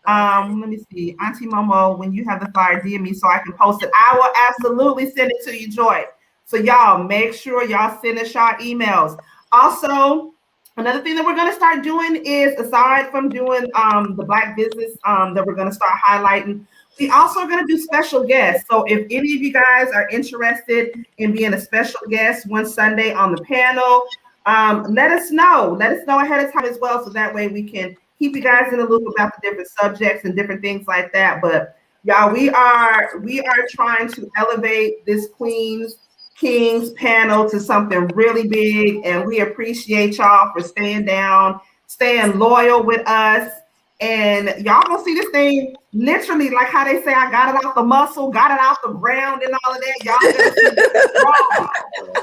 Let me see. Auntie MoMo, when you have the flyer, DM me so I can post it. I will absolutely send it to you, Joy. So y'all make sure y'all send us y'all emails. Also, another thing that we're going to start doing is, aside from doing the Black business that we're going to start highlighting, we also are going to do special guests. So if any of you guys are interested in being a special guest one Sunday on the panel, let us know. Let us know ahead of time as well, so that way we can keep you guys in the loop about the different subjects and different things like that. But y'all, we are trying to elevate this Queens Kings panel to something really big, and we appreciate y'all for staying down, staying loyal with us. And y'all gonna see this thing literally, like how they say, I got it off the muscle, got it off the ground, and all of that. Y'all gonna see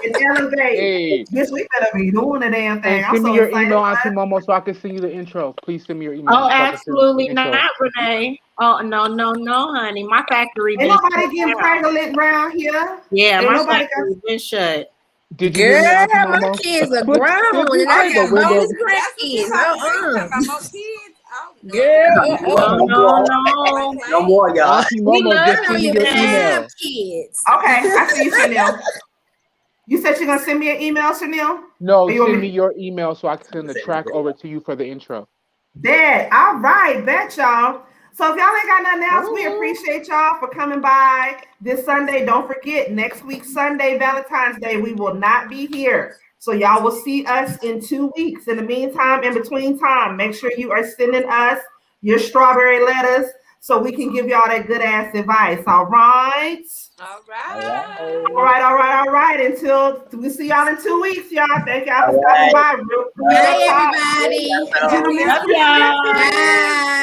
it elevate. Yes, we better be doing the damn thing. Send me your email, Auntie MoMo, so I can send you the intro. Please send me your email. Oh, absolutely not, Renee. Oh, no, honey. My factory ain't nobody getting pregnant around here. Yeah, my factory's been shut. Did you Girl, my kids are grown, and I got bonus grandkids. No more, y'all. Auntie MoMo, just send me your email. Kids. Okay, I see you, Chanel. You said you're gonna send me an email, Chanel? No, send me your email so I can send the track over to you for the intro. Dead. All right, bet y'all. So if y'all ain't got nothing else, we appreciate y'all for coming by this Sunday. Don't forget, next week, Sunday, Valentine's Day, we will not be here. So y'all will see us in 2 weeks. In the meantime, in between time, make sure you are sending us your strawberry letters so we can give y'all that good ass advice. All right. All right. Until we see y'all in 2 weeks, y'all. Thank y'all for stopping by. Bye, everybody. Love y'all. Bye.